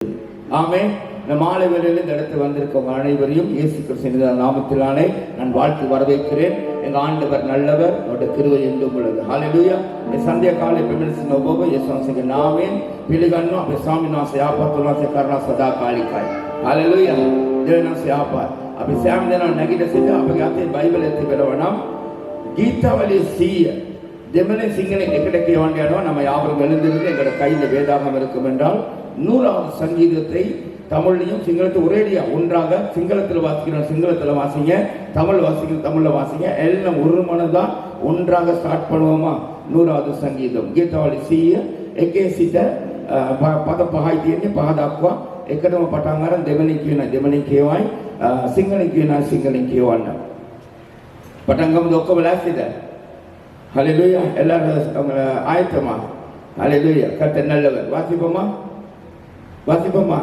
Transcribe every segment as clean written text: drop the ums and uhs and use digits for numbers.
ஆமென். இந்த மாலை வேளையில் இந்த இடத்துல வந்திருக்கவங்க அனைவரையும் இயேசு கிறிஸ்துவின் நாமத்தினாலே நான் வாழ்த்து வரவேற்கிறேன். எங்க ஆண்டவர் நல்லவர், அவருடைய கிருபை என்றும் உள்ளது. ஹalleluya. මේ සන්ධ්‍යා කාලේ පෙමිණිසින ඔබව යේසුස්ගේ නාමයෙන් පිළිගන්නවා. අපේ ස්වාමීන් වහන්සේ ආපත් වහන්සේ කරන සදා කාලිකයි. හalleluya. දෙවියන්සේ ආපත්. අපි සෑම දිනම නැගිට සිට අපගේ අතේ බයිබලයේ තිබෙනවා නම් கீதாவளி 100 දෙමළෙන් සිංහලෙන් එකට කියවන්න යනවා. நம்ம யாவரும் எழுந்திருந்து எங்களோட கையில வேதாகம் இருக்கும் என்றால் 100வது சங்கீதத்தை தமிழ்லையும் சிங்களத்தை ஒரேடியா ஒன்றாக சிங்களத்தில் வாசிக்கிறோம், சிங்களத்தில் வாசிங்க, தமிழ் வாசிக்கிறோம், தமிழில் வாசிங்க, எல்லாம் ஒரு மனதான் ஒன்றாக ஸ்டார்ட் பண்ணுவோமா? 100வது சங்கீதம் ගීතාවලිය 100 එකේ සිට පද 5යි තියෙන්නේ 5 දක්වා එකටම පටන් ගන්න දෙමළෙන් කියවයි සිංහලෙන් කියනවා සිංහලෙන් කියවන්න පටන් ගමුද? ඔක්කොම ලෑස්තිද? ஹalleluya. எல்லாரும் ஆயத்தமா? ஹalleluya. கர்த்தர் நல்லவர். வாசிப்போமா?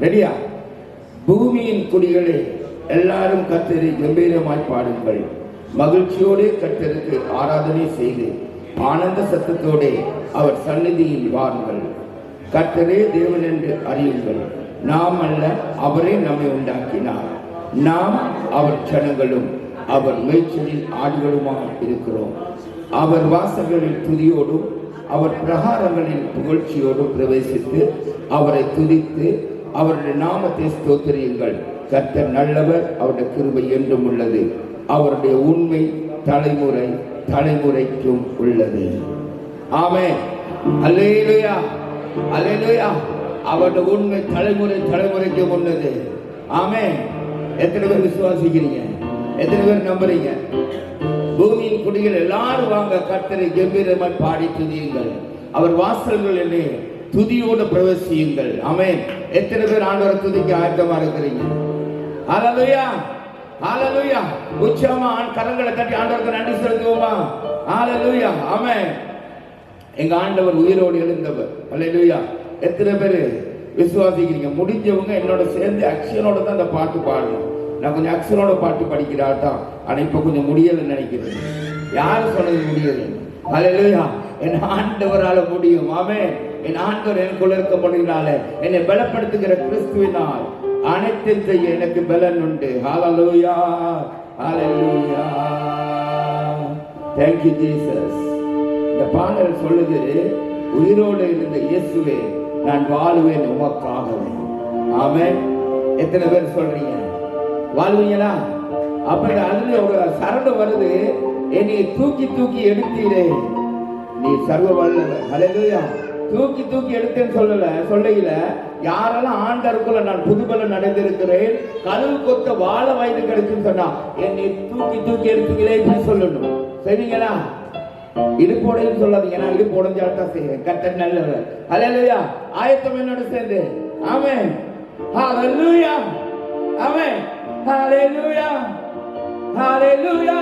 ரெடியா? பூமியின் குடிகளே எல்லாரும் கர்த்தரை கம்பீரமாய் பாடுங்கள், மகிழ்ச்சியோடு கர்த்தருக்கு ஆராதனை செய்து ஆனந்த சத்தத்தோடு அவர் சந்நிதியில் வாருங்கள். கர்த்தரே தேவன் என்று அறியுங்கள், நாம் அல்ல அவரே நம்மை உண்டாக்கினார், நாம் அவர் ஜனங்களும் அவர் மேய்ச்சலில் ஆடுகளுமாக இருக்கிறோம். அவர் வாசல்களில் துதியோடும் அவர் பிரகாரங்களில் புகழ்ச்சியோடும் பிரவேசித்து அவரை துதித்து அவருடைய நாமத்தை ஸ்தோத்திரியுங்கள். கர்த்தர் நல்லவர், அவருடைய கிருபை என்றும் உள்ளது, அவருடைய உண்மை தலைமுறை தலைமுறைக்கும் உள்ளது. ஆமென். அல்லேலூயா, அல்லேலூயா. அவருடைய உண்மை தலைமுறை தலைமுறைக்கும் உள்ளது. ஆமென். எத்தனை பேர் விசுவாசிக்கிறீங்க? எத்தனை பேர் நம்புறீங்க? பூமியின் குடிகள் எல்லாரும் வாங்க, கர்த்தரை கம்பீரமாய் பாடி துதியுங்கள், அவர் வாசல்களிலே துதியோடு பிரவேசியுங்கள். ஆமென். எத்தனை பேர் ஆண்டவரை துதிக்க ஆயத்தமா இருக்கிறீங்க? ஹalleluya, ஹalleluya. உச்சமா கரங்களை தட்டி ஆண்டவருக்கு நன்றி செலுத்துவோமா? ஹalleluya, ஆமென். எங்க ஆண்டவர் உயிரோடு எழுந்தவர். ஹalleluya. எத்தனை பேர் விசுவாசிக்கிறீங்க? முடிஞ்சவங்க என்னோட சேர்ந்து ஆக்ஷனோட தான் அந்த பாட்டு பாடணும். நான் கொஞ்சம் ஆக்ஷனோட பாட்டு படிக்கிறாதான், ஆனா இப்ப கொஞ்சம் முடியலன்னு நினைக்கிறேன். யாரு சொன்னது முடியல? ஹalleluya. என் ஆண்டவரால முடியும். ஆமென். என் ஆண்டவர் எனக்குள்ள இருக்கப்படுகிறால, என்னை பலப்படுத்துகிற கிறிஸ்துவினால் அனைத்தையும் செய்ய எனக்கு பலன் உண்டு. ஹalleluya, ஹalleluya. Thank you Jesus. இந்த பாடல் சொல்லுது, உயிரோடு இருந்த இயேசுவே நான் வாழுவேன் உமக்காகவே. ஆமென். எத்தனை பேர் சொல்றீங்க வாழ்வீங்களா? அப்ப அதுல ஒரு சரணு வருது, என்னை தூக்கி தூக்கி எடுத்தீரே நீ சர்வ வல்லவர். ஹalleluya. தூக்கி தூக்கி எடுத்தேன்னு சொல்லையில யாரெல்லாம் ஆண்டருக்குள்ள நான் புதுபலன் அடைந்திருக்கிறேன், கழுவு கொத்த வாழ வயது கிடைச்சுன்னு சொன்னா என்னை தூக்கி தூக்கி எடுத்தீங்களே இப்படி சொல்லணும். சரிங்களா? இடுப்போடையும் சொல்லாதீங்க, நான் இடுப்பு உடஞ்சால்தான் செய்வேன். கர்த்தர் நல்லவர். ஹalleluya. ஆயத்தம் என்னோட சேர்ந்து. ஆமென். ஹalleluya, ஆமென். ஹalleluya, ஹalleluya,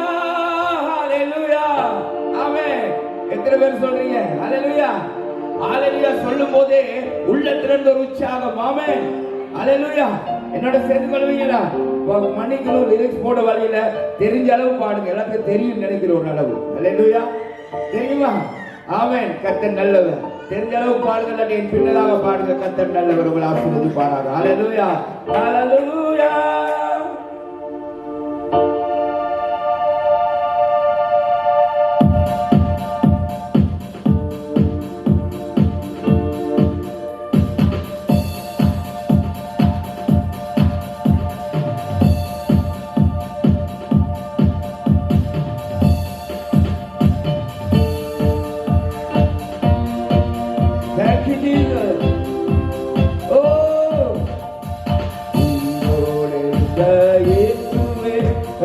ஹalleluya, ஆமென். எத்தனை பேர் சொல்றீங்க ஹalleluya? ஹalleluya சொல்லும் போதே உள்ளத்துல இருந்து ஒரு உற்சாகம். ஆமென். ஹalleluya. என்னோட சேர்ந்து கொள்வீங்களா? மணிக்குள்ள லிரிக்ஸ் போட வழியில தெரிஞ்ச அளவு பாடுங்க, எல்லாத்தையும் தெரியும் நினைக்கிற ஒரு அளவு. ஹalleluya. தெரியுமா? ஆமென். கர்த்தர் நல்லவர். தெரிஞ்ச அளவு பாடுங்க, என் பின்னதாக பாடுங்க. கர்த்தர் நல்லவர், உங்களை ஆசீர்வதிப்பாராக. ஹalleluya, ஹalleluya.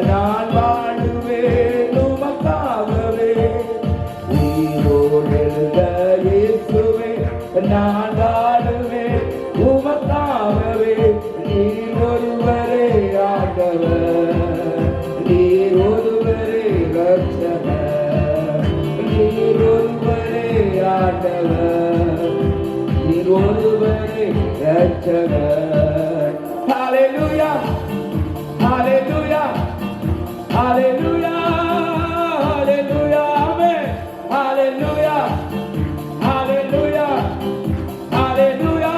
நான் வாழுவேன் உமக்காகவே, உயிரோடு எழுந்த இயேசுவே நான் வாழுவேன் உமக்காகவே. நீர் ஒருவரே ஆண்டவர், நீர் ஒருவரே ரட்சகர், நீர் ஒருவரே ஆண்டவர், நீர் ஒருவரே ரட்சகர். ஹalleluya, ஹalleluya, ஹalleluya, ஹalleluya, ஆமென். ஹalleluya, ஹalleluya, ஹalleluya,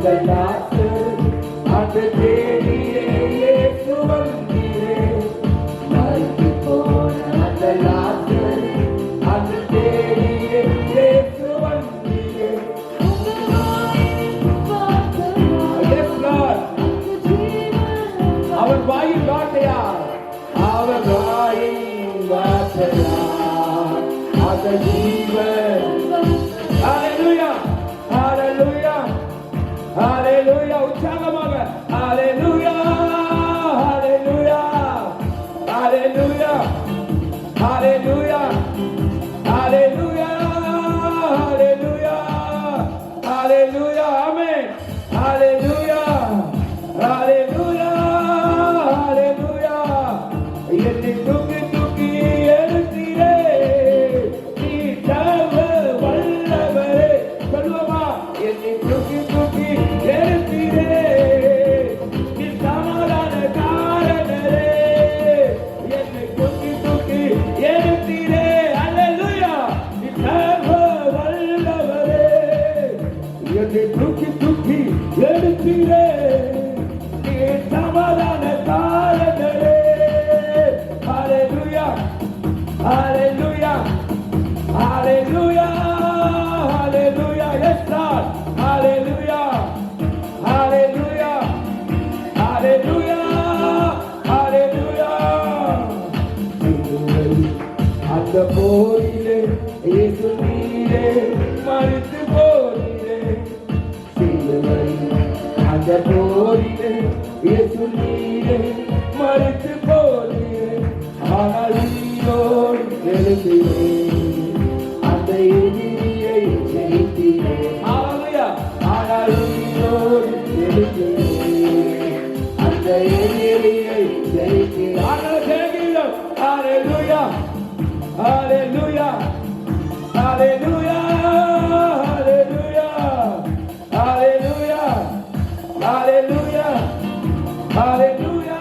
அந்த லாசரு அந்த தேடியே இயேசு வந்தீரே. மரித்து போன அந்த லாசரு அந்த தேடியே இயேசு வந்தீரே. Yes, Lord. அவர் வாயின் வார்த்தையா, அவர் வாயின் வார்த்தையா அந்த ஜீவன். ஹalleluya, ஹalleluya, ஹalleluya. உற்சாகமாக ஹalleluya, ஹalleluya, ஹalleluya, ஹalleluya, ஹalleluya, ஹalleluya, ஹalleluya. ஆமென். ஹalleluya, ஹalleluya, ஹalleluya. என்னை தூக்கி தூக்கி எடுத்தீரே, நீ சர்வ வல்லவரே. சொல்லுவோமா? என்னை தூக்கி தூக்கி எடுத்தீரே, நீ சமாதான காரணரே. என்னை தூக்கி தூக்கி எடுத்தீரே. ஹalleluya, நீ சர்வ வல்லவரே. என்னை தூக்கி தூக்கி எடுத்தீரே, நீ சமாதான காரணரே. ஹalleluya, ஹalleluya, ஹalleluya, ஹalleluya. Yes, Lord. ஹalleluya, ஹalleluya, ஹalleluya, ஹalleluya. அந்த போரிலே இயேசு நீரே மரித்து போரிலே. சிலுவை அந்த போரிலே இயேசு நீரே மரித்து போரிலே. ஆனால் நீரோடு எழுந்தீரே, அந்த எதிரியை ஜெயித்தீரே. ஹalleluya. ஆனால் நீரோடு எழுந்தீரே, அந்த எதிரியை ஜெயித்தீரே. ஆனால் ஜெயிக்கிறோம். ஹalleluya, ஹalleluya, ஹalleluya, ஹalleluya, ஹalleluya, ஹalleluya, ஹalleluya,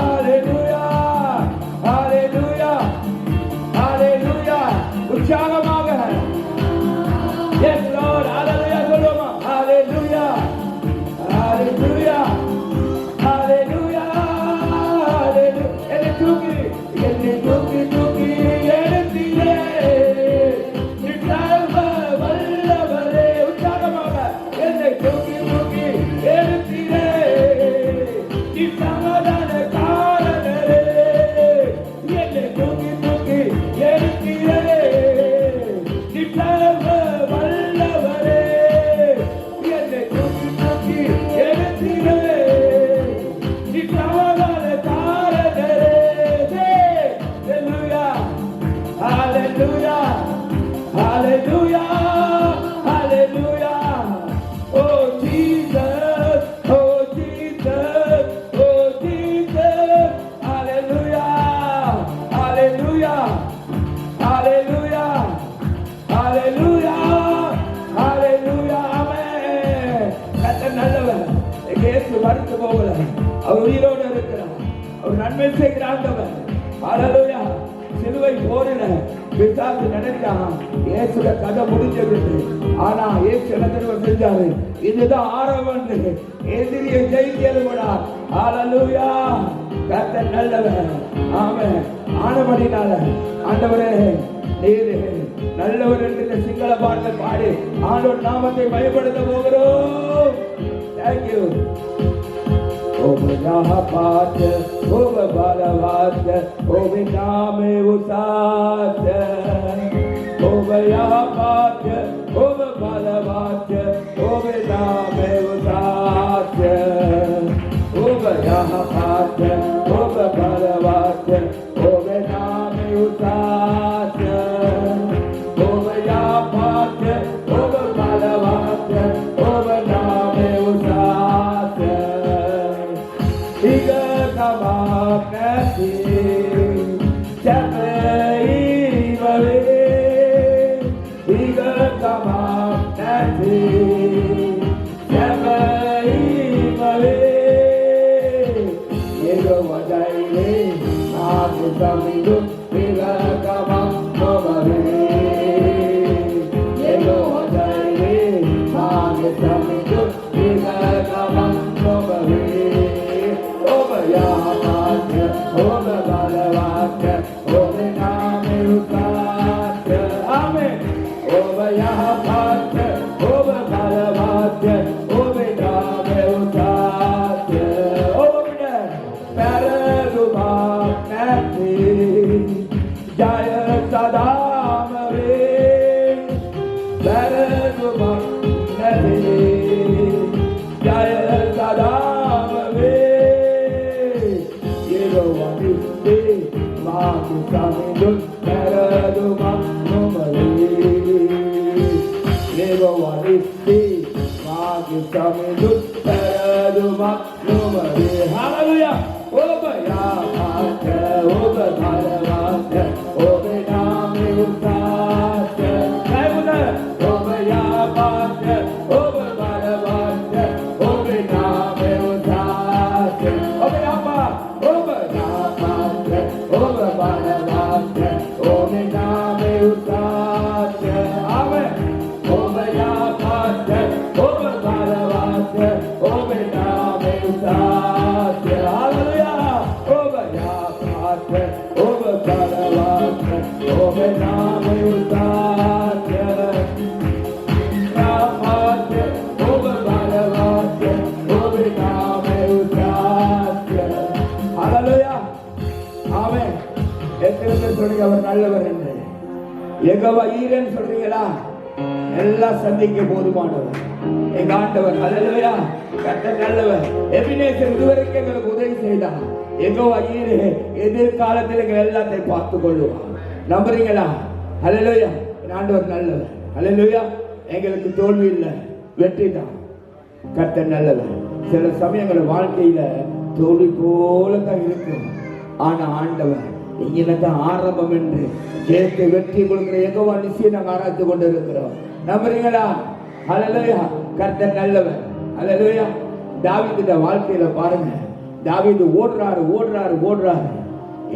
ஹalleluya, ஹalleluya, ஹalleluya. உற்சாகமாக Yes, Lord. ஹalleluya சொல்லுமா? ஹalleluya, ஹalleluya, ஹalleluya, ஹalleluya. என்னை தூக்கி தூக்கி எடுத்தீரே, நீ சர்வ வல்லவரே. உற்சாகமாக என்னை தூக்கி தூக்கி எடுத்தீரே, நீ சமாதான காரணரே. என்னை தூக்கி தூக்கி எடுத்தீரே, நீ சர்வ வல்லவரே. என்னை தூக்கி தூக்கி எடுத்தீரே, நீ சமாதான காரணரே. Hallelujah, hallelujah, hallelujah. Oh Jesus, oh Jesus, oh Jesus. Hallelujah, hallelujah, hallelujah, hallelujah, hallelujah. Amen. கர்த்தர் நல்லவர். இயேசு மரித்து போகல, அவர் உயிரோடு இருக்கிறார். அவர் நன்மை செய்கிற ஆண்டவர். ஹalleluya. சிலுவை போரில பிசாசு நினைச்சான் இயேசுட கதை முடிஞ்சது. ஆனா இயேசு என்ன தெரியுமா செஞ்சாரு? இதுதான் ஆரம்பம். எதிரியை ஜெயித்தேன். ஹalleluya. கர்த்தர் நல்லவர். ஆமென். ஆனபடினால ஆண்டவரே நீர் நல்லவர் என்று சிங்கள பாடல் பாடி ஆண்டவர் நாமத்தை பயன்படுத்த போகிறோம். Thank you. Paat, Ova Balavat, Ova Name Usat, Ova Yahat, Ova Balavat, Ova Name Usat, Ova Yahat, Ova Balavat, Ova Name Usat, Ova Yahat, Ova Balavat, Ova Name Usat. Higa kamak nasi, capai bale. Higa kamak nasi, capai bale. Higa wajai le, aku sambil higa kamak bale. Higa wajai le, aku sambil அவர் நல்லவர் என்று யெகோவா ஈரேன்னு சொல்றீங்களா? எல்லாம் சந்திக்க போதுமானவர் எங்க ஆண்டவர். அல்லேலூயா. கர்த்தர் நல்லவர். எபினேசர் இதுவரைக்கும் எங்களுக்கு உதவி செய்தார். யெகோவா ஈரே எதிர்காலத்தில் எங்க எல்லாத்தையும் பார்த்துக் கொள்ளுவார். நம்புறீங்களா? அல்லேலூயா. ஆண்டவர் நல்லவர். அல்லேலூயா. எங்களுக்கு தோல்வி இல்லை, வெற்றி தான். கர்த்தர் நல்லவர். சில சமயங்கள் வாழ்க்கையில தோல்வி போல தான் இருக்கும். ஆனா ஆண்டவர் இங்கதான் ஆரம்பம் என்று ஜெயத்தை வெற்றி கொடுக்கிற யெகோவா நிச்சயம் நாங்கள் ஆராய்ந்து கொண்டு இருக்கிறோம். நம்புறீங்களா? அல்லேலூயா. கர்த்தர் நல்லவர். அல்லேலூயா. தாவீதுடைய வாழ்க்கையில பாருங்க, தாவீது ஓடுறாரு ஓடுறாரு ஓடுறாரு.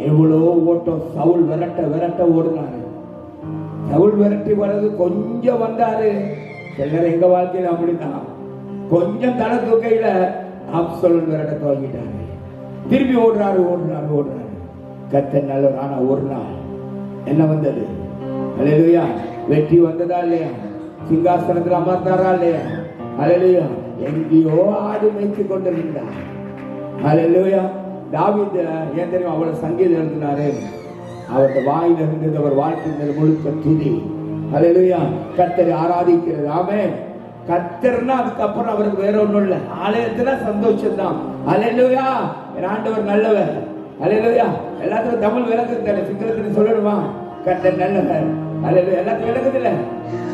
எவ்வளோ ஓட்டம். சவுல் விரட்ட விரட்ட ஓடுறாரு. சவுல் விரட்டி வர்றது கொஞ்சம் வந்தாரு. சிலர் எங்க வாழ்க்கையில அப்படிதான், கொஞ்சம் தலை தூக்கையில அப்சலோம் விரட்ட துவங்கிட்டாரு. திருப்பி ஓடுறாரு ஓடுறாரு ஓடுறாரு. கர்த்தர் நல்லவர். ஆனா ஒரு நாள் என்ன வந்தது? அல்லேலூயா. வெற்றி வந்ததா இல்லையா? சிங்காசனத்தில் அமர்ந்தாரா இல்லையா? அல்லேலூயா. எங்கேயோ ஆடு மேய்ச்சி கொண்டிருந்தார். அல்லேலூயா. தாவீது ஏன் தெரியும் அவ்வளவு சங்கீதம் எழுதினாரு? அவருடைய வாயில இருந்தது அவர் வாழ்க்கை முழுக்க துதி. அல்லேலூயா. கர்த்தரை ஆராதிக்கிறது. ஆமென். கர்த்தர்னா அதுக்கப்புறம் அவருக்கு வேற ஒண்ணும் இல்லை. ஆலயத்துல சந்தோஷம் தான். அல்லேலூயா. ஆண்டவர் நல்லவர். அல்லேலூயா. எல்லாத்துக்கும் தமிழ் விளக்குது தானே, சிங்களத்தில் சொல்லணுமா? கர்த்தர் நல்லவர். அல்லேலூயா. எல்லாத்துக்கும் விளக்குது இல்ல?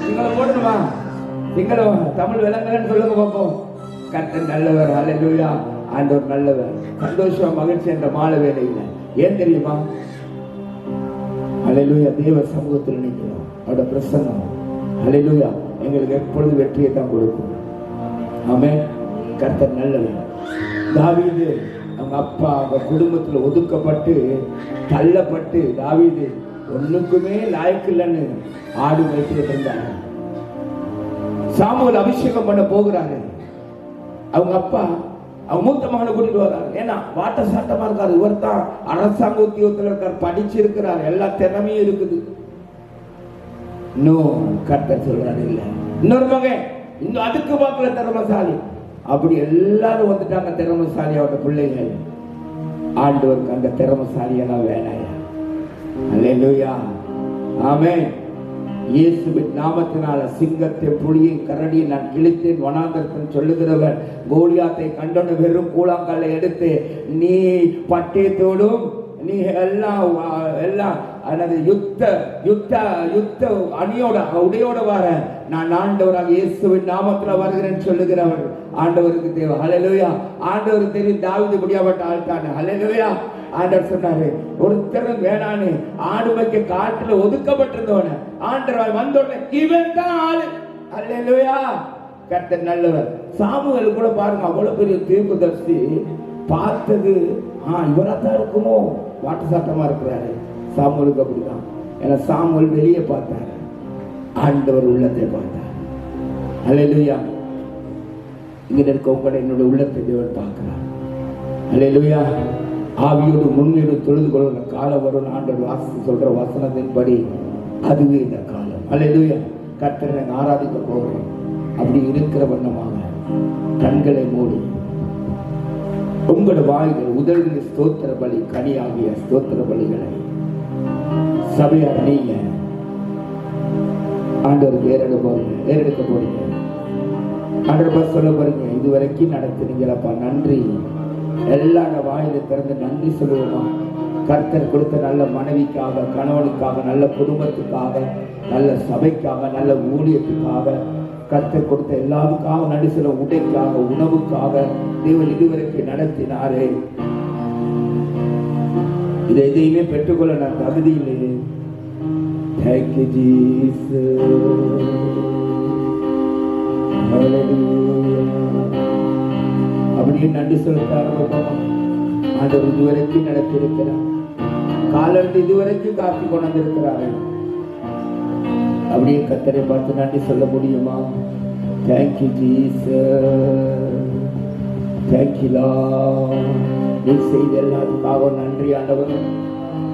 சிங்களம் போடணுமா? சிங்களம் தமிழ் விளங்கலன்னு சொல்லுங்க பார்ப்போம். கர்த்தர் நல்லவர். அல்லேலூயா. ஆண்டவர் நல்லவர். சந்தோஷம் மகிழ்ச்சி என்ற மாலை வேலையில ஏன் தெரியுமா? அல்லேலூயா. தேவ சமூகத்தில் நிற்கிறோம். அவருடைய பிரசன்னம் அல்லேலூயா எங்களுக்கு எப்பொழுது வெற்றியை தான் கொடுக்கும். ஆமென். கர்த்தர் நல்லவர். தாவீது அவங்க அப்பா அவங்க குடும்பத்துல ஒதுக்கப்பட்டு தள்ளப்பட்டு தாவீது ஒண்ணுக்குமே லாய்க்கு இல்லைன்னு ஆடு வைத்துட்டு இருந்தாங்க. சாமுவேல் அபிஷேகம் பண்ண போகிறாரு. அவங்க அப்பா அவங்க மூத்த மகனை கூட்டிட்டு வர்றாரு. ஏன்னா வாட்ட சாட்டமா இருக்காரு. இவர் தான் அரசாங்க உத்தியோகத்தில் இருக்கார், படிச்சிருக்கிறார், எல்லா திறமையும் இருக்குது. இன்னும் கர்த்தர் சொல்றாரு இல்ல, இன்னொரு மகன் இன்னும் அதுக்கு பார்க்கல திறமசாலி. அப்படி எல்லாரும் வந்துட்டாங்க திறமசாலி அவருடைய பிள்ளைகள். ஆண்டவருக்கு அந்த திறமசாலியெல்லாம் வேணாயா. அல்லேலூயா. ஆமென். இயேசுவின் நாமத்தினால சிங்கத்தை புலியை கரடியை நான் கிழித்தேன் வனாந்தரத்தில் சொல்லுகிறவர் கோலியாத்தை கண்டோன்னு வெறும் கூழாங்கல்லை எடுத்து நீ பட்டயத்தோடும் நீ எல்லாம் அல்லது யுத்த யுத்த யுத்த அணியோட உடையோட வர நான் ஆண்டவராக இயேசுவின் நாமத்தில் வருகிறேன்னு சொல்லுகிறவர் ஆண்டவருக்கு தேவை. ஹல்லேலூயா. ஆண்டவருக்கு தெரியும் தாவீது முடியாப்பட்ட ஆள்தானே. ஹல்லேலூயா. ஆண்டவர் சொன்னாரு ஒருத்தரும் வேணான்னு ஆடு வைக்க காட்டுல ஒதுக்கப்பட்டிருந்தவன ஆண்டவர் வந்தோடனே இவன் தான் ஆளு. அல்லேலூயா. கர்த்தர் நல்லவர். சாமுவேல் கூட பாருங்க அவ்வளவு பெரிய தீர்க்கதரிசி பார்த்தது இவராத்தான் இருக்குமோ வாட்டு சாட்டமா இருக்கிறாரு. சாமுவேலுக்கு அப்படிதான். ஏன்னா சாமுவேல் வெளியே பார்த்தாரு, ஆண்டவர் உள்ளத்தை பார்த்தார். அல்லேலூயா. இங்க இருக்க உங்களை என்னுடைய உள்ளத்தை தேவன் பார்க்கிறார். அல்லேலூயா. ஆவியோடு முன்னோடு தொழுது கொள்கிற காலம் வரும் ஆண்டவர் வாசி சொல்ற வசனத்தின்படி அதுவே இந்த காலம். அல்லேலூயா. கர்த்தரை நாங்கள் ஆராதிக்க போகிறோம். அப்படி இருக்கிற வண்ணமாக கண்களை மூடி உங்களோட வாய்கள் உதவிகள் ஸ்தோத்திர பலி கனியாகிய ஸ்தோத்திர பலிகளை சபையார் நீங்க ஆண்டவர் ஏறெடுக்க போறீங்க. ஆண்டவர் சொல்ல போறீங்க, இதுவரைக்கும் நடத்துனீங்களப்பா, நன்றி. எல்லா வாயில திறந்து நன்றி சொல்லுவோமா? கர்த்தர் கொடுத்த நல்ல மனைவிக்காக, கணவனுக்காக, நல்ல குடும்பத்துக்காக, நல்ல சபைக்காக, நல்ல ஊழியத்துக்காக, கர்த்தர் கொடுத்த எல்லாத்துக்காக நன்றி சொல்ல, உடைக்காக, உணவுக்காக தேவன் இதுவரைக்கும் நடத்தினாரே. இதை எதையுமே பெற்றுக்கொள்ள நான் தகுதி இல்லையே. Thank you, Jesus. அப்படியே நன்றி சொல்லிட்டாரு. ஆண்டவர் இதுவரைக்கும் நடத்திருக்கிறார், காலத்து இதுவரைக்கும் காத்து கொண்டு இருக்கிறாரு. அப்படியே கர்த்தரை பார்த்து நன்றி சொல்ல முடியுமா? Thank you, Jesus. Thank you, Lord. நீ செய்த எல்லாத்துக்காக நன்றி ஆண்டவர்.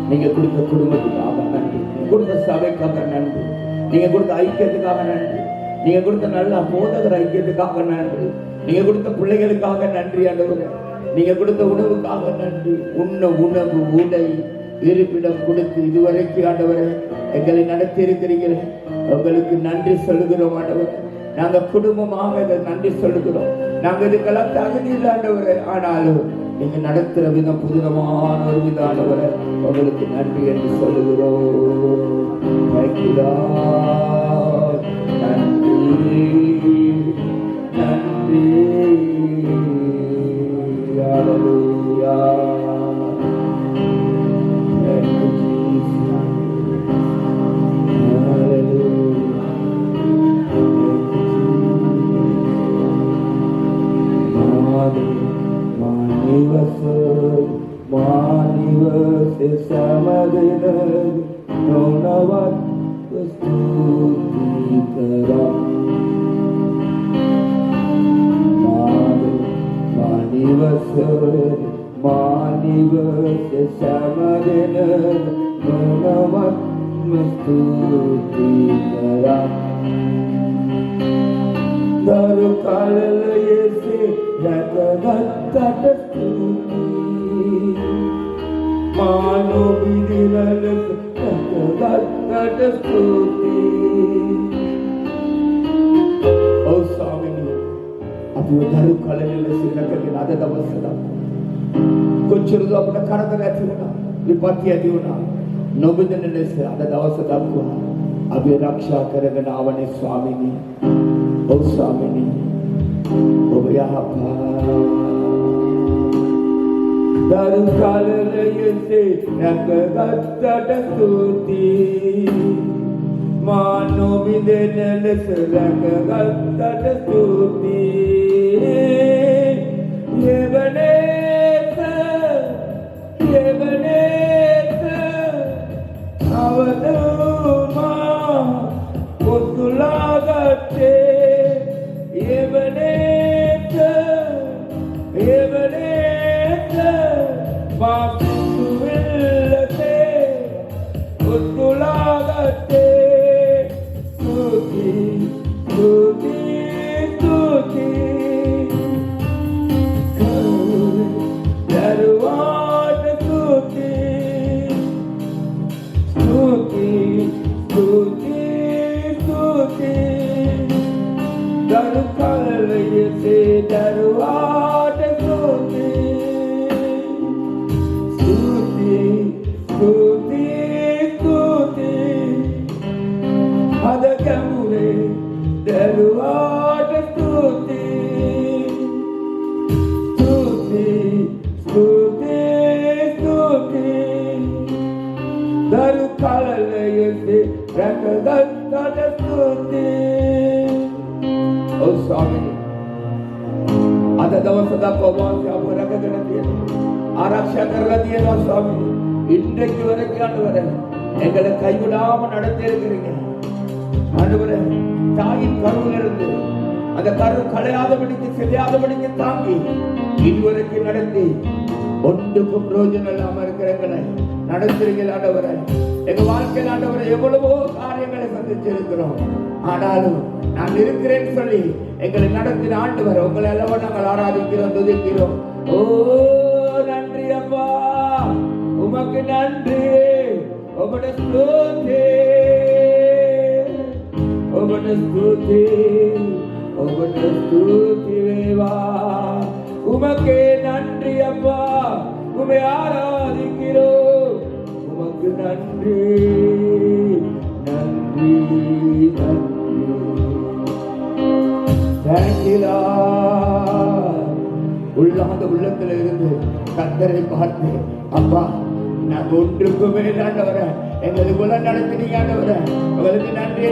நீங்க கொடுத்த குடும்பத்துக்காக நன்றி, நீங்க கொடுத்த சபைக்காக நன்றி, நீங்க கொடுத்த ஐக்கியத்துக்காக நன்றி, நீங்க கொடுத்த நல்ல போதகர் ஐக்கியத்துக்காக நன்றி, நீங்க கொடுத்த பிள்ளைகளுக்காக நன்றி ஆண்டவர். நீங்க கொடுத்த உணவுக்காக நன்றி. உணவு, உடை, இருப்பிடம் கொடுத்து இதுவரைக்கும் ஆண்டவரை எங்களை நடத்தி இருக்கிறீர்கள். உங்களுக்கு நன்றி சொல்லுகிறோம் ஆண்டவர். நாங்க குடும்பமாக இதை நன்றி சொல்லுகிறோம். நாங்க இதுக்கெல்லாம் தகுதி இல்லை ஆண்டவரே, ஆனாலும் நீங்க நடத்துற விதம் புதுவிதமான ஒரு விதானவரை உங்களுக்கு நன்றி என்று சொல்லுகிறோம். நன்றி நன்றி. कुछ अपना करत रहती हो ना, विपत्ति आती हो ना, नोबिदने से आधा दवस दाखवा. अभी रक्षा करेगा नावने स्वामिनी, ओ स्वामिनी, ओ यहाँ दारू काले से रक्त स्तुति मानो बिदेने से रक्त स्तुति ये बने अवधुमा पुतुलागते ये बने बापुविल्लते पुतुलागते स्तुति स्तुति स्तुति दरवाज स्तुति स्तुति स्तुति स्तुति दरकालय से दरवाज स्तुति स्तुति स्तुति स्तुति अदकमुरे दरवाज स्तुति स्तुति स्तुति स्तुति दरकालय से रक्त स्तुति. ओ स्वामी आधा दवस पवन आरक्षा कर स्वामी இன்றைக்கு வரைக்கும் ஆண்டவரே எங்களை கைவிடாம நடத்தி இருக்கிறீங்க ஆண்டவரே. தாயின் கருவில் இருந்து அந்த கரு களையாதபடிக்கு செல்லாதபடிக்கு தாங்கி இதுவரைக்கும் நடத்தி ஒன்றுக்கும் பிரயோஜனம் இல்லாம இருக்கிறவங்களை நடத்துறீங்க ஆண்டவரே. எங்க வாழ்க்கையில் ஆண்டவரை எவ்வளவோ காரியங்களை சந்திச்சிருக்கிறோம், ஆனாலும் நான் இருக்கிறேன்னு சொல்லி எங்களை நடத்தின ஆண்டவர் உங்களை எல்லாம் நாங்கள் ஆராதிக்கிறோம், துதிக்கிறோம். ஓ நன்றி அப்பா, உமக்கு நன்றி, உங்களுடைய ஸ்தோத்திரம். ஸ்துதி ஒவ்வொரு ஸ்துதி வேவா உமக்கே நன்றி அப்பா உமை ஆராதிக்கிறோம் உமக்கு நன்றி நன்றி நன்றி தேங்க்யூலா உள்ளாத உள்ளத்துல இருந்து கர்த்தரை பார்த்து அப்பா நாங்க ஒன்றுக்குமே ஆண்டவரே எங்களுக்குள்ள நடத்தினீங்க ஆண்டவரே உங்களுக்கு நன்றி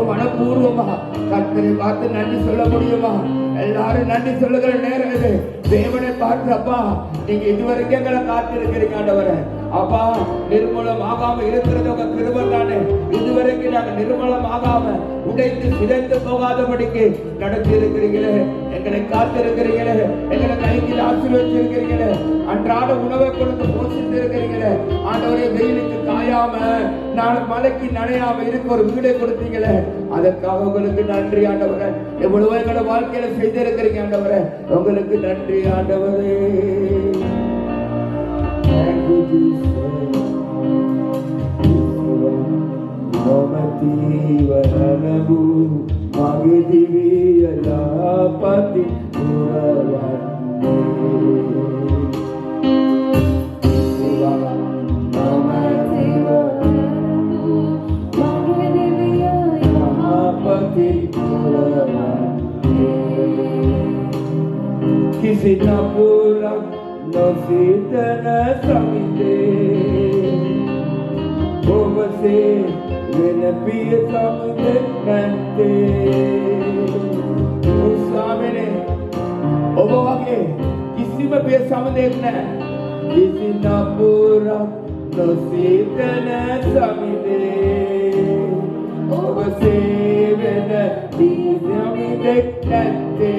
மனப்பூர்வமா கர்த்தரை பார்த்து நன்றி சொல்ல முடியுமா எல்லாரும் நன்றி சொல்லுகிற நேரம் இது தேவனை பார்த்து அப்பா நீங்க இதுவரைக்கும் எங்களை காத்து இருக்கிறீங்க ஆண்டவரே அப்பா நிர்மூலம் ஆகாம இருக்கிறது உங்க கிருபை தானே இதுவரைக்கும் நாங்க நிர்மூலம் ஆகாம உடைத்து சிதைந்து போகாதபடிக்கு நடத்தி இருக்கிறீங்களே எங்களை காத்து இருக்கிறீங்களே எங்களை கையில் ஆசீர்வதிச்சிருக்கிறீங்களே அன்றாட உணவை கொடுத்து போஷித்து இருக்கிறீங்களே ஆண்டவரே வெயிலுக்கு காயாம நாளை மழைக்கு நனையாம இருக்க ஒரு வீடை கொடுத்தீங்களே அதற்காக உங்களுக்கு நன்றி ஆண்டவரே எவ்வளவு எங்களோட வாழ்க்கையில செய்திருக்கிறீங்க ஆண்டவரே உங்களுக்கு நன்றி ஆண்டவரே Thank you, Jesus. Nomati varanabu magedivi alapati puravane. Nomati varanabu magedivi alapati puravane. Kisi na pura no sitana samite ovase venapiya samite nante usamene obawage kisima piya samite na kisina pura no sitana samite ovase venapiya samite nante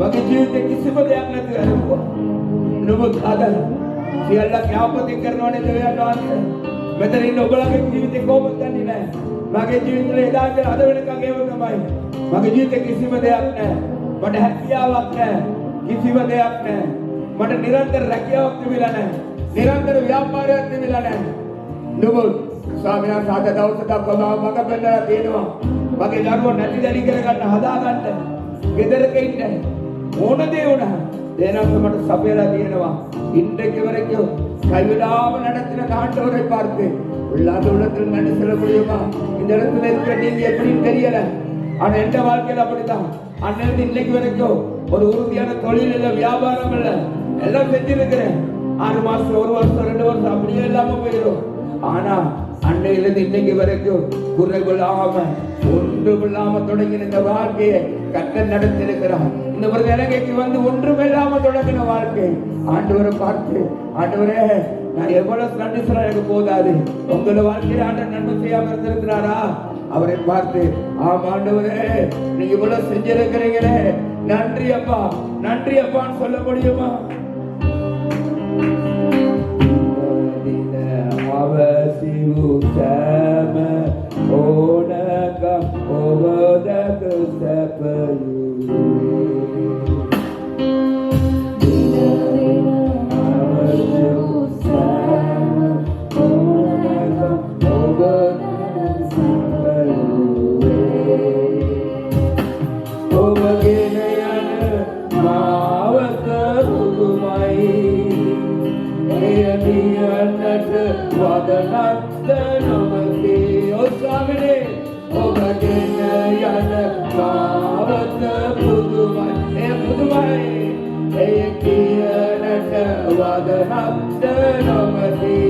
Bagi jiwa किसी पर ध्यान न दिया रुको, नुबुल खादा, सियाला क्या पति करने वाले जो यार डाल है, मैं तेरी नोबला के जीवित को बता नहीं है, bagi जीवित ले दान के आधे वाले का गेम कमाई, bagi जीवित किसी पर ध्यान न, बट हत्या वक्त है, किसी पर ध्यान न, बट निरंतर रखिया वक्त मिला न, निरंतर व्यापार वक्त मिला न, नुबुल स्वामिया साधा दाव सदा कमाओ मगर बंदरा देनवा, bagi जानो नदी दली करेगा न हदा करते, किधर कहीं नहीं ஓனதேவனா தேனாசமட சபையில தேனவா இன்றைக்கு வரைக்கும் கைவிடாமல் நடத்தின ஆண்டவரை பார்த்து உள்ளாத உள்ளத்தில் நன்றி சொல்ல முடியுமா இந்த இடத்துல இருக்கிற நீங்க எப்படின்னு தெரியல ஆனா எந்த வாழ்க்கையில அப்படித்தான் அன்னைக்கு இன்னைக்கு வரைக்கும் ஒரு உறுதியான தொழில் இல்ல வியாபாரம் இல்ல எல்லாம் செஞ்சிருக்கிறேன் 6 மாசம் 1 வருஷம் 2 வருஷம் அப்படியே இல்லாம போயிடும் ஆனா அன்னையிலிருந்து இன்னைக்கு வரைக்கும் குறைகொள்ளாம ஒன்றுமில்லாம தொடங்கின இந்த வாழ்க்கையை கர்த்தர் நடத்திருக்கிறார் இந்த ஒரு நிலைக்கு வந்து ஒன்றுமில்லாம தொடங்கின வாழ்க்கை ஆண்டவரை பார்த்து ஆண்டவரே நான் எவ்வளவு நன்றி சொல்ல எனக்கு போதாது உங்களோட வாழ்க்கையில ஆண்டவர் நன்மை செய்யாம இருந்திருக்கிறாரா அவரை பார்த்து ஆமா ஆண்டவரே நீங்க இவ்வளவு செஞ்சிருக்கிறீங்களே நன்றி அப்பான்னு சொல்ல முடியுமா அவசிவு சம ஓனக ஓவதக சபயு அவசிவு சம ஓனக ඔබගෙන යන මාවත පුදුමයි එය දියන්නට වදනක්ද නොමැති ඔස්වාමිනේ ඔබගෙන යන මාවත පුදුමයි එය පුදුමයි එය කියනට වදනක්ද නොමැති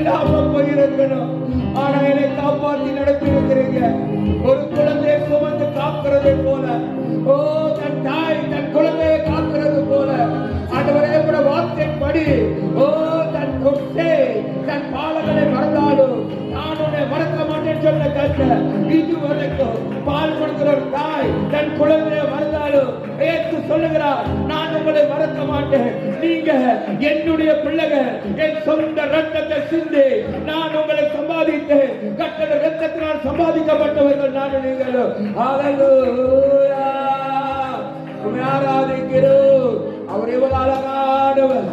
இல்லாம போயிருக்கணும். ஆனா என்னை காப்பாற்றி நடத்திருக்கிறீங்க. ஒரு குழந்தையை சுமந்து காக்கிறதை போல, ஓ தன் தாய் தன் குழந்தையை காக்கிறது போல ஆண்டவரே வார்த்தைப்படி, ஓ தன் கொட்டை தன் பாலங்களை மறந்தாலும் நான் உன்னை மறக்க மாட்டேன் சொல்ல கட்ட. இதுவரைக்கும் பால் கொடுக்கிற தாய் தன் குழந்தையை மறந்தாலும் ஏற்று சொல்லுகிறார், நான் உங்களை மறக்க மாட்டேன். நீங்க என்னுடைய பிள்ளைகள், என் சொந்த ரத்தத்தை சிந்தி நான் உங்களை சம்பாதித்தேன். கட்டள ரத்தத்தினால் சம்பாதிக்கப்பட்டவர்கள் நானும் நீங்களும். ஹல்லேலூயா, ஆராதிக்கிறோம். அவர் எவ்வளவு அழகானவர்,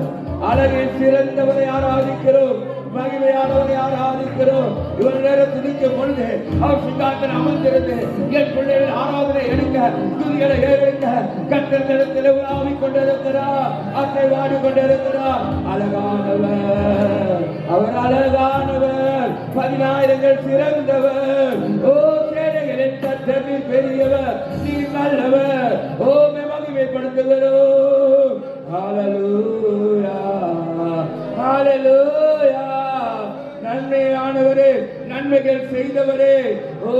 அழகில் சிறந்தவரை ஆராதிக்கிறோம், மகிமையானவரை ஆராதிக்கிறோம். இவன் நேரம் துதிக்கும் பொழுது அவர் சிங்காசனம் அமர்ந்திருந்து என் பிள்ளைகள் ஆராதனை எடுக்க துதிகளை ஏறுங்க. கர்த்தர் நிலத்தில் உலாவிக் கொண்டிருக்கிறார், அத்தை வாடி கொண்டிருக்கிறார். அழகானவர், அவர் அழகானவர், 10,000 சிறந்தவர். ஓ சேனைகளின் கர்த்தர் பெரியவர், நீ நல்லவர். ஓ மகிமைப்படுத்துகிறோம். ஹல்லேலூயா, ஹல்லேலூயா. நன்மையானவரே, நன்மைகள் செய்தவரே, ஓ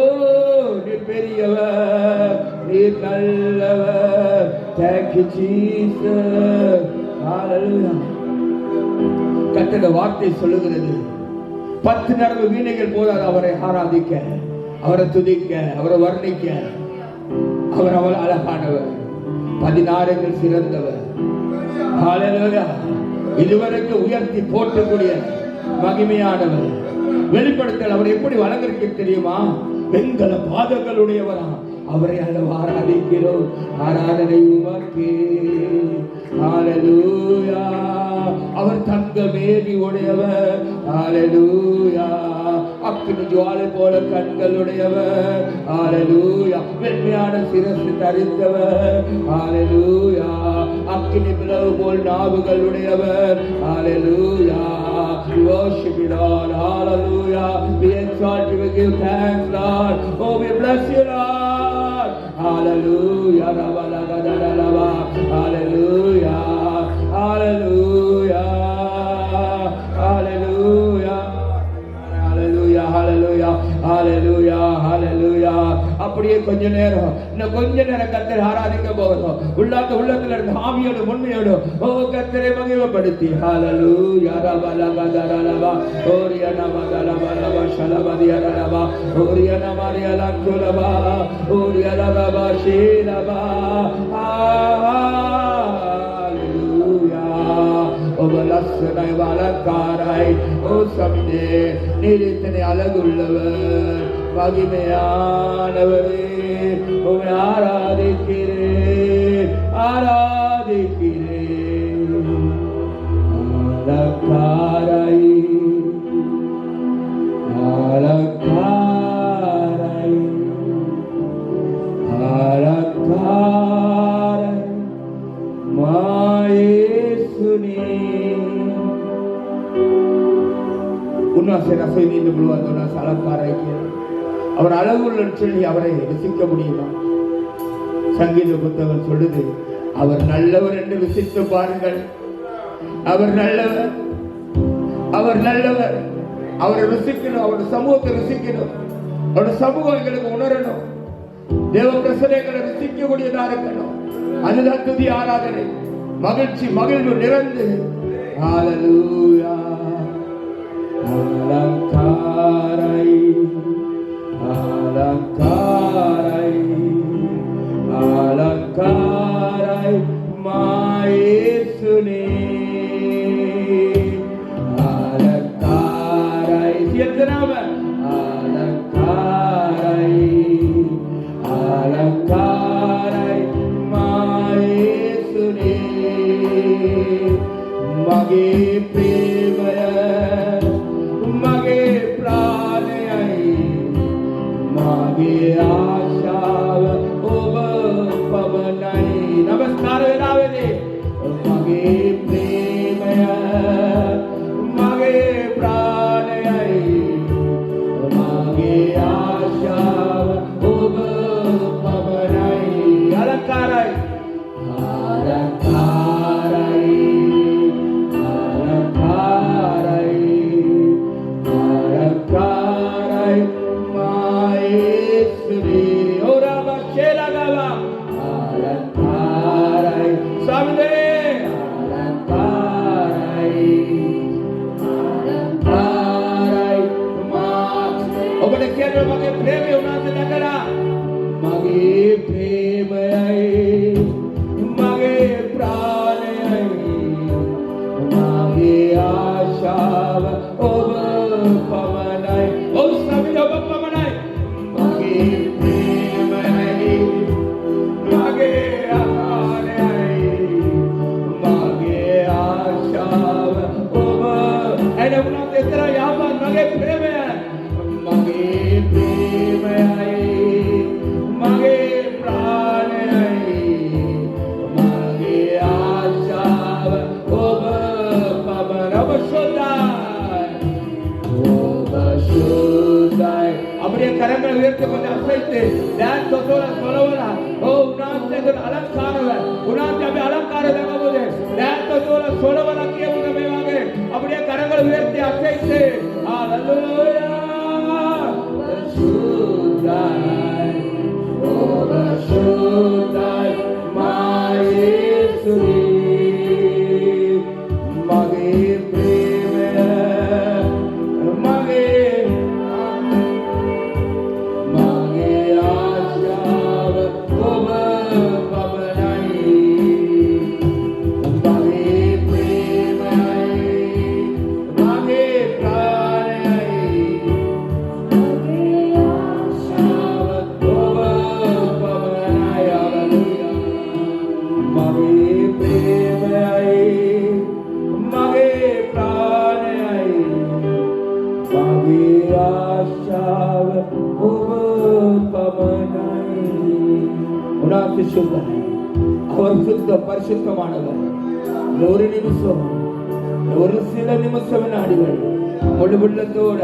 நீ பெரியவர், நீ நல்லவர். Thank you Jesus. ஹல்லேலூயா. கர்த்தருடைய வார்த்தை சொல்லுகிறது, 10 நரம்பு வீணைகள் போதாது அவரை ஆராதிக்க, அவரை துதிக்க, அவரை வர்ணிக்க. அவர் அவள் அழகானவர், 16 சிறந்தவர். ஹல்லேலூயா. இதுவரைக்கும் உயர்த்தி போற்றக்கூடிய மகிமையானவர். வெளிப்படுத்தல் அவர் எப்படி வழங்கிருக்கு தெரியுமா? வெண்கல பாதங்களுடையவரா அவரை அளவு ஆராதிக்கிறோம். ஆராதனை உமக்கே. ஹல்லேலூயா. அவர் தங்க மேனி உடையவர். ஹல்லேலூயா. அக்கினி ஜுவாலை போல கண்களுடையவர். ஹல்லேலூயா. வெண்மையான சிரசு தரித்தவர். ஹல்லேலூயா. அக்கினி பிளவு போல் நாவுகளுடையவர். ஹல்லேலூயா. Worship you Lord. Hallelujah. We exalt you, we give thanks Lord. Oh, we bless you Lord. Hallelujah. Hallelujah. Hallelujah. Hallelujah. Hallelujah. Hallelujah. Hallelujah. Hallelujah. அப்படியே கொஞ்ச நேரம், இன்னும் கொஞ்ச நேரம் கர்த்தரை ஆராதிக்க போகிறோம். உள்ளத்துல இருந்து ஆவியோடு உண்மையோடு ஓ கர்த்தரை மகிமைப்படுத்தி. ஹல்லேலூயா. ரபலகதரலவா ஓரியனா மதலபலவா ஷலபதியரலவா ஓரியனா மரியலகுலவா ஓரியலவா ஷீலவா. ஹல்லேலூயா. ஓபலஸ்னை வலக்காராய் ஓ சமிதே, நீர் இத்தனை அழகுள்ளவர், மகிமையானவரே. உம்மை ஆராதிக்கிறேன், ஆராதிக்கிறேன். அலக்காரை அலக்காரை அலக்காரை மாயேசுனே. உன்னாசை நசை நீண்டு முழுவதும் அலக்காரை அவர் அழகுள்ள சொல்லி அவரை ருசிக்க முடியுமா? சங்கீத புத்தகம் சொல்லுது, அவர் நல்லவர் என்று ருசித்து பாருங்கள். அவர் நல்லவர், அவர் நல்லவர். அவரை ருசிக்கணும், அவருடைய சமூகத்தை ருசிக்கணும், அவருடைய சமூகம் எங்களுக்கு உணரணும். தேவ பிரசனைகளை ருசிக்கக்கூடியதா இருக்கணும். அதுதான் துதி ஆராதனை. மகிழ்ச்சி மகிழ்வு நிறைந்து. ஹல்லேலூயா. அலங்காரை அலங்காரை அலங்காரை மாயேசுனே. அலங்காரை சேர்த்தனாம அலங்காரை அலங்காரை மாயேசுனே. மகிழ்ச்சி ප්‍රේමය උනාට දැකලා මගේ ප්‍රේමයයි මගේ ප්‍රාණයයි මගේ ආශාව ඔබ පමණයි. ඔව් ස්වාමී ඔබ පමණයි. මගේ ප්‍රේමයයි මගේ ආශාවයි මගේ ආශාව ඔබ එන උනාට එතර යාපන් මගේ ප්‍රේමය මගේ ප්‍රේමයයි මගේ ප්‍රාණයයි මගේ ආශාව ඔබ පමණ. ඔබ සුදායි அப்படியே கரங்களை உயர்த்தி கொஞ்சம் அசைத்து டான்ஸ் சொல்லவல ஓ உனாத்தே அலங்காரவ உனாத்தே அப்படியே அலங்காரவங்க போது டான்ஸ் சொல்லவல கேவுமே வாங்க அப்படியே கரங்களை உயர்த்தி அசைத்து ஹalleluya சுதாய் ஓ சுதாய் மாயேசுரி மகே அவர் சுத்த பரிசுத்தமானவர். ஒரு நிமிஷம் ஒரு சில நிமிஷம் வினாடிகள் முழு உள்ளத்தோட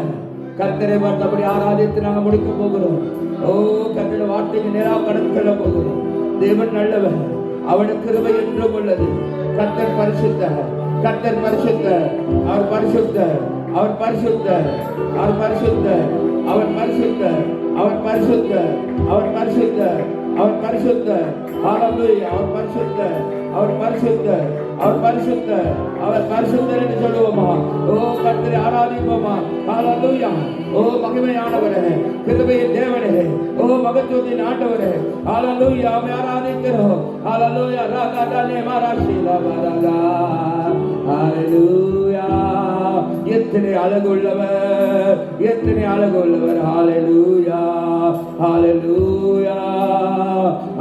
கர்த்தரை பார்த்தபடி ஆராதித்து நாங்கள் முடிக்க போகிறோம். ஓ கர்த்தருடைய வார்த்தைக்கு நேராக கடந்து செல்ல போகிறோம். தேவன் நல்லவர், அவனுக்கு கிருபை என்றும் உள்ளது. கர்த்தர் பரிசுத்தர், கர்த்தர் பரிசுத்தர், அவர் பரிசுத்தர், அவர் பரிசுத்தர், அவர் பரிசுத்தர், அவர் பரிசுத்தர், அவர் பரிசுத்தர், அவர் பரிசுத்தர், அவர் பரிசுத்தர். ஹalleluya அவர் பரிசுத்தர், அவர் பரிசுத்தர், அவர் பரிசுத்தர், அவர் பரிசுத்தர் என்று சொல்லுவோமா? ஓ கர்த்தரை ஆராதிப்போமா? ஹalleluya ஓ மகிமையானவரே, கிருபையின் தேவனே, ஓ மகத்துவத்தின் ஆண்டவரே, ஹalleluya ஆமை ஆராதிக்கிறோம். ஹalleluya ராகாதானே மாராஷிலா வரலா ஹalleluya எத்தனை அழகுள்ளவர், எத்தனை அழகுள்ளவர். ஹalleluya ஹalleluya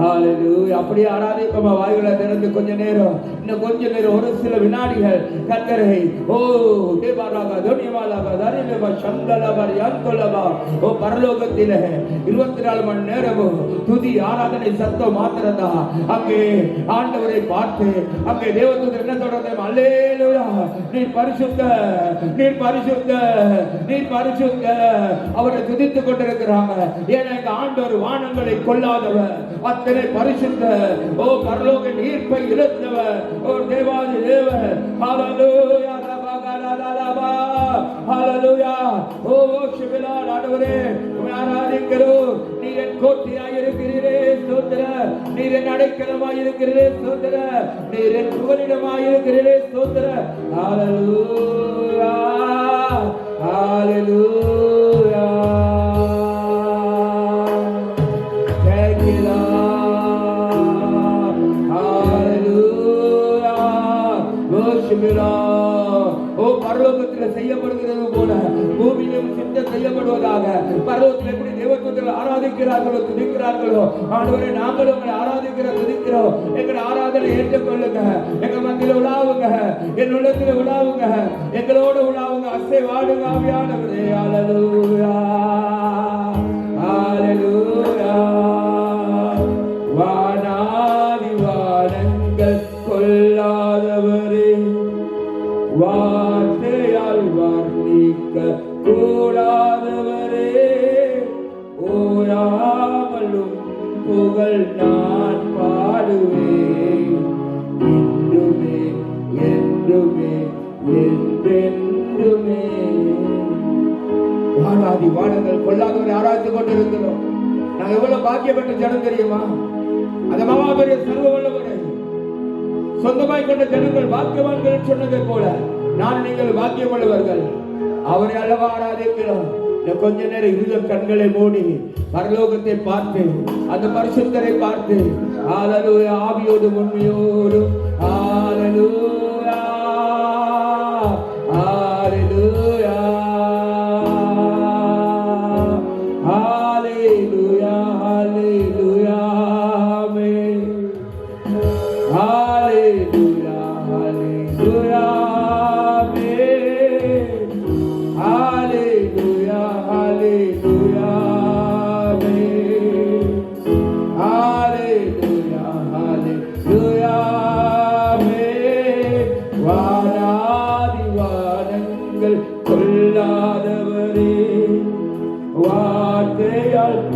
ஹalleluya அப்படியே ஆராதிப்போமா? வாய்களை திறந்து கொஞ்ச நேரம், இன்னும் கொஞ்ச நேரம், ஒரு சில வினாடிகள் கர்த்தரை ஓ தேவாராக தோனியமாலாக தரிலபா சந்தலபா யந்தலபா ஓ பரலோகத்திலே 24 மணி நேரமும் துதி ஆராதனை சத்தம் மாத்திரதா. அங்கே ஆண்டவரை பார்த்து அங்கே தேவதூதர் என்ன சொல்றாங்க? அல்லேலூயா நீர் பரிசுத்த, நீர் பரிசுத்த, நீர் பரிசுத்த. அவரை துதித்துக் கொண்டிருக்கிறாங்க. ஏன்னா எங்க ஆண்டவர் வானங்களை கொள்ளாதவர், அத்தனை பரிசுத்த. ஓ பரலோக ஈர்ப்பை இழுத்தவர், ஓ தேவாதி தேவர். ஹalleluya ரபகலலலபா ஹalleluya ஓ சிவலா ஆண்டவரே உம்மை ஆராதிக்கிறோம். நீர் என் கோட்டையாய் இருக்கிறீரே ஸ்தோத்திரம், நீர் என் அடைக்கலமாய் இருக்கிறீரே ஸ்தோத்திரம், நீர் என் புகலிடமாய் இருக்கிறீரே ஸ்தோத்திரம். ஹalleluya ஹalleluya thank you Lord hallelujah worship you Lord. ஓ பரலோகத்தில் செய்யப்படுகிறது போல பூமியிலும் சித்தம் செய்யப்படுவதாக. பரலோகத்தில் எப்படி தேவதூதர்கள் ஆராதிக்கிறார்களோ துதிக்கிறார்களோ, ஆண்டவரே நாங்களும் உங்களை ஆராதிக்கிற துதிக்கிறோம். எங்களை ஆராதனை ஏற்றுக்கொள்ளுங்க, எங்க மத்தியில் உலாவுங்க, என் உள்ளத்தில் உலாவுங்க, எங்களோட உலாவுங்க, அசை வாடுங்க ஆவியானவரே. ஹalleluya ஹalleluya வானாதி வானங்கள் கொள்ளாதவரே, வார்த்தையால் வர்ணிக்க கூடாதவரே, ஓயாமலும் புகழ் நான் பாடுவேன் என்றுமே என்றுமே என்றென்றுமே. வானாதி வானங்கள் கொள்ளாதவரை ஆராய்ந்து கொண்டிருக்கிறோம். நாங்க எவ்வளவு பாக்கியப்பட்ட ஜனம் தெரியுமா? அந்த மகாபெரிய சர்வ வல்லவரை சொந்தமாய் கொண்ட ஜனங்கள் பாக்கியவான்கள் சொன்னதை போல நான் நீங்கள் பாக்கியம் உள்ளவர்கள். அவரை அல்லவா ஆராதிக்கிறோம். கொஞ்ச நேரம் இருத கண்களை மூடி பரலோகத்தை பார்த்து அந்த பரிசுத்தரை பார்த்து ஹalleluya ஆவியோடு உண்மையோடு ஹalleluya ஹalleluya ஹalleluya ஹalleluya ஆமென் ஹalleluya ஹalleluya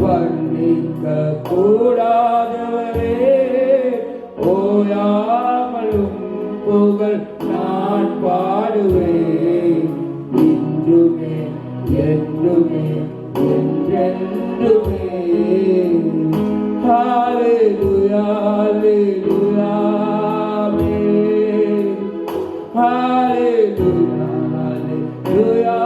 வர்ணிக்க கூடாதவரே ஓயாமலும் புகழ் நான் பாடுவேன் இன்றுமே என்றுமே என்றென்றுமே ஹalleluya ஹalleluya ஆமென் ஹalleluya ஹalleluya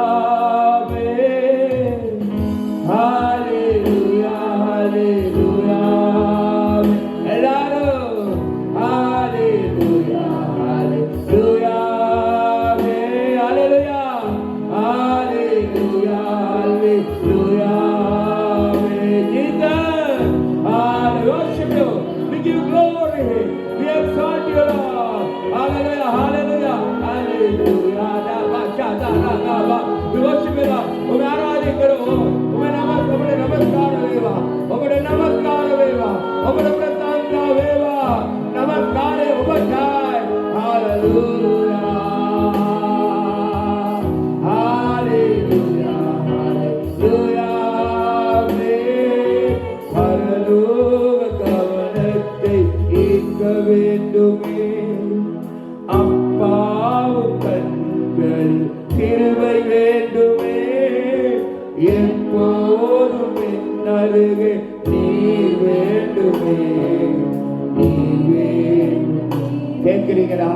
கேட்கிறீங்களா?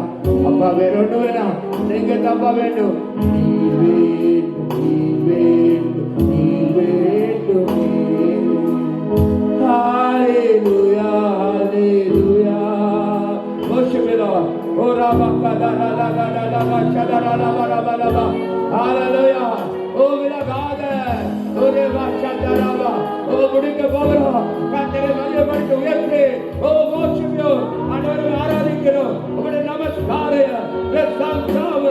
அப்பா வேற ஒண்ணு வேணாம், நீங்க தப்பா வேண்டும். நீ வேண்டும், நீ வேண்டும், நீ வேண்டுமே. ஹalleluya ஹalleluya ஓஷிமெலா ஓரா பக்கடா லா லா லா லா லா ஷடரா லா லா லா லா ஹalleluya ஓ விலகாத ஓரே வாஷடரா ஓ முடிக்க போறோம் கர்த்தரை மகிமைப்படுத்தி உயர்த்து ஓ ஓஷிமெலா ஆண்டவரை ஆராதிக்கிறோம் உம்முடைய நமஸ்காரය பிரசங்காව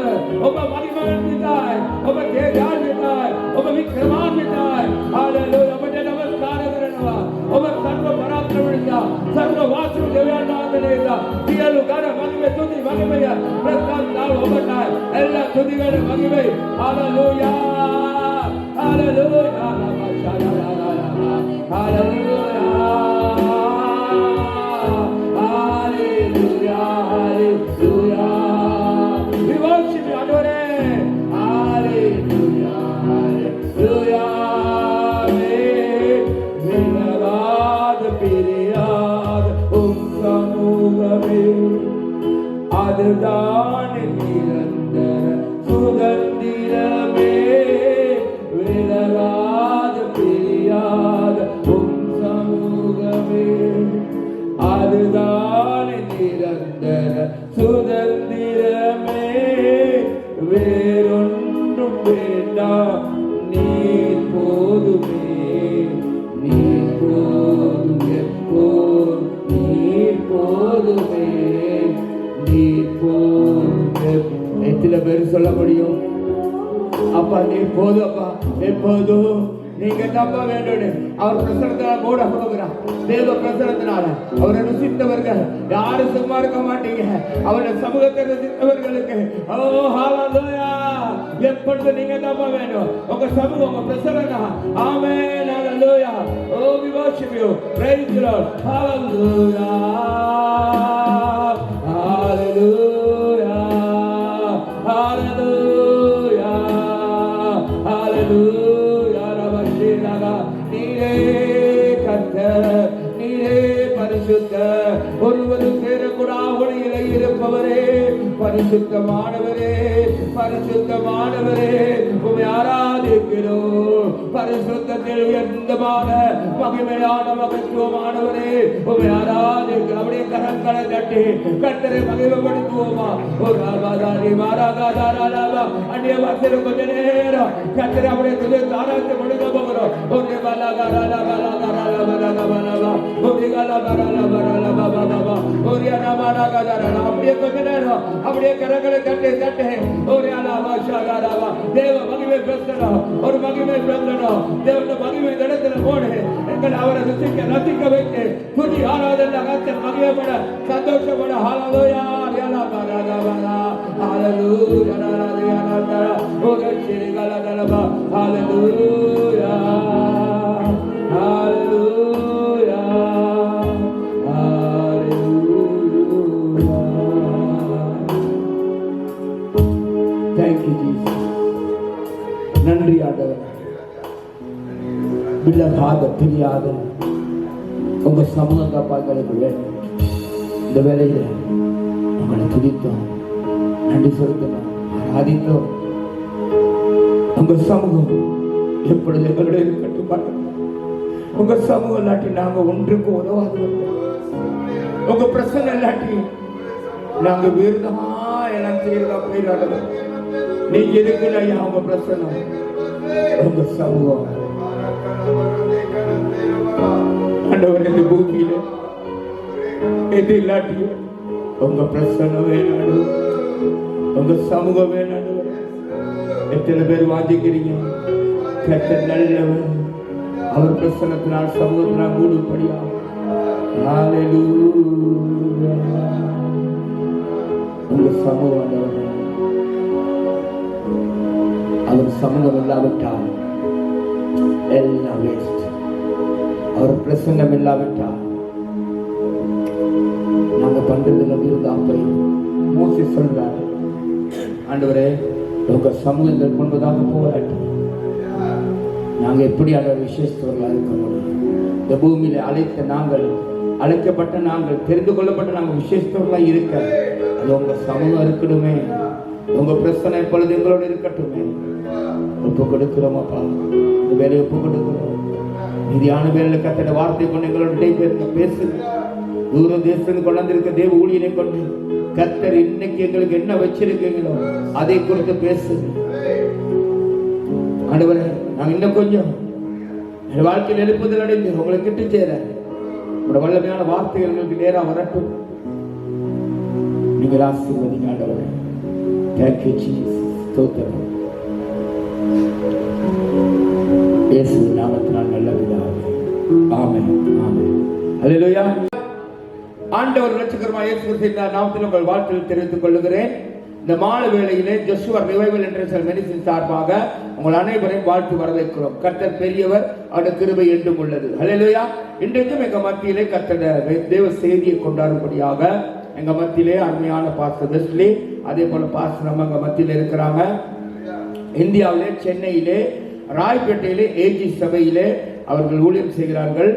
ඔබ මහිමවන්තයි ඔබ තේජාන්විතයි ඔබ වික්‍රමාන්විතයි හalleluya ඔබට නමස්කාර කරනවා ඔබ සර්ව පරාක්‍රමණීය සර්ව වාසු දෙවියන් වහන්සේලා සියලු ගණ මහිමේ තුති මහිමය ප්‍රසංගාව ඔබටයි එල්ලා තුතිවල මහිමයි හalleluya හalleluya හalleluya அதுதான் நிரந்தர சுதந்திரமே விலகாத பிரியாத உம் சமூகமே அதுதான் நிரந்தர சுதந்திரமே வேறொன்றும் வேண்டாம் நீர் போதுமே நீர் போதும் எப்போது நீர் போதுமே எத்தனை பேர் சொல்ல முடியும்? அப்பா நீ போதும், அப்பா எப்போதும் நீங்க நம்ப வேண்டும். அவர் பிரசனத்தினால மூட போகிறார். தேவ பிரசனத்தினால அவரை ருசித்தவர்கள் யாரும் சும்மா இருக்க மாட்டீங்க. அவருடைய சமூகத்தை ருசித்தவர்களுக்கு ஓ ஹalleluya எப்பொழுது நீங்க நம்ப வேண்டும். உங்க சமூகம் உங்க பிரசனம். ஆமென் ஹalleluya. ஓ we worship you. Praise the Lord. Hallelujah. Hallelujah. Hallelujah. Hallelujah. Rabashiraga நீரே கர்த்தர் நீரே பரிசுத்தர் ஒருவரும் சேரக்கூடா ஒளியிலே இருப்பவரே பரிசுத்தமானவரே பரிசுத்தமானவரே உம்மை ஆராதிக்கிறோம் உலகத்தில் உயர்ந்தமான மகிமையான மகத்துவமானவரே உம்மை ஆராதிக்க அப்படியே கரங்களை தட்டி கர்த்தரை மகிமைப்படுத்துவோமா. ஒரு ஆகாதாரி மாறாகாதாராலாவா அந்நிய வாசல் கொஞ்ச நேரம் கர்த்தரை அப்படியே துதி தாராத்து கொடுக்க போகிறோம். ஒரு பலகாராலா பலகாராலா பலகாராலா ஒரு கலபராலா பரலா பாபா ஒரு அனாமாராகாதாரா அப்படியே கொஞ்ச நேரம் அப்படியே கரங்களை தட்டி தட்டி ஒரு அலாவா ஷாகாராவா தேவ மகிமை பேசணும். ஒரு மகிமை பேசணும். தேவன மகிமை இடத்துல போடு. எங்கள் அவரை ரசிக்க வைத்து துதி ஆராதனை கர்த்தர் மகிமைப்பட சந்தோஷப்பட. ஹalleluya ஹalleluya ஹalleluya ஹalleluya ஓ சிரிகலதலபா ஹalleluya ஹalleluya ஹalleluya. Thank you Jesus. நன்றி ஆண்டவரே. விலகாத பிரியாத உங்க சமூகம் காப்பாங்களுக்கு வேண்டும். இந்த வேலையில உங்களை துதித்தோம், நன்றி செலுத்தணும், ஆராதித்தோம். உங்க சமூகம் எப்பொழுது எங்களுடைய கட்டுப்பாடு. உங்க சமூகம் இல்லாட்டி நாங்க ஒன்றுக்கு உதவாது. உங்க பிரச்சனை இல்லாட்டி நாங்க வீரதமா எல்லாம் செய்யறதா போயிடாது. நீங்க இருக்குல்ல ஐயா உங்க பிரச்சனை. உங்க சமூகம் ஆண்டவர் இந்த பூமியில எது இல்லாட்டி உங்க பிரச்சனை வேணும், உங்க சமூகம் வேணும். எத்தனை பேர் வாதிக்கிறீங்க? கர்த்தர் நல்லவர். அவர் பிரசன்னத்தினால் சமூகத்தினால் மூடும்படியா. ஹalleluya. உங்க சமூகம் அவர் சமூகம் இல்லாவிட்டால் எல்லாம் வேஸ்ட். அவர் பிரசன்னம் இல்லாவிட்டால் நாங்க பண்றதுல விருதாப்பை மோசி சொல்றாரு. ஆண்டவரே உங்க சமூகங்கள் கொண்டதாக போராட்டி நாங்க எப்படி அந்த விசேஷத்தவர்களாக இருக்க முடியும்? இந்த பூமியில அழைக்கப்பட்ட நாங்கள் தெரிந்து கொள்ளப்பட்ட நாங்கள் விசேஷத்தவர்களாக இருக்க அது உங்க சமூகம் இருக்கணுமே. உங்க பிரச்சனை எப்பொழுது எங்களோட இருக்கட்டுமே. ஒப்பு கொடுக்கிறோமாப்பா. இந்த வேலையை ஒப்பு கொடுக்கிறோம். நிதியான வேலையில கத்தட வார்த்தை கொண்டு எங்களோட பேசுங்க. தூர தேசத்துக்கு கொண்டிருக்க தேவ ஊழியனை கொண்டு கர்த்தர் இன்னைக்கு எங்களுக்கு என்ன வச்சிருக்கீங்களோ அதை குறித்து பேசுங்க. ஆண்டவரே நாங்க இன்னும் கொஞ்சம் என் வாழ்க்கையில் எழுப்புதல் அடைந்து உங்களை கிட்ட சேர உங்களோட வல்லமையான வார்த்தைகள் எங்களுக்கு நேரா வரட்டும். நீங்கள் ஆசீர்வதிங்க ஆண்டவரே. Thank you Jesus. ஸ்தோத்திரம். இயேசுவின் நாமத்தினால் நல்ல பிதாவே. ஆமென் ஆமென். ஹல்லேலூயா. ஆண்டவர் இரட்சகருமாகிய இயேசு கிறிஸ்துவின் நாமத்தில் உங்கள் வாழ்த்துக்கள் தெரிவித்துக் கொள்கிறேன். இந்த மாலை வேளையிலே ஜோஷுவா ரிவைவல் இன்டர்நேஷனல் மினிஸ்ட்ரி சார்பாக உங்கள் அனைவரையும் வாழ்த்து வரவேற்கிறோம். கர்த்தர் பெரியவர், அவருடைய கிருபை என்றும் உள்ளது. ஹல்லேலூயா. இன்றைக்கும் எங்க மத்தியிலே கர்த்தருடைய தேவ செய்தியை கொண்டாடும்படியாக எங்க மத்தியிலே அருமையான பாஸ்டர் வெஸ்லி, அதே போல பாஸ்டர் நம்ம எங்க மத்தியில இருக்கிறாங்க. இந்தியாவிலே சென்னையிலே ராய்பேட்டையிலே ஏஜி சபையிலே அவர்கள் ஊழியம் செய்கிறார்கள்.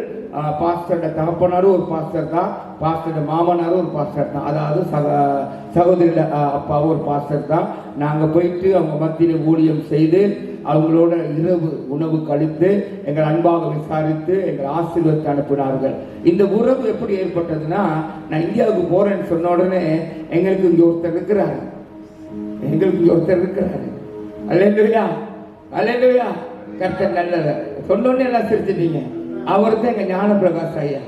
பாஸ்டர் தகப்பனாரும் ஒரு பாஸ்டர் தான், பாஸ்டர் மாமனாரும் ஒரு பாஸ்டர் தான், அதாவது சகோதரி அப்பாவும் ஒரு பாஸ்டர் தான். நாங்கள் போயிட்டு அவங்க மத்தியில் ஊழியம் செய்து அவங்களோட இரவு உணவு கழித்து எங்கள் அன்பாக விசாரித்து எங்கள் ஆசீர்வாதத்தை அனுப்பினார்கள். இந்த உறவு எப்படி ஏற்பட்டதுன்னா, நான் இந்தியாவுக்கு போறேன்னு சொன்ன உடனே எங்களுக்கு இங்கே ஒருத்தர் இருக்கிறாரு, அல்லேலூயா அல்லேலூயா. கர்த்தர் நல்லவர். சொன்னோடனே எல்லாம் சிரிச்சிட்டீங்க. அவர் தான் எங்க ஞான பிரகாஷ் ஐயா.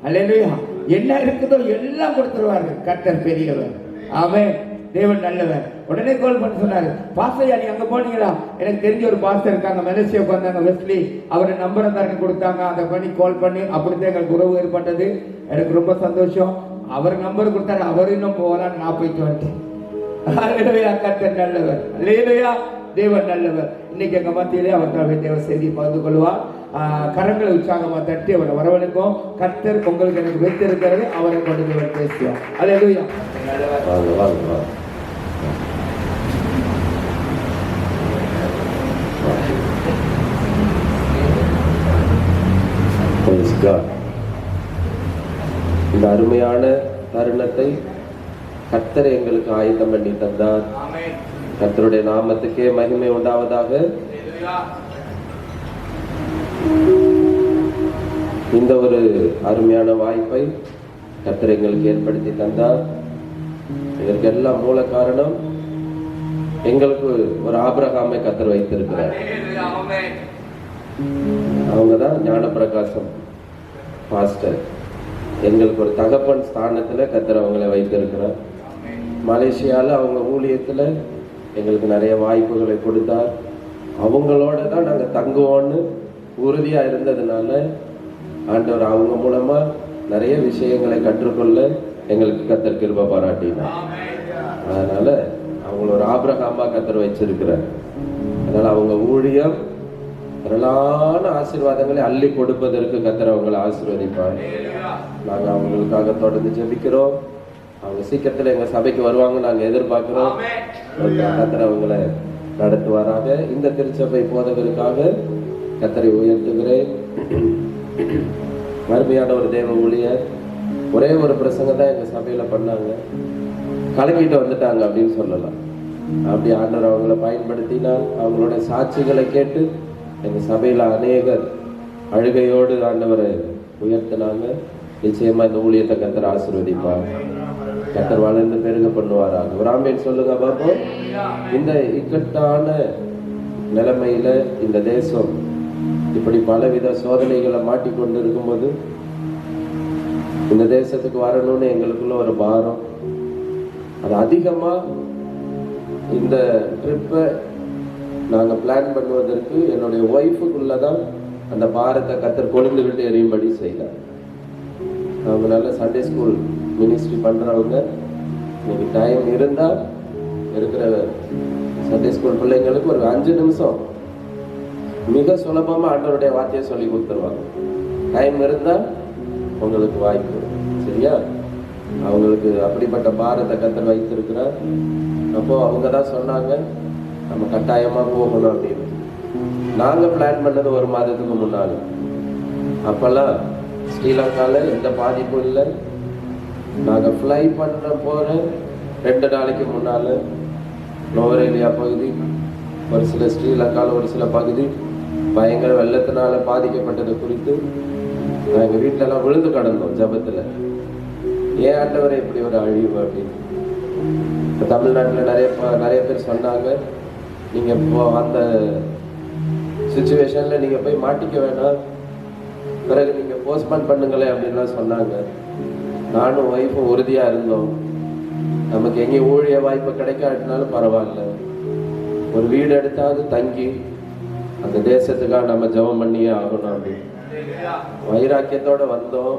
அல்லேலூயா. என்ன இருக்குதோ எல்லாம் கொடுத்துருவாரு. கர்த்தர் பெரியவர். அவன் தேவன் நல்லவர். உடனே கால் பண்ணி சொன்னாரு, பாஸ்டர் நீ அங்க போனீங்களா? எனக்கு தெரிஞ்ச ஒரு பாஸ்டர் இருக்காங்க, மலேசியாவுக்கு வந்தாங்க, வெஸ்லி, அவரை நம்பரை தரக்கு கொடுத்தாங்க. அதை பண்ணி கால் பண்ணி அப்படித்தான் எங்களுக்கு உறவு ஏற்பட்டது. எனக்கு ரொம்ப சந்தோஷம். அவர் நம்பர் கொடுத்தாரு, அவர் இன்னும் போகலான்னு நான் போயிட்டு வந்துட்டேன். அல்லேலூயா. கர்த்தர் நல்லவர். அல்லேலூயா. தேவன் நல்லவர். இன்னைக்கு எங்க மத்தியிலே அவர் தேவ செய்தி பகிர்ந்து கொள்வார். கரங்களை உற்சாகமா தட்டி அவரை வரவழைக்கும். கர்த்தர் உங்களுக்கு எனக்கு வைத்திருக்கிறது, அவரை கொண்டு தேவன் பேசுவார். அல்லேலூயா. இந்த அருமையான தருணத்தை கர்த்தர் எங்களுக்கு ஆயத்தம் பண்ணி தந்தார். கர்த்தருடைய நாமத்துக்கே மகிமை உண்டாவதாக. இந்த ஒரு அருமையான வாய்ப்பை கர்த்தர் எங்களுக்கு ஏற்படுத்தி தந்தார். இதற்கு எல்லாம் மூல காரணம் எங்களுக்கு ஒரு ஆபிரகாமை கர்த்தர் வைத்திருக்கிறார். அவங்கதான் ஞானப்பிரகாசம் பாஸ்டர். எங்களுக்கு ஒரு தகப்பன் ஸ்தானத்துல கர்த்தர் அவங்களை வைத்திருக்கிறார். மலேசியால அவங்க ஊழியத்துல எங்களுக்கு நிறைய வாய்ப்புகளை கொடுத்தார். அவங்களோட தான் நாங்க தங்குவோம்னு உறுதியா இருந்ததுனால ஆண்டவர் அவங்க மூலமா நிறைய விஷயங்களை கற்றுக்கொள்ள எங்களுக்கு கர்த்தர் கிருபை பாராட்டினார். அதனால அவங்கள ஒரு ஆபிரகாமா கர்த்தர் வச்சிருக்கிறார். அதனால அவங்க ஊழியம் திரளான ஆசீர்வாதங்களை அள்ளி கொடுப்பதற்கு கர்த்தர் அவங்களை ஆசீர்வதிப்பார். நாங்க அவங்களுக்காக தொடர்ந்து ஜெபிக்கிறோம். அவங்க சீக்கிரத்துல எங்க சபைக்கு வருவாங்க நாங்க எதிர்பார்க்கிறோம். கர்த்தர் அவங்களை நடத்துவாராக. இந்த திருச்சபை போதகருக்காக கர்த்தரை உயர்த்துகிறேன். அருமையான ஒரு தேவ ஊழியர். ஒரே ஒரு பிரசங்கம் தான் எங்க சபையில பண்ணாங்க, கலக்கிட்டு வந்துட்டாங்க அப்படின்னு சொல்லலாம். அப்படி ஆண்டவர் அவங்களை பயன்படுத்தினால் அவங்களோட சாட்சிகளை கேட்டு எங்க சபையில அநேகர் அழுகையோடு ஆண்டவரை உயர்த்தினாங்க. நிச்சயமா இந்த ஊழியத்தை கர்த்தர் ஆசீர்வதிப்பார். கர்த்தர் வளர்ந்து பெருக பண்ணுவாராக. ஒரு ஆமென் சொல்லுங்க பாப்போம். இந்த இக்கட்டான நிலைமையில இந்த தேசம் இப்படி பலவித சோதனைகளை மாட்டிக்கொண்டு இருக்கும்போது இந்த தேசத்துக்கு வரணும்னு எங்களுக்குள்ள ஒரு பாரம். அது அதிகமா இந்த ட்ரிப்பை நாங்க பிளான் பண்ணுவதற்கு என்னுடைய ஒய்ஃபுக்குள்ளதான் அந்த பாரத்தை கர்த்தர் கொழுந்து விட்டு எறியும்படி செய்தார். அவங்க நல்ல சண்டே ஸ்கூல் மினிஸ்ட்ரி பண்றவங்க. இன்னைக்கு டைம் இருந்தா இருக்கிற சண்டே ஸ்கூல் பிள்ளைங்களுக்கு ஒரு 5 நிமிஷம் மிக சுலபமா ஆண்டவருடைய வார்த்தையை சொல்லி கொடுத்துருவாங்க. டைம் இருந்தா உங்களுக்கு வாய்ப்பு. சரியா? அவங்களுக்கு அப்படிப்பட்ட பாரத்தை கர்த்தர் வைத்திருக்கிறார். அப்போ அவங்க தான் சொன்னாங்க நம்ம கட்டாயமா போகணும் அப்படின்னு. நாங்க பிளான் பண்ணது 1 மாதத்துக்கு முன்னால. அப்பெல்லாம் ஸ்ரீலங்கால எந்த பாதிப்பும் இல்லை. நாங்க ஃப்ளை பண்ண போற 2 நாளைக்கு முன்னால நோவரேலியா பகுதி, ஒரு சில ஸ்ரீலங்கால ஒரு சில பகுதி பயங்கர வெள்ளத்தினால பாதிக்கப்பட்டது குறித்து நாங்க வீட்டுல எல்லாம் விழுந்து கடந்தோம் ஜபத்துல. ஏன் ஆண்டவரே இப்படி ஒரு அழிவு அப்படின்னு. தமிழ்நாட்டுல நிறைய பேர் சொன்னாங்க, நீங்க இப்போ அந்த சிச்சுவேஷன்ல நீங்க போய் மாட்டிக்க வேணாம், பிறகு நீங்க போஸ்ட்போன் பண்ணுங்களே அப்படின்லாம் சொன்னாங்க. நானும் ஒய்ஃபும் உறுதியா இருந்தோம், நமக்கு எங்கேயும் ஊழிய வாய்ப்பு கிடைக்காட்டினாலும் பரவாயில்ல, ஒரு வீடு எடுத்தாவது தங்கி அந்த தேசத்துக்காக நம்ம ஜெபம் பண்ணியே ஆகணும் அப்படின்னு வைராக்கியத்தோட வந்தோம்.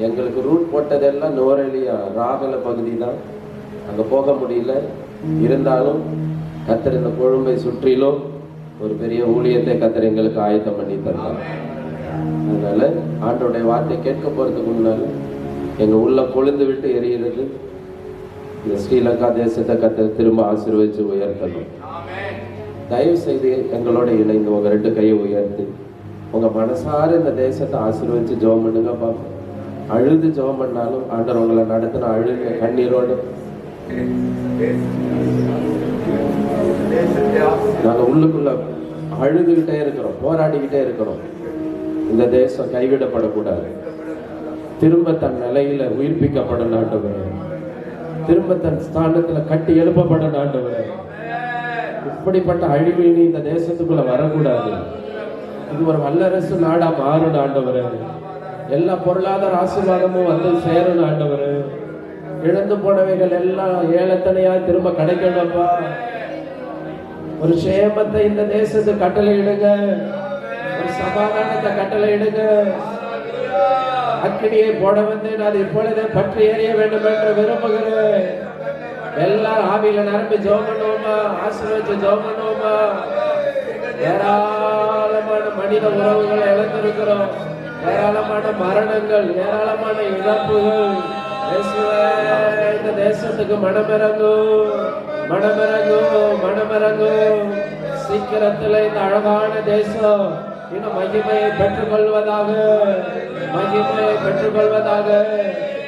எங்களுக்கு ரூட் போட்டதெல்லாம் நோரெலியா ராகல பகுதி தான். அங்க போக முடியல. இருந்தாலும் கர்த்தர் இந்த கொழும்பை சுற்றிலும் ஒரு பெரிய ஊழியத்தை கர்த்தர் எங்களுக்கு ஆயத்தம் பண்ணி தந்தார். அதனால ஆண்டோடைய வார்த்தை கேட்க போறதுக்கு முன்னால எங்க உள்ள கொழுந்து விட்டு எரியுறது இந்த ஸ்ரீலங்கா தேசத்தை கர்த்தர் திரும்ப ஆசீர்வதிச்சு உயர்த்தணும். தயவு செய்து எங்களோட இணைந்து உங்க 2 கையை உயர்த்தி உங்க மனசார இந்த தேசத்தை ஆசீர்வதிச்சு ஜெபம் பண்ணுங்க பாப்போம். அழுது ஜெபம் பண்ணாலும் ஆண்டவர் உங்களை நடத்தின அழுக கண்ணீரோடு நாங்க உள்ளுக்குள்ள அழுதுகிட்டே இருக்கிறோம், போராடிக்கிட்டே இருக்கிறோம். இந்த தேசம் கைவிடப்படக்கூடாது. திரும்ப தன் நிலையில உயிர்ப்பிக்கப்பட ஆண்டவர், திரும்ப தன் ஸ்தானத்துல கட்டி எழுப்பப்பட ஆண்டவர். இப்படிப்பட்ட அழிவு இந்த தேசத்துக்குள்ள வரக்கூடாது. இது ஒரு வல்லரசு நாடா மாறும் ஆண்டவர். எல்லா பொருளாதார ஆசீர்வாதமும் வந்து சேரணும் ஆண்டவர். இழந்து போனவைகள் எல்லாம் ஏலத்தனையா திரும்ப கிடைக்கணும்ப்பா. ஒரு சேமத்தை இந்த தேசத்துக்கு கட்டளை இடுங்க, ஒரு சமாதானத்தை கட்டளை இடுங்க. அக்கினியை போட வந்தேன், அது இப்பொழுதே பற்றி எறிய வேண்டும் என்று விரும்புகிறேன். எல்லாரும் ஆவியில நிரம்பி ஜெபம் பண்ணுவோமா, ஆசீர்வதிச்சு ஜெபம் பண்ணுவோமா. ஏராளமான மனித உறவுகளை இழந்திருக்கிறோம், ஏராளமான மரணங்கள், ஏராளமான இழப்புகள். இந்த தேசத்துக்கு மனமிறங்கும், மனமிறங்கும், மனமிறங்கும். சீக்கிரத்தில் இந்த அழகான தேசம் இன்னும் மகிமையை பெற்றுக்கொள்வதாக, மகிமையை பெற்றுக்கொள்வதாக.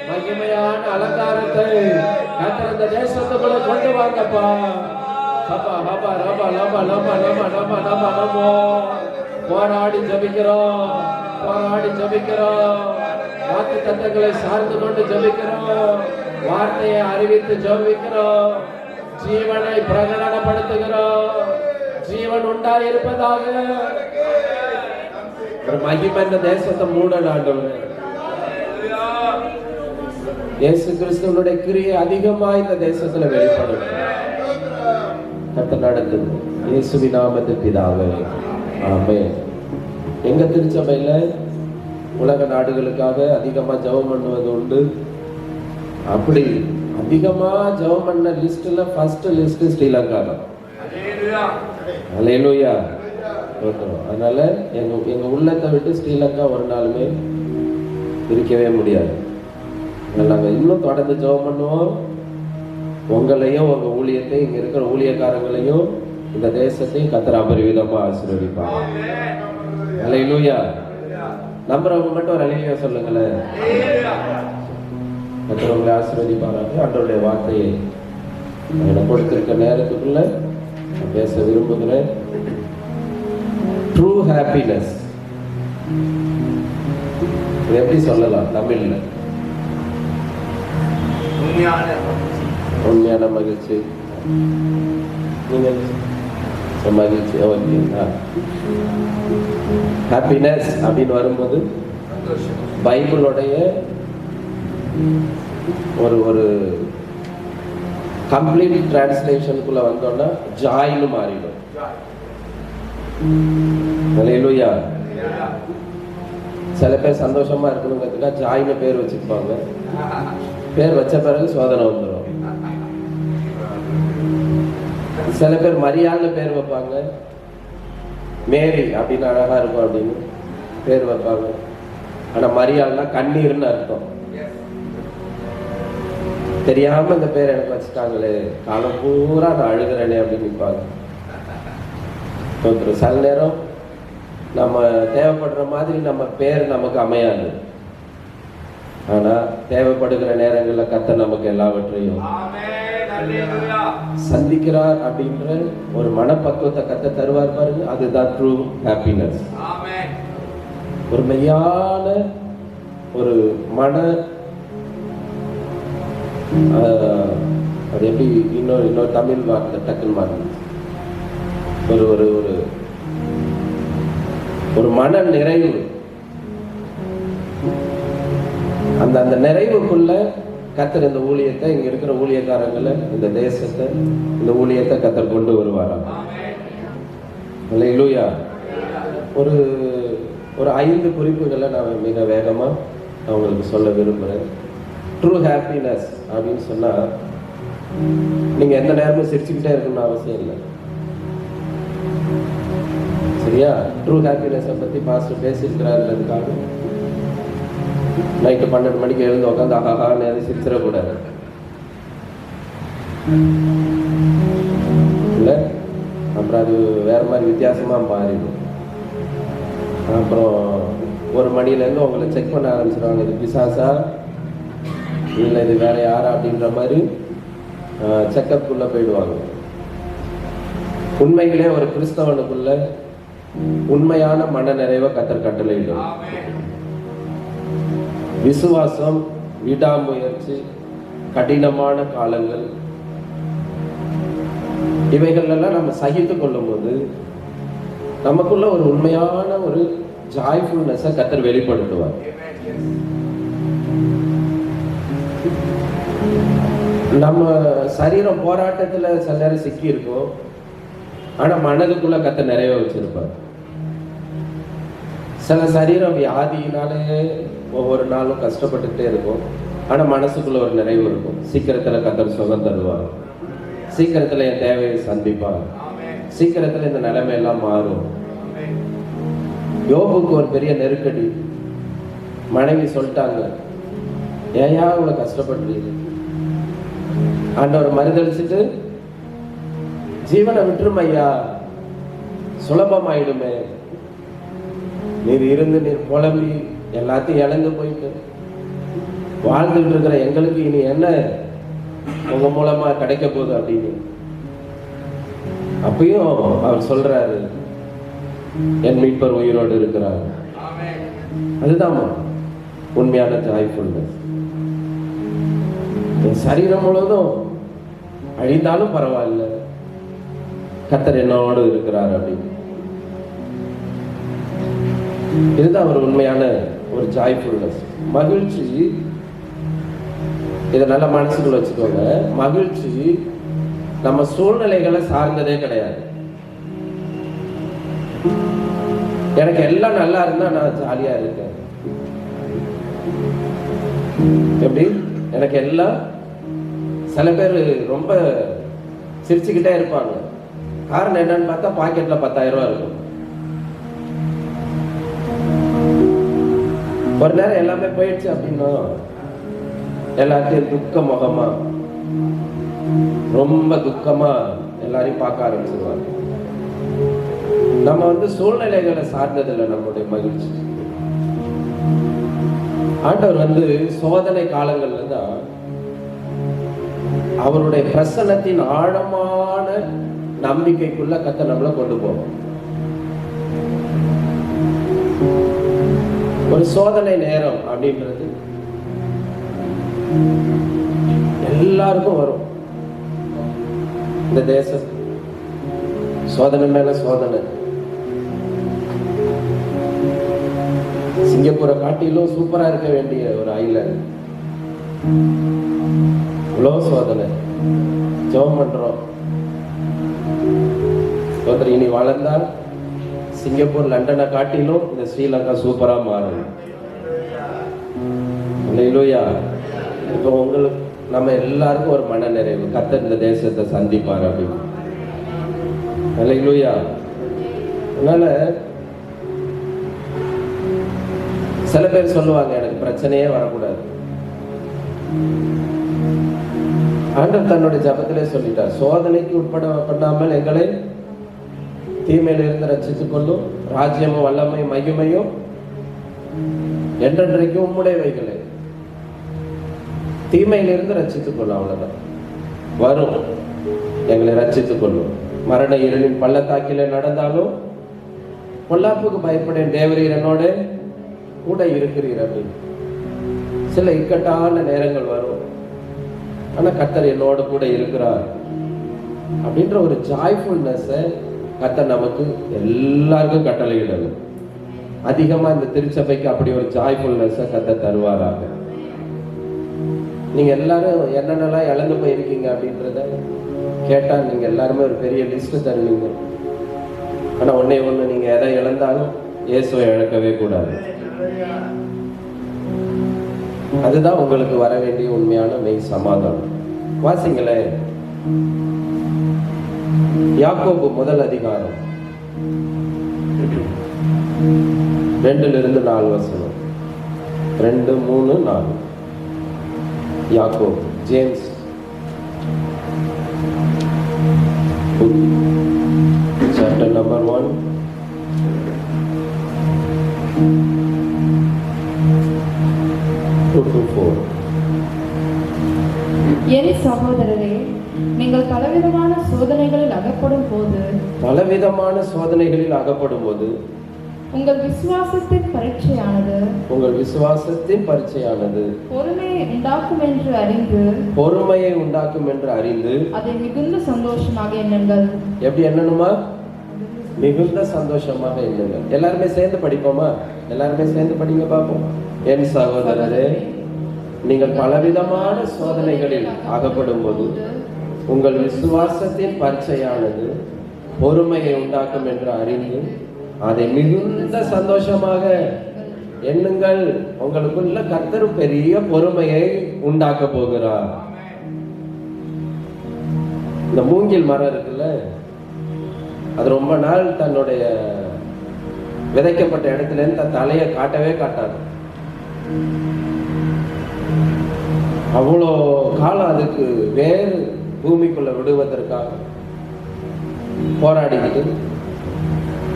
மகிமையான அலங்காரத்தை கர்த்தர் இந்த தேசத்துக்குள்ள கொண்டு வாங்கப்பா. ஹபா ஹபா ரபா லபா லபா லபா லபா லபா லபா. போராடி ஜெபிக்கிறோம், போராடி ஜெபிக்கிறோம். வாக்கு தத்தங்களை சார்ந்து கொண்டு ஜெபிக்கிறோம், வார்த்தையை அறிவித்து ஜெபிக்கிறோம், ஜீவனை பிரகடனப்படுத்துகிறோம். ஜீவன் உண்டாயிருப்பதாக. ஒரு மகிமை இந்த தேசத்தை மூடல் ஆண்டவரே. இயேசு கிறிஸ்துவனுடைய கிரியை அதிகமா இந்த தேசத்துல வெளிப்படும். கர்த்தர் நடக்குது. இயேசுவின் நாமத்தில் பிதாவே, ஆமென். எங்க திருச்சபையில உலக நாடுகளுக்காக அதிகமா ஜெபம் பண்ணுவது உண்டு. அப்படி அதிகமா ஜெபம் பண்ண லிஸ்ட்ல ஃபர்ஸ்ட் லிஸ்ட் ஸ்ரீலங்கா தான். அல்லேலூயா. அதனால எங்க உள்ளத்தை விட்டு ஸ்ரீலங்கா ஒரு நாளுமே இருக்கவே முடியாது. நாங்க இன்னும் தொடர்ந்து ஜெபம் பண்ணுவோம். உங்களையும் உங்க ஊழியத்தை, இங்க இருக்கிற ஊழியக்காரங்களையும் இந்த தேசத்தையும் கர்த்தர் அபரிவிதமா ஆசீர்வதிப்பாங்க. அல்லேலூயா. நம்புறவங்க மட்டும் ஒரு அல்லேலூயா சொல்லுங்களேன். கர்த்தர் உங்களை ஆசீர்வதிப்பாராக. ஆண்டவருடைய வார்த்தையை எனக்கு கொடுத்திருக்க நேரத்துக்குள்ள நான் பேச விரும்புகிறேன். ட்ரூ ஹாப்பினஸ் எப்படி சொல்லலாம் தமிழ்ல? உண்மையான மகிழ்ச்சி. மகிழ்ச்சி. ஓகே. ஹாப்பினஸ் அப்படின்னு வரும்போது பைபிளுடைய ஒரு ஒரு கம்ப்ளீட் டிரான்ஸ்லேஷனுக்குள்ள வந்தோம்னா ஜாய்னு மாறிடும். அல்லேலூயா. சில பேர் சந்தோஷமா இருக்கணுங்கிறதுக்காக ஜாய்னு பேர் வச்சுப்பாங்க. பேர் வச்ச பிறகு சோதனை வந்துடும். சில பேர் மரியாள்னு பேர் வைப்பாங்க. மேரி அப்படின்னு அழகா இருக்கும் அப்படின்னு பேர் வைப்பாங்க. ஆனா மரியாள்னா கண்ணீர்னு அர்த்தம். தெரியாம இந்த பேர் எனக்கு வச்சுட்டாங்களே, காலம் பூரா நான் அழுகிறேனே அப்படின்னு நிற்பாங்க. சில நேரம் நம்ம தேவைப்படுற மாதிரி நம்ம பேர் நமக்கு அமையாது. ஆனா தேவைப்படுகிற நேரங்களில் கர்த்தர் நமக்கு எல்லாவற்றையும் சந்திக்கிறார் அப்படின்ற ஒரு மனப்பக்குவத்தை கர்த்தர் தருவார் பாருங்க. அதுதான் ட்ரூ ஹாப்பினஸ். ஒரு மெய்யான ஒரு மன அது எப்படி இன்னொரு தமிழ் வார்த்தை டக்குன்னு மாறணும். ஒரு ஒரு ஒரு ஒரு மன நிறைவு. அந்த அந்த நிறைவுக்குள்ள கர்த்தர் இந்த ஊழியத்தை, இங்க இருக்கிற ஊழியக்காரங்களை, இந்த தேசத்தை, இந்த ஊழியத்தை கர்த்தர் கொண்டு வருவாராம். அல்லேலூயா. ஒரு ஒரு 5 குறிப்புகளை நான் மிக வேகமா அவங்களுக்கு சொல்ல விரும்புறேன். ட்ரூ ஹாப்பினஸ் அப்படின்னு சொன்னா நீங்க எந்த நேரமும் சிரிச்சுக்கிட்டே இருக்கணும்னு அவசியம் இல்லை. சரியா? ட்ரூ ஹாப்பினஸை பத்தி பாஸ்டர் பேசியிருக்கிறாருன்றதுக்காக நைட்டு 12 மணிக்கு எழுந்து உட்காந்து ஆஹான்னு எதுவும் சிரிச்சிடக்கூடாது. இல்லை, அப்புறம் அது வேற மாதிரி வித்தியாசமா மாறிடும். அப்புறம் 1 மணிலேருந்து உங்களை செக் பண்ண ஆரம்பிச்சிடுவாங்க. இது பிசாசா இல்லை இது வேற யாரா அப்படின்ற மாதிரி செக்கப்புக்குள்ள போயிடுவாங்க. உண்மைகளே ஒரு கிறிஸ்தவனுக்குள்ள உண்மையான மன நிறைவை கர்த்தர் கட்டளையிடும். விசுவாசம், விடாமுயற்சி, கடினமான காலங்கள், இவைகள் எல்லாம் நம்ம சகித்து கொள்ளும் போது நமக்குள்ள ஒரு உண்மையான ஒரு ஜாய்ஃபுல்னஸை கர்த்தர் வெளிப்படுத்துவார். நம்ம சரீரம் போராட்டத்துல சில நேரம் சிக்கி இருக்கும். ஆனா மனதுக்குள்ள கர்த்தர் நிறைய வச்சிருப்பார். சில சரீரம் வியாதியினாலே ஒவ்வொரு நாளும் கஷ்டப்பட்டுட்டே இருக்கும். ஆனா மனசுக்குள்ள ஒரு நிறைவு இருக்கும். சீக்கிரத்துல கர்த்தர் சுகம் தருவார். சீக்கிரத்துல என் தேவையை சந்திப்பார். சீக்கிரத்துல இந்த நிலைமை எல்லாம் மாறும். யோபுக்கு ஒரு பெரிய நெருக்கடி. மனைவி சொல்லிட்டாங்க, ஏயா இவ்வளவு கஷ்டப்படுறீங்க? ஆண்டவர் மறுதளிச்சுட்டு ஜீவனை விட்டுரும் ஐயா, சுலபமாயிடுமே. நீர் இருந்து நீர் புலம்பி எல்லாத்தையும் இழந்து போயிட்டு வாழ்ந்துட்டு இருக்கிற எங்களுக்கு இனி என்ன உங்க மூலமா கிடைக்க போகுது அப்படின்னு. அப்பயும் அவர் சொல்றாரு, என் மீட்பர் உயிரோடு இருக்கிறார். அதுதான் உண்மையான ஜாய்ஃபுல்னஸ். என் சரீரம் முழுவதும் அழிந்தாலும் பரவாயில்ல, கர்த்தர் என்னோடு இருக்கிறார் அப்படின்னு. இதுதான் ஒரு உண்மையான ஒரு ஜாய்ஃபுல்னஸ். மகிழ்ச்சி, இதை நல்ல மனசுக்குள்ள வச்சுக்கோங்க. மகிழ்ச்சி நம்ம சூழ்நிலைகளை சார்ந்ததே கிடையாது. எனக்கு எல்லாம் நல்லா இருந்தா நான் ஜாலியா இருக்கேன். எப்படி? எனக்கு எல்லாம், சில பேர் ரொம்ப சிரிச்சுக்கிட்டே இருப்பாங்க. காரணம் என்னன்னு பார்த்தா பாக்கெட்ல 10,000 ரூபாய் இருக்கும். ஒரு நேரம் எல்லாமே போயிடுச்சு அப்படின்னா எல்லாத்தையும் துக்க முகமா, ரொம்ப துக்கமா எல்லாரையும் பார்க்க ஆரம்பிச்சிருவாங்க. நம்ம சூழ்நிலைகளை சார்ந்ததில்லை நம்முடைய மகிழ்ச்சி. ஆண்டவர் சோதனை காலங்கள்ல தான் அவருடைய பிரசன்னத்தின் ஆழமான நம்பிக்கைக்குள்ள கர்த்தர் நம்மளை கொண்டு போவோம். ஒரு சோதனை நேரம் அப்படின்றது எல்லாருக்கும் வரும். இந்த தேசம் சோதனை மேல சோதனை. சிங்கப்பூரை காட்டிலும் சூப்பரா இருக்க வேண்டிய ஒரு ஐலண்ட், இவ்வளோ சோதனை. ஜெபம் பண்றோம், இனி வளர்ந்தால் சிங்கப்பூர் லண்டனை காட்டிலும் இந்த ஸ்ரீலங்கா சூப்பரா மாறும். அல்லேலூயா. இப்போ உங்களுக்கு நம்ம எல்லாருக்கும் ஒரு மன நிறைவு, கர்த்தர் இந்த தேசத்தை சந்திப்பார் அப்படின்னு. அல்லேலூயா. அதனால சில பேர் சொல்லுவாங்க, எனக்கு பிரச்சனையே வரக்கூடாது. ஆண்டவர் தன்னுடைய ஜபத்திலே சொல்லிட்டார், சோதனைக்கு உட்பட பண்ணாமல் எங்களை தீமையிலிருந்து ரட்சித்துக் கொள்ளும், ராஜ்யமும் வல்லமையும் மகிமையும் என்றென்றைக்கும் உம்முடைய வைகளே. தீமையிலிருந்து ரட்சித்துக் கொள்ளும், அவ்வளவுதான். வரும், எங்களை ரட்சித்துக் கொள்ளும். மரண இருளின் பள்ளத்தாக்கிலே நடந்தாலும் பொல்லாப்புக்கு பயப்படேன், தேவரீர் என்னோடு கூட இருக்கிறீர் அப்படின்னு. சில இக்கட்டான நேரங்கள் வரும், ஆனா கர்த்தர் என்னோட கூட இருக்கிறார் அப்படின்ற ஒரு ஜாய்ஃபுல்னஸ் கர்த்தர் நமக்கு எல்லாருக்கும் கட்டளையிடது. அதிகமா இந்த திருச்சபைக்கு அப்படி ஒரு ஜாய்ஃபுல்னஸ் கர்த்தர் தருவாராக. நீங்க எல்லாரும் என்னென்னலாம் இழந்து போயிருக்கீங்க அப்படின்றத கேட்டா நீங்க எல்லாருமே ஒரு பெரிய லிஸ்ட் தருவீங்க. ஆனா ஒன்னே ஒண்ணு, நீங்க எதை இழந்தாலும் இயேசுவை இழக்கவே கூடாது. அதுதான் உங்களுக்கு வர வேண்டிய உண்மையான மெய் சமாதானம். வாசிங்களேன், யாக்கோபு 1 அதிகாரம் 2-4 வசனம். 2, 3, 4. யாக்கோபு, ஜேம்ஸ் chapter number 1. என் சகோதரரே, நீங்கள் பலவிதமான சோதனைகளில் அகப்படும் போது உங்கள் விசுவாசத்தின் பரீட்சையானது பொறுமையை உண்டாக்கும் என்று அறிந்து அதை மிகுந்த சந்தோஷமாக எண்ணுங்கள். எப்படி எண்ணணுமா? மிகுந்த சந்தோஷமாக எண்ணுங்கள். எல்லாருமே சேர்ந்து படிப்போமா? எல்லாருமே சேர்ந்து படிங்க பார்ப்போம். என் சகோதரரே, நீங்கள் பலவிதமான சோதனைகளில் அகப்படும் போது உங்கள் விசுவாசத்தின் பரீட்சையானது பொறுமையை உண்டாக்கும் என்று அறிந்து அதை மிகுந்த சந்தோஷமாக எண்ணுங்கள். உங்களுக்குள்ள கர்த்தர் பெரிய பொறுமையை உண்டாக்க போகிறார். இந்த மூங்கில் மரம் இருக்குல்ல, அது ரொம்ப நாள் தன்னுடைய விதைக்கப்பட்ட இடத்துல இருந்து தன் தலையை காட்டவே காட்டாது. அவ்வளோ காலம் அதுக்கு வேறு பூமிக்குள்ள விடுவதற்காக போராடிக்கிட்டு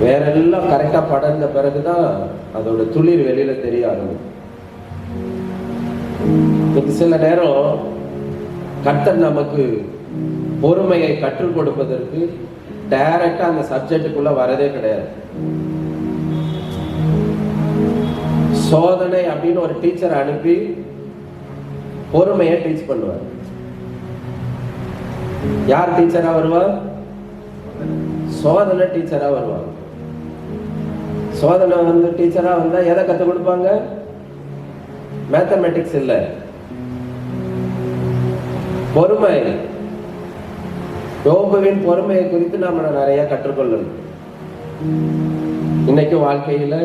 வேறெல்லாம் கரெக்டா படர்ந்த பிறகுதான் அதோட துளிர் வெளியில தெரிய ஆரம்பிக்கும். சில நேரம் கர்த்தர் நமக்கு பொறுமையை கற்றுக் கொடுப்பதற்கு டைரக்டா அந்த சப்ஜெக்டுக்குள்ள வரதே கிடையாது. சோதனை அப்படின்னு ஒரு டீச்சரை அனுப்பி பொறுமையை டீச் பண்ணுவார். யார் டீச்சரா வருவார்? சோதனை டீச்சரா வருவாங்க. சோதனை டீச்சரா வந்தா எதை கற்றுக் கொடுப்பாங்க? மேத்தமெட்டிக்ஸ் இல்ல, பொறுமை. யோபுவின் பொறுமையை குறித்து நாம நிறைய கற்றுக்கொள்ளணும். இன்னைக்கு வாழ்க்கையில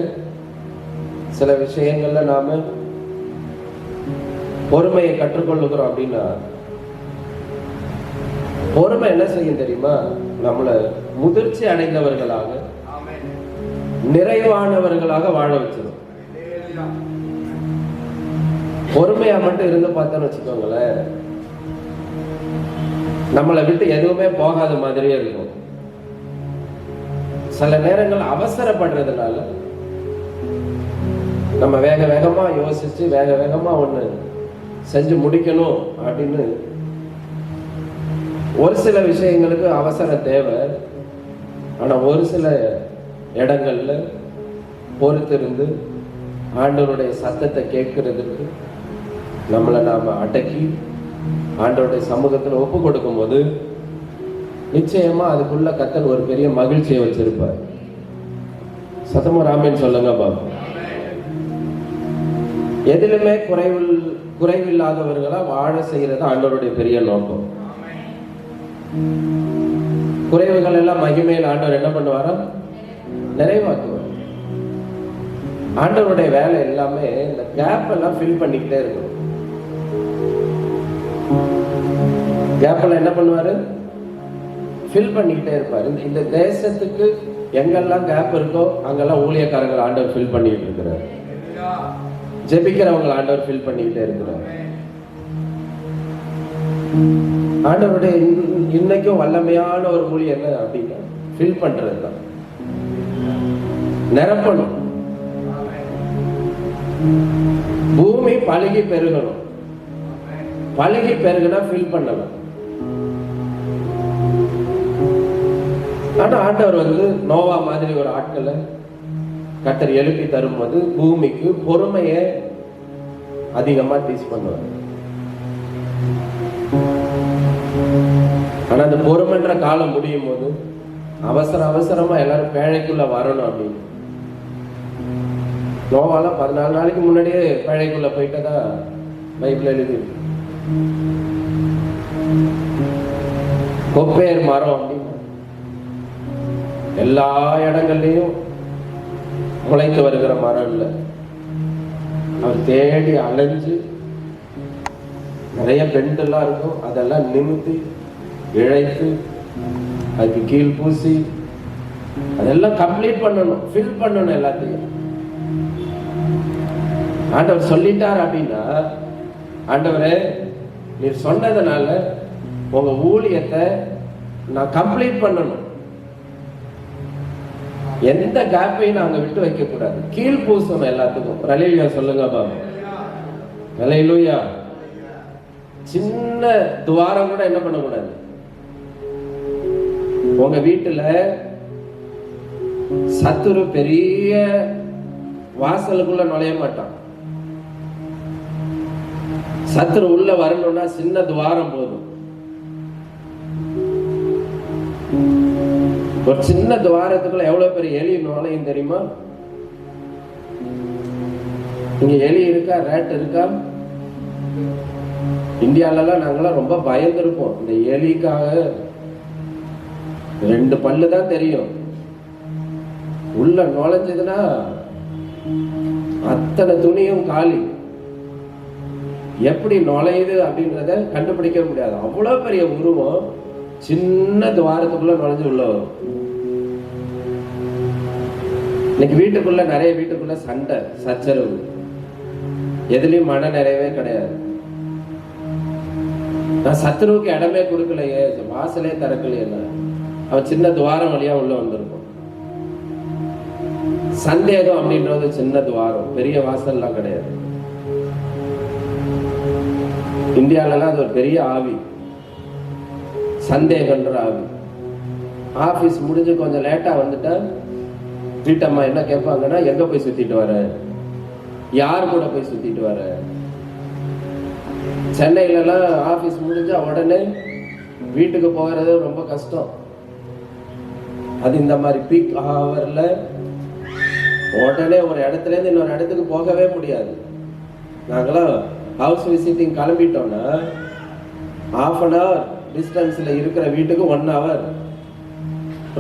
சில விஷயங்கள்ல நாம பொறுமையை கற்றுக்கொள்ளுகிறோம் அப்படின்னா, பொறுமை என்ன செய்யும் தெரியுமா? நம்மளை முதிர்ச்சி அடைந்தவர்களாக, நிறைவானவர்களாக வாழ வச்சிடும். பொறுமையா மட்டும் இருந்து பார்த்தோன்னு வச்சுக்கோங்களேன், நம்மளை விட்டு எதுவுமே போகாத மாதிரியே இருக்கும். சில நேரங்கள் அவசரப்படுறதுனால நம்ம வேக வேகமா யோசிச்சு வேக வேகமா ஒண்ணு செஞ்சு முடிக்கணும் அப்படின்னு ஒரு சில விஷயங்களுக்கு அவசரம் தேவை. ஆனா ஒரு சில இடங்கள்ல பொறுத்திருந்து ஆண்டவருடைய சத்தத்தை கேட்கறதுக்கு நம்மளை நாம அடக்கி ஆண்டவருடைய சமூகத்துல ஒப்பு கொடுக்கும் போது நிச்சயமா அதுக்குள்ள கர்த்தர் ஒரு பெரிய மகிழ்ச்சியை வச்சிருப்பார். சத்தமா ராமன் சொல்லுங்க பாபு. எதிலுமே குறைவில்லாதவர்களா வாழ செய்யறது ஆண்டவருடைய பெரிய நோக்கம். குறைவுகள் எல்லாம் மகிமையில் ஆண்டவர் என்ன பண்ணுவாரா? நிறைவாக்குவார். ஆண்டவருடைய வேலை எல்லாமே இந்த கேப் எல்லாம் ஃபில் பண்ணிக்கிட்டே இருக்கும். கேப்ல என்ன பண்ணுவாரு? ஃபில் பண்ணிக்கிட்டே இருப்பாரு. இந்த தேசத்துக்கு எங்கெல்லாம் கேப் இருக்கோ அங்கெல்லாம் ஊழியக்காரர்கள் ஆண்டவர் ஃபில் பண்ணிட்டு இருக்கிறார். ஜெபிக்கிறவங்க ஆண்டவர் ஃபில் பண்ணிக்கிட்டே இருக்கிறார். ஆண்டவருடைய இன்னைக்கும் வல்லமையான ஒரு மொழி என்ன அப்படின்னா ஃபில் பண்றது தான். நிரப்பணும். பூமி பழுகி பெருகணும். பழுகி பெருகுனா ஃபில் பண்ணணும். ஆனா ஆண்டவர் நோவா மாதிரி ஒரு ஆட்களை கர்த்தர் எழுப்பி தரும்போது பூமிக்கு பொறுமையை அதிகமா டீச் பண்ணுவார். ஆனா அந்த பொறுமைன்ற காலம் முடியும் போது அவசரமா எல்லாரும் பேழைக்குள்ள வரணும் அப்படின்னு நோவால 14 நாளைக்கு முன்னாடியே பேழைக்குள்ள போயிட்டதா பைபிள் எழுதி. கொப்பேர் மரம் அப்படின்னு எல்லா இடங்கள்லயும் முளைத்து வருகிற மரம் இல்லை. அவர் தேடி அலைஞ்சு நிறைய பெண்டெல்லாம் இருக்கும், அதெல்லாம் நிமித்தி இழைத்து அதுக்கு கீழ் பூசி அதெல்லாம் கம்ப்ளீட் பண்ணணும், ஃபில் பண்ணணும் எல்லாத்தையும். ஆண்டவர் சொல்லிட்டார் அப்படின்னா, ஆண்டவரே நீர் சொன்னதுனால உங்க ஊழியத்தை நான் கம்ப்ளீட் பண்ணணும். எந்த கேப்பையும் நாங்க விட்டு வைக்க கூடாது. கீழ் பூசணும் எல்லாத்துக்கும். ஹல்லேலூயா சொல்லுங்க பாபா. ஹல்லேலூயா. சின்ன துவாரம் கூட என்ன பண்ணக்கூடாது. உங்க வீட்டுல சத்துரு பெரிய வாசலுக்குள்ள நுழைய மாட்டான். சத்துரு உள்ள வரணும்னா சின்ன துவாரம் போதும். ஒரு சின்ன துவாரத்துக்குள்ள எவ்வளவு பெரிய எலி நுழையும் தெரியுமா? இங்க எலி இருக்கா, ரேட் இருக்கா? இந்தியாலலாம் நாங்கெல்லாம் ரொம்ப பயந்துருப்போம். இந்த எலிக்காக 2 பல்லு தான் தெரியும். உள்ள நுழைஞ்சதுன்னா அத்தனை துணியும் காலி. எப்படி நுழையுது அப்படின்றத கண்டுபிடிக்க முடியாது. அவ்வளவு பெரிய உருவம் சின்ன துவாரத்துக்குள்ள நுழைஞ்சு உள்ள வரும். இன்னைக்கு வீட்டுக்குள்ள நிறைய வீட்டுக்குள்ள சண்டை சச்சரவு, எதுலயும் மன நிறைவே கிடையாது. நான் சத்துருவுக்கு இடமே கொடுக்கலையே, வாசலே திறக்கலையே, அவன் சின்ன துவாரம் வழியா உள்ள வந்திருக்கும். சந்தேகம் அப்படின்றது சின்ன துவாரம், பெரிய வாசல்லாம் கிடையாது. இந்தியாவிலாம் அது ஒரு பெரிய ஆவி, சந்தேகன்ற ஆவி. ஆபீஸ் முடிஞ்சு கொஞ்சம் லேட்டா வந்துட்டா வீட்டம்மா என்ன கேட்பாங்கன்னா, எங்க போய் சுத்திட்டு வர, யார் கூட போய் சுத்திட்டு வர? சென்னையிலலாம் ஆபீஸ் முடிஞ்சா உடனே வீட்டுக்கு போகிறது ரொம்ப கஷ்டம். அது இந்த மாதிரி பீக் ஹவர்ல உடனே ஒரு இடத்துல இருந்து இன்னொரு இடத்துக்கு போகவே முடியாது. நாங்களாம் ஹவுஸ் விசிட்டிங் கிளம்பிட்டோம்னா ½ டிஸ்டன்ஸ்ல இருக்கிற வீட்டுக்கு 1 hour.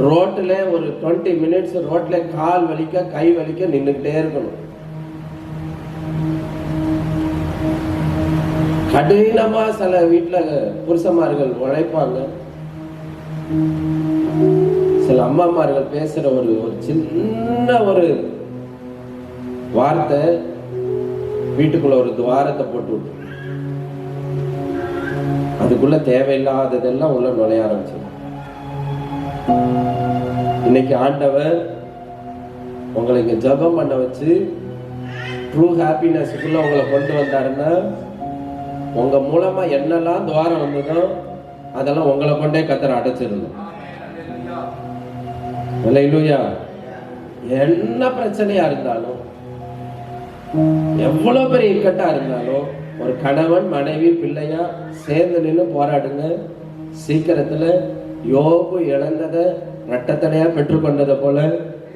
ரோட்ல ஒரு 20 minutes ரோட்ல கால் வலிக்க கை வலிக்க நின்றுகிட்டே இருக்கணும். கடினமா சில வீட்டுல புருஷமார்கள் உழைப்பாங்க. சில அம்மாமார்கள் பேசுற ஒரு சின்ன ஒரு வார்த்தை வீட்டுக்குள்ள ஒரு துவாரத்தை போட்டு விட்டு அதுக்குள்ள தேவையில்லாததெல்லாம் உள்ள நுழைய ஆரம்பிச்சு. இன்னைக்கு ஆண்டவர் உங்களுக்கு ஜெபம் பண்ண வச்சு ட்ரூ ஹாப்பினஸ்க்குள்ள உங்களை கொண்டு வந்தாருன்னா உங்க மூலமா என்னெல்லாம் துவாரம் வந்ததோ அதெல்லாம் உங்களை கொண்டே கர்த்தர் அடைச்சிருந்தோம். அல்லேலூயா. என்ன பிரச்சனையா இருந்தாலும் எவ்வளவு பெரிய இக்கட்டா இருந்தாலும் ஒரு கணவன் மனைவி பிள்ளையா சேர்ந்து நின்று போராடுங்க. சீக்கிரத்துல யோபு இழந்ததை இரட்டத்தனையா பெற்றுக்கொண்டதை போல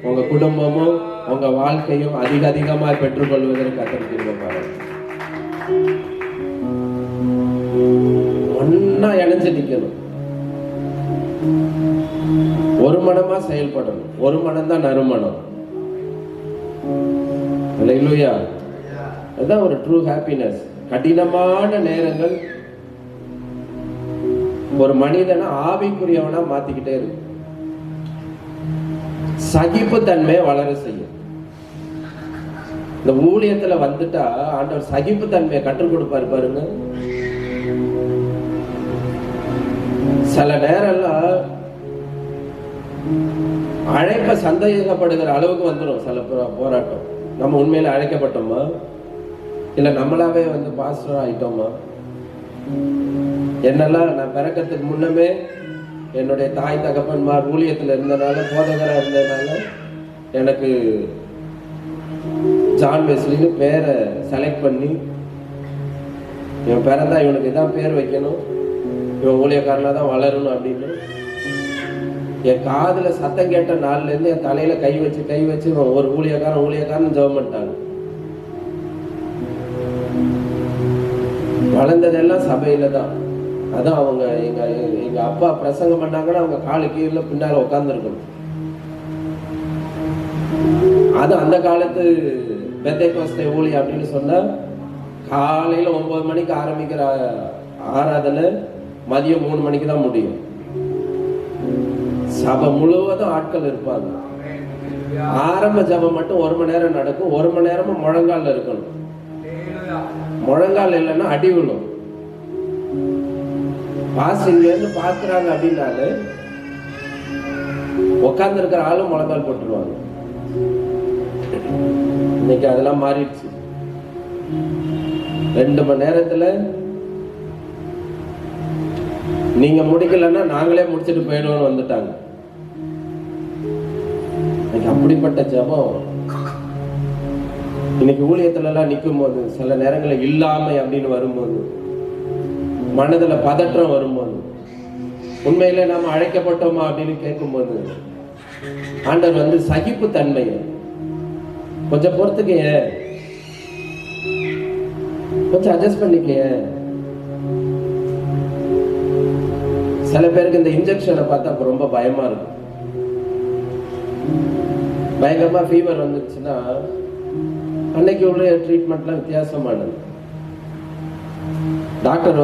உங்க குடும்பமும் உங்க வாழ்க்கையும் அதிகமா பெற்றுக்கொள்வதற்கு கத்திருப்பாரு. ஒன்னா இணைஞ்சு நிக்கணும், ஒரு மனமா செயல்படணும். ஒரு மனம் தான் நறுமணம். அல்லேலூயா. அதுதான் ஒரு ட்ரூ ஹாப்பினஸ். கடினமான நேரங்கள் ஒரு மனிதனை ஆவிக்குரியவனா மாத்திக்கிட்டே இருக்கு. சகிப்பு தன்மையை வளர செய்யும். இந்த ஊழியத்துல வந்துட்டா ஆண்டவர் சகிப்பு தன்மையை கற்றுக் கொடுப்பாரு பாருங்க. சில நேரம்லாம் அழைப்ப சந்தேகப்படுகிற அளவுக்கு வந்துடும். சில போராட்டம் நம்ம உண்மையில அழைக்கப்பட்டோமா இல்ல நம்மளாவே பாஸ்டர் ஆயிட்டோமா? என்னெல்லாம் நான் பிறக்கிறதுக்கு முன்னமே என்னுடைய தாய் தகப்பன்மார் ஊழியத்துல இருந்தனால போதகரா இருந்ததுனால எனக்கு ஜான் வெஸ்லின்னு பேரை செலக்ட் பண்ணி இவன் பிறந்தா இவனுக்கு இதான் பேர் வைக்கணும், இவன் ஊழியக்காரனா தான் வளரணும் அப்படின்னு என் காதுல சத்தம் கேட்ட நாள்ல இருந்து என் தலையில கை வச்சு ஒரு ஊழியக்காரன் ஜெபம் பண்ணிட்டாங்க. வளர்ந்ததெல்லாம் சபையில தான். அதான் அவங்க எங்க அப்பா பிரசங்கம் பண்ணாங்கன்னா அவங்க காலு கீழே பின்னால உட்கார்ந்து இருக்கணும். அது அந்த காலத்து பெந்தேகோஸ்தே ஊழியம் அப்படின்னு சொன்னா காலையில 9 மணிக்கு ஆரம்பிக்கிற ஆராதனை மதியம் 3 மணிக்கு தான் முடியும். சபை முழுவதும் ஆட்கள் இருப்பாங்க. ஆரம்ப ஜபம் மட்டும் 1 மணி நேரம் நடக்கும். 1 மணி நேரமும் முழங்கால இருக்கணும். முழங்கால் இல்லைன்னா அடி விழும். பாசிங்க இருந்து பாக்குறாங்க அப்படின்னாலே உட்கார்ந்து இருக்கிற ஆளும் முழங்கால் போட்டுருவாங்க. இன்னைக்கு அதெல்லாம் மாறிடுச்சு. 2 மணி நேரத்துல நீங்க முடிக்கலன்னா நாங்களே முடிச்சுட்டு போயிடுவோம்னு வந்துட்டாங்க. அப்படிப்பட்ட ஜபம் இன்னைக்கு ஊழியத்துல எல்லாம் நிற்கும் போது சில நேரங்களில் இல்லாமை அப்படின்னு வரும்போது மனதுல பதற்றம் வரும்போது உண்மையில நாம அழைக்கப்பட்டோமா அப்படின்னு கேட்கும்போது ஆண்டவர் சகிப்பு தன்மையை கொஞ்சம் பொறுத்துக்க, கொஞ்சம் அட்ஜஸ்ட் பண்ணிக்க. சில பேருக்கு இந்த இன்ஜெக்ஷனை பார்த்தா ரொம்ப பயமா இருக்கும். பயங்கரமா ஃபீவர் வந்துச்சுன்னா அன்னைக்கு உள்ள ட்ரீட்மெண்ட்லாம் வித்தியாசமானது. டாக்டர்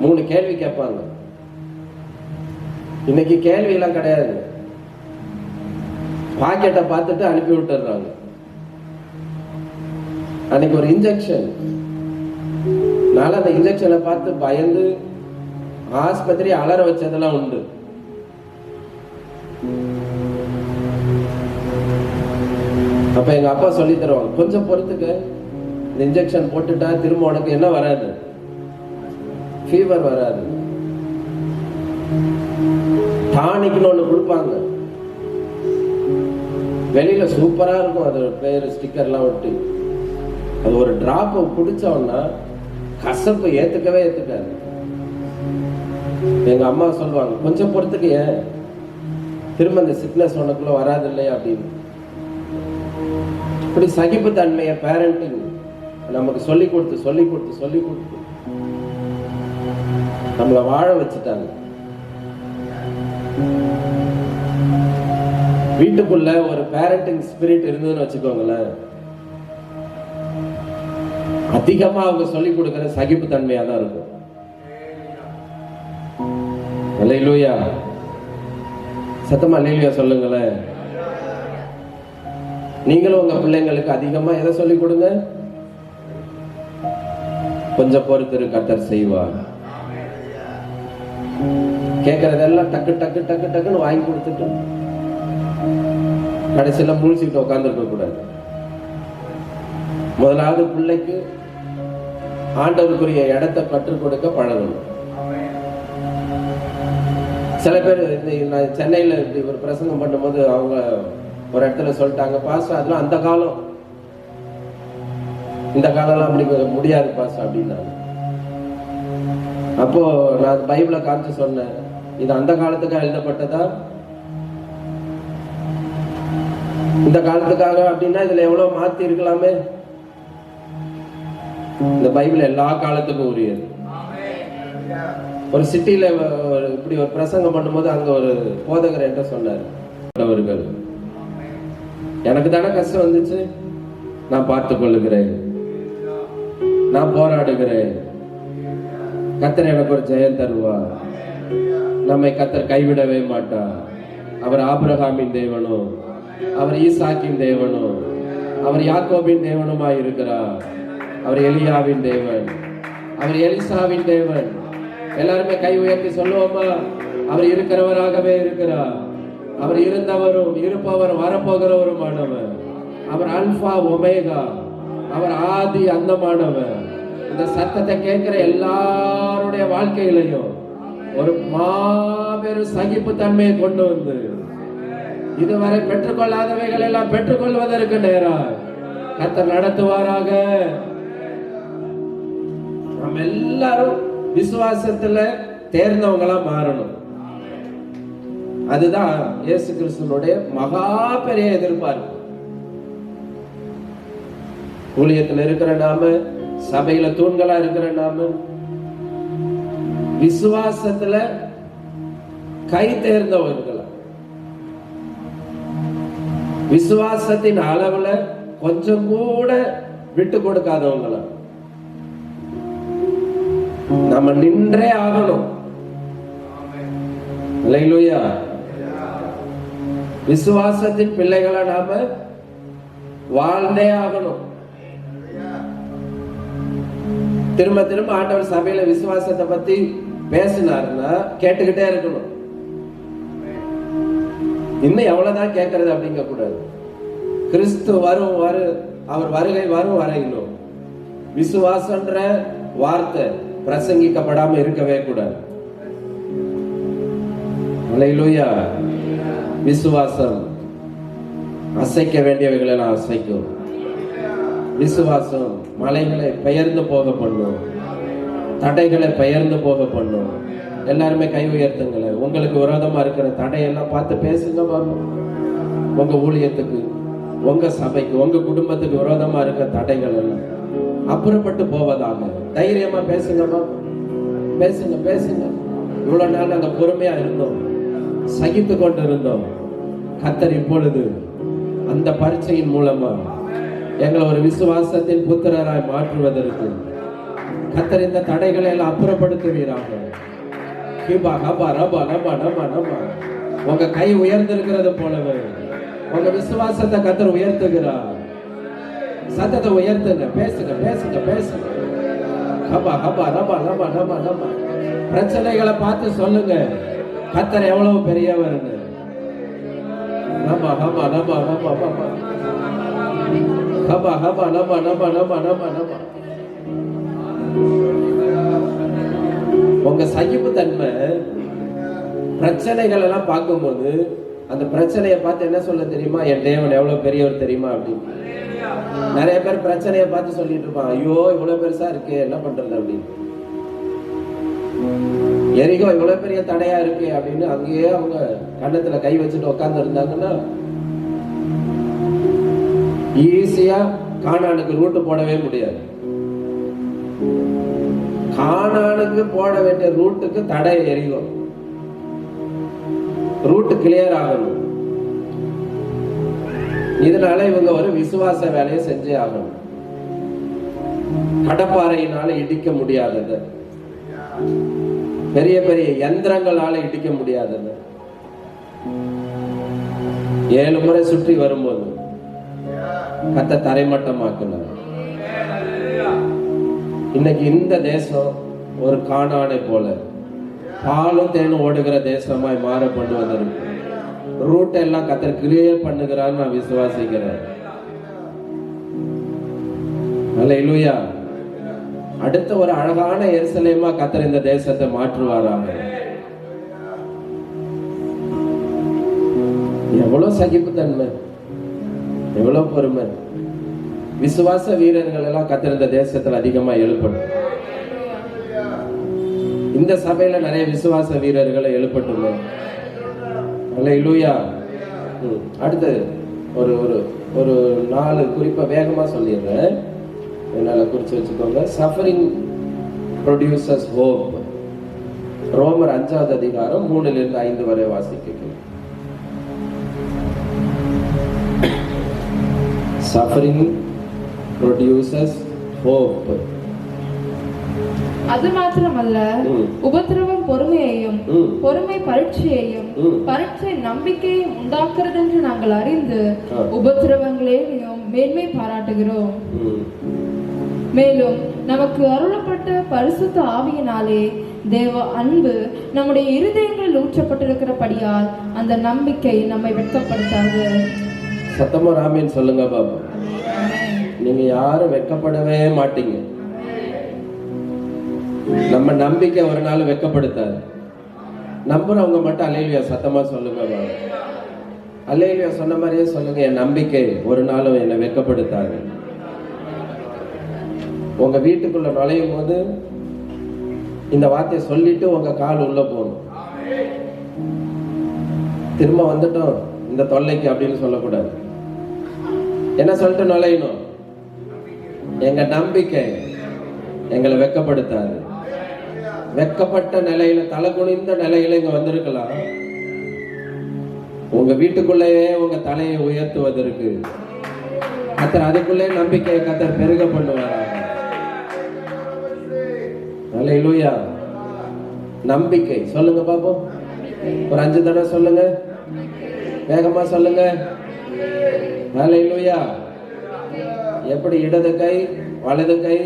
3 கேள்வி கேட்பாங்க. இன்னைக்கு கேள்வி எல்லாம் கிடையாது. பாக்கெட்டை பார்த்துட்டு அனுப்பி விட்டுறாங்க. அன்னைக்கு ஒரு இன்ஜெக்ஷன், நாளை அந்த இன்ஜெக்ஷனை பார்த்து பயந்து ஆஸ்பத்திரி அலற வச்சதெல்லாம் உண்டு. அப்ப எங்க அப்பா சொல்லி தருவாங்க, கொஞ்சம் பொறுத்துக்க, இந்த இன்ஜெக்ஷன் போட்டுட்டா திரும்ப உனக்கு என்ன வராது, ஃபீவர் வராது. டானிக்னு ஒண்ணு கொடுப்பாங்க, வெளியில சூப்பரா இருக்கும், அது பேரு ஸ்டிக்கர்லாம் ஒட்டி. அது ஒரு டிராப் குடிச்சோம்னா கசப்பு ஏத்துக்காது. எங்க அம்மா சொல்லுவாங்க, கொஞ்சம் பொறுத்துக்கு ஏன் திரும்ப அந்த சிக்னஸ் உனக்குள்ள வராது இல்லையா அப்படின்னு. இப்படி சகிப்பு தன்மையை பேரண்டிங் நமக்கு சொல்லி கொடுத்து நம்மளை வாழ வச்சுட்டாங்க. வீட்டுக்குள்ள ஒரு பேரண்டிங் ஸ்பிரிட் இருந்ததுன்னு வச்சுக்கோங்களேன், அதிகமா அவங்க சொல்லி கொடுக்கிற சகிப்பு தன்மையா தான் இருக்கும். அல்லேலூயா, சத்தமா அல்லேலூயா சொல்லுங்களேன். நீங்களும் உங்க பிள்ளைங்களுக்கு அதிகமா எதை சொல்லி கொடுங்க? கொஞ்சம் பொறுத்திரு, கர்த்தர் செய்வார். கேட்கறதெல்லாம் டக்கு டக்கு டக்கு டக்குன்னு வாங்கி கொடுத்துட்டு கடைசியில முழிச்சுக்கிட்டு உட்கார்ந்துருக்க கூடாது. முதலாவது பிள்ளைக்கு ஆண்டவருக்குரிய இடத்தை கற்றுக் கொடுக்க பழகணும். சில பேர் நான் சென்னையில ஒரு பிரசங்கம் பண்ணும்போது அவங்க ஒரு இடத்துல சொல்லிட்டாங்க, பாஸ்டர் அதெல்லாம் அந்த காலம், இந்த காலம்லாம் அப்படி முடியாது பாஸ்டர் அப்படின்னாங்க. அப்போ நான் பைபிளை காமிச்சு சொன்னேன், இது அந்த காலத்துக்காக எழுதப்பட்டதா இந்த காலத்துக்காக அப்படின்னா இதுல எவ்வளவு மாத்தி இருக்கலாமே. இந்த பைபிள் எல்லா காலத்துக்கும் உரியது. ஒரு சிட்டியில இப்படி ஒரு பிரசங்கம் பண்ணும்போது அங்க ஒரு போதகர் என்ன சொன்னார், அவர்கள் எனக்கு தானே கஷ்டம் வந்துச்சு, நான் பார்த்துக் கொள்ளுகிறேன், நான் போராடுகிறேன், கர்த்தர் எனக்கு ஒரு ஜெயம் தருவார், நம்மை கர்த்தர் கைவிடவே மாட்டார். அவர் ஆபிரகாமின் தேவனும் அவர் ஈசாக்கின் தேவனும் அவர் யாக்கோபின் தேவனுமாய் இருக்கிறார். அவர் எலியாவின் தேவன், அவர் எலிசாவின் தேவன். எல்லாருமே கை உயர்த்தி சொல்லுவோமா? அவர் இருக்கிறவராகவே இருக்கிறார். அவர் இருந்தவரும் இருப்பவர் வரப்போகிறவருமானவர். அவர் அல்பா ஒமேகா, அவர் ஆதி அந்தமானவர். இந்த சத்தத்தை கேட்கிற எல்லாருடைய வாழ்க்கையிலையும் ஒரு மாபெரும் சகிப்பு தன்மையை கொண்டு வந்து இதுவரை பெற்றுக்கொள்ளாதவைகள் எல்லாம் பெற்றுக்கொள்வதற்கு நேராக கர்த்தர் நடத்துவாராக. நம்ம எல்லாரும் விசுவாசத்துல தேர்ந்தவங்களா மாறணும். அதுதான் இயேசு கிறிஸ்துனுடைய மகா பெரிய எதிர்பார்ப்பு. ஊழியத்தில் இருக்கிற நாம, சபையில தூண்களா இருக்கிற நாம, விசுவாசத்துல கை தேர்ந்தவர்களா, விசுவாசத்தின் அளவுல கொஞ்சம் கூட விட்டு கொடுக்காதவங்களா நம்ம நின்றே ஆகணும். அல்லேலூயா. விசுவாசத்தின் பிள்ளைகளா நாம வாழ்ந்தே ஆகணும். திரும்ப திரும்ப ஆண்டவர் சபையில விசுவாசத்தை பத்தி பேசினாருன்னா கேட்டுக்கிட்டே இருக்கணும். இன்னும் எவ்வளவுதான் கேட்கறது அப்படிங்க கூடாது. கிறிஸ்து வரும் அவர் வருகை வரும் வரையிலும் விசுவாசன்ற வார்த்தை பிரசங்கிக்கப்படாம இருக்கவே கூடாது. அல்லேலூயா. விசுவாசம் அசைக்க வேண்டியவைகளை எல்லாம் அசைக்கும். விசுவாசம் மலைகளை பெயர்ந்து போக பண்ணும், தடைகளை பெயர்ந்து போக பண்ணும். எல்லாருமே கை உயர்த்துங்களேன். உங்களுக்கு விரோதமா இருக்கிற தடையெல்லாம் பார்த்து பேசுங்க பாருங்க. உங்க ஊழியத்துக்கு, உங்க சபைக்கு, உங்க குடும்பத்துக்கு விரோதமா இருக்கிற தடைகள் எல்லாம் அப்புறப்பட்டு போவதாக தைரியமா பேசுங்க பாருங்க. பேசுங்க பேசுங்க. இவ்வளவு நாள் நாங்க பொறுமையா இருந்தோம், சகித்து கொண்டு இருந்தோம். கர்த்தர் இப்பொழுது அந்த பரீட்சையின் மூலமா எங்களை ஒரு விசுவாசத்தின் புத்திரராய் மாற்றுவதற்கு கர்த்தர் இந்த தடைகளை எல்லாம் அப்புறப்படுத்துவீராக. உங்க கை உயர்ந்திருக்கிறது போலவே உங்க விசுவாசத்தை கர்த்தர் உயர்த்துகிறார். சத்தத்தை உயர்த்துங்க, பேசுங்க பேசுங்க பேசுங்க. பிரச்சனைகளை பார்த்து சொல்லுங்க கர்த்தர் எவ்வளவு பெரியவர்னு. உங்க சகிப்பு தன்மை பிரச்சனைகள் எல்லாம் பார்க்கும்போது அந்த பிரச்சனையை பார்த்து என்ன சொல்ல தெரியுமா? என் தேவன் எவ்வளவு பெரியவர் தெரியுமா அப்படின்னு. நிறைய பேர் பிரச்சனையை பார்த்து சொல்லிட்டு இருப்பாங்க, ஐயோ இவ்வளவு பெருசா இருக்கு என்ன பண்றது அப்படின்னு. எரிகோ இவ்வளவு பெரிய தடையா இருக்கு அப்படின்னு அங்கேயே அவங்க கண்ணத்துல கை வச்சுட்டு உட்கார்ந்து இருந்தாங்கன்னா ஈஸியா கானானுக்கு ரூட்டு போடவே முடியாது. கானானுக்கு போட வேண்டிய ரூட்டுக்கு தடை எரிகோ. ரூட் கிளியர் ஆகணும். இதனால இவங்க ஒரு விசுவாச வேலையை செஞ்சே ஆகணும். கடப்பாறையினால இடிக்க முடியாதது, பெரிய பெரிய யந்திரங்களால இடிக்க முடியாதது, 7 முறை சுற்றி வரும்போது கர்த்தர் தரைமட்டமாக்குனார். இன்னைக்கு இந்த தேசம் ஒரு கானானை போல பாலும் தேனும் ஓடுகிற தேசமாய் மாறப்படுவதற்கு ரூட் எல்லாம் கர்த்தர் கிளியர் பண்ணுகிறான்னு நான் விசுவாசிக்கிறேன். அல்லேலூயா. அடுத்த ஒரு அழகான எருசலேமா கர்த்தர் இந்த தேசத்தை மாற்றுவாராக. எவ்வளவு சகிப்புத்தன்மை, எவ்வளவு பொறுமை. விசுவாச வீரர்கள் எல்லாம் கர்த்தர் இந்த தேசத்துல அதிகமா எழுப்படும். இந்த சபையில நிறைய விசுவாச வீரர்களை எழுப்பட்டுள்ள. அல்லேலூயா. அடுத்து ஒரு ஒரு ஒரு 4 குறிப்பா வேகமா சொல்லிடுறேன், என்னால குறிச்சு வச்சுக்கோங்க. Suffering producers hope. ரோமர் 5வது அதிகாரம் 3 - 5 வரை வாசிக்கிறேன். Suffering producers hope. அது மாத்திரமல்ல, உபத்திரவம் பொறுமையையும், பொறுமை பரீட்சையையும், பரீட்சை நம்பிக்கையும் உண்டாக்குறது என்று நாங்கள் அறிந்து உபத்திரவங்களையும் மேன்மை பாராட்டுகிறோம். மேலும் நமக்கு அருளப்பட்ட பரிசுத்த ஆவியினாலே தேவ அன்பு நம்முடைய இருதயங்களில் ஊற்றப்பட்டிருக்கிறபடியால் அந்த நம்பிக்கை நம்மை வெட்கப்படுத்தாது. சத்தமா ஆமென் சொல்லுங்க பாபா. நீங்க யாரும் வெட்கப்படவே மாட்டீங்க. நம்ம நம்பிக்கை ஒரு நாள் வெட்கப்படுத்தாது. நம்புறவங்க மட்டும் அல்லேலூயா சத்தமா சொல்லுங்க பாபா. அல்லேலூயா சொன்ன மாதிரியே சொல்லுங்க, என் நம்பிக்கை ஒரு நாளும் என்னை வெட்கப்படுத்தாது. உங்க வீட்டுக்குள்ள நுழையும் போது இந்த வார்த்தையை சொல்லிட்டு உங்க கால் உள்ள போகணும். திரும்ப வந்துட்டோம் இந்த தொல்லைக்கு அப்படின்னு சொல்லக்கூடாது. என்ன சொல்லிட்டு நுழையணும்? எங்க நம்பிக்கை எங்களை வெட்கப்படுத்தாது. வெட்கப்பட்ட நிலையில, தலை குனிந்த நிலையில இங்க வந்திருக்கலாம். உங்க வீட்டுக்குள்ளேயே உங்க தலையை உயர்த்துவதற்கு கர்த்தர் அதுக்குள்ளே நம்பிக்கையை கர்த்தர் பெருக பண்ணுவாராக. அல்லேலூயா. நம்பிக்கை சொல்லுங்க பாப்போம். ஒரு 5 தடவை சொல்லுங்க, வேகமா சொல்லுங்க. அல்லேலூயா. எப்படி? இடது கை, வலது கை,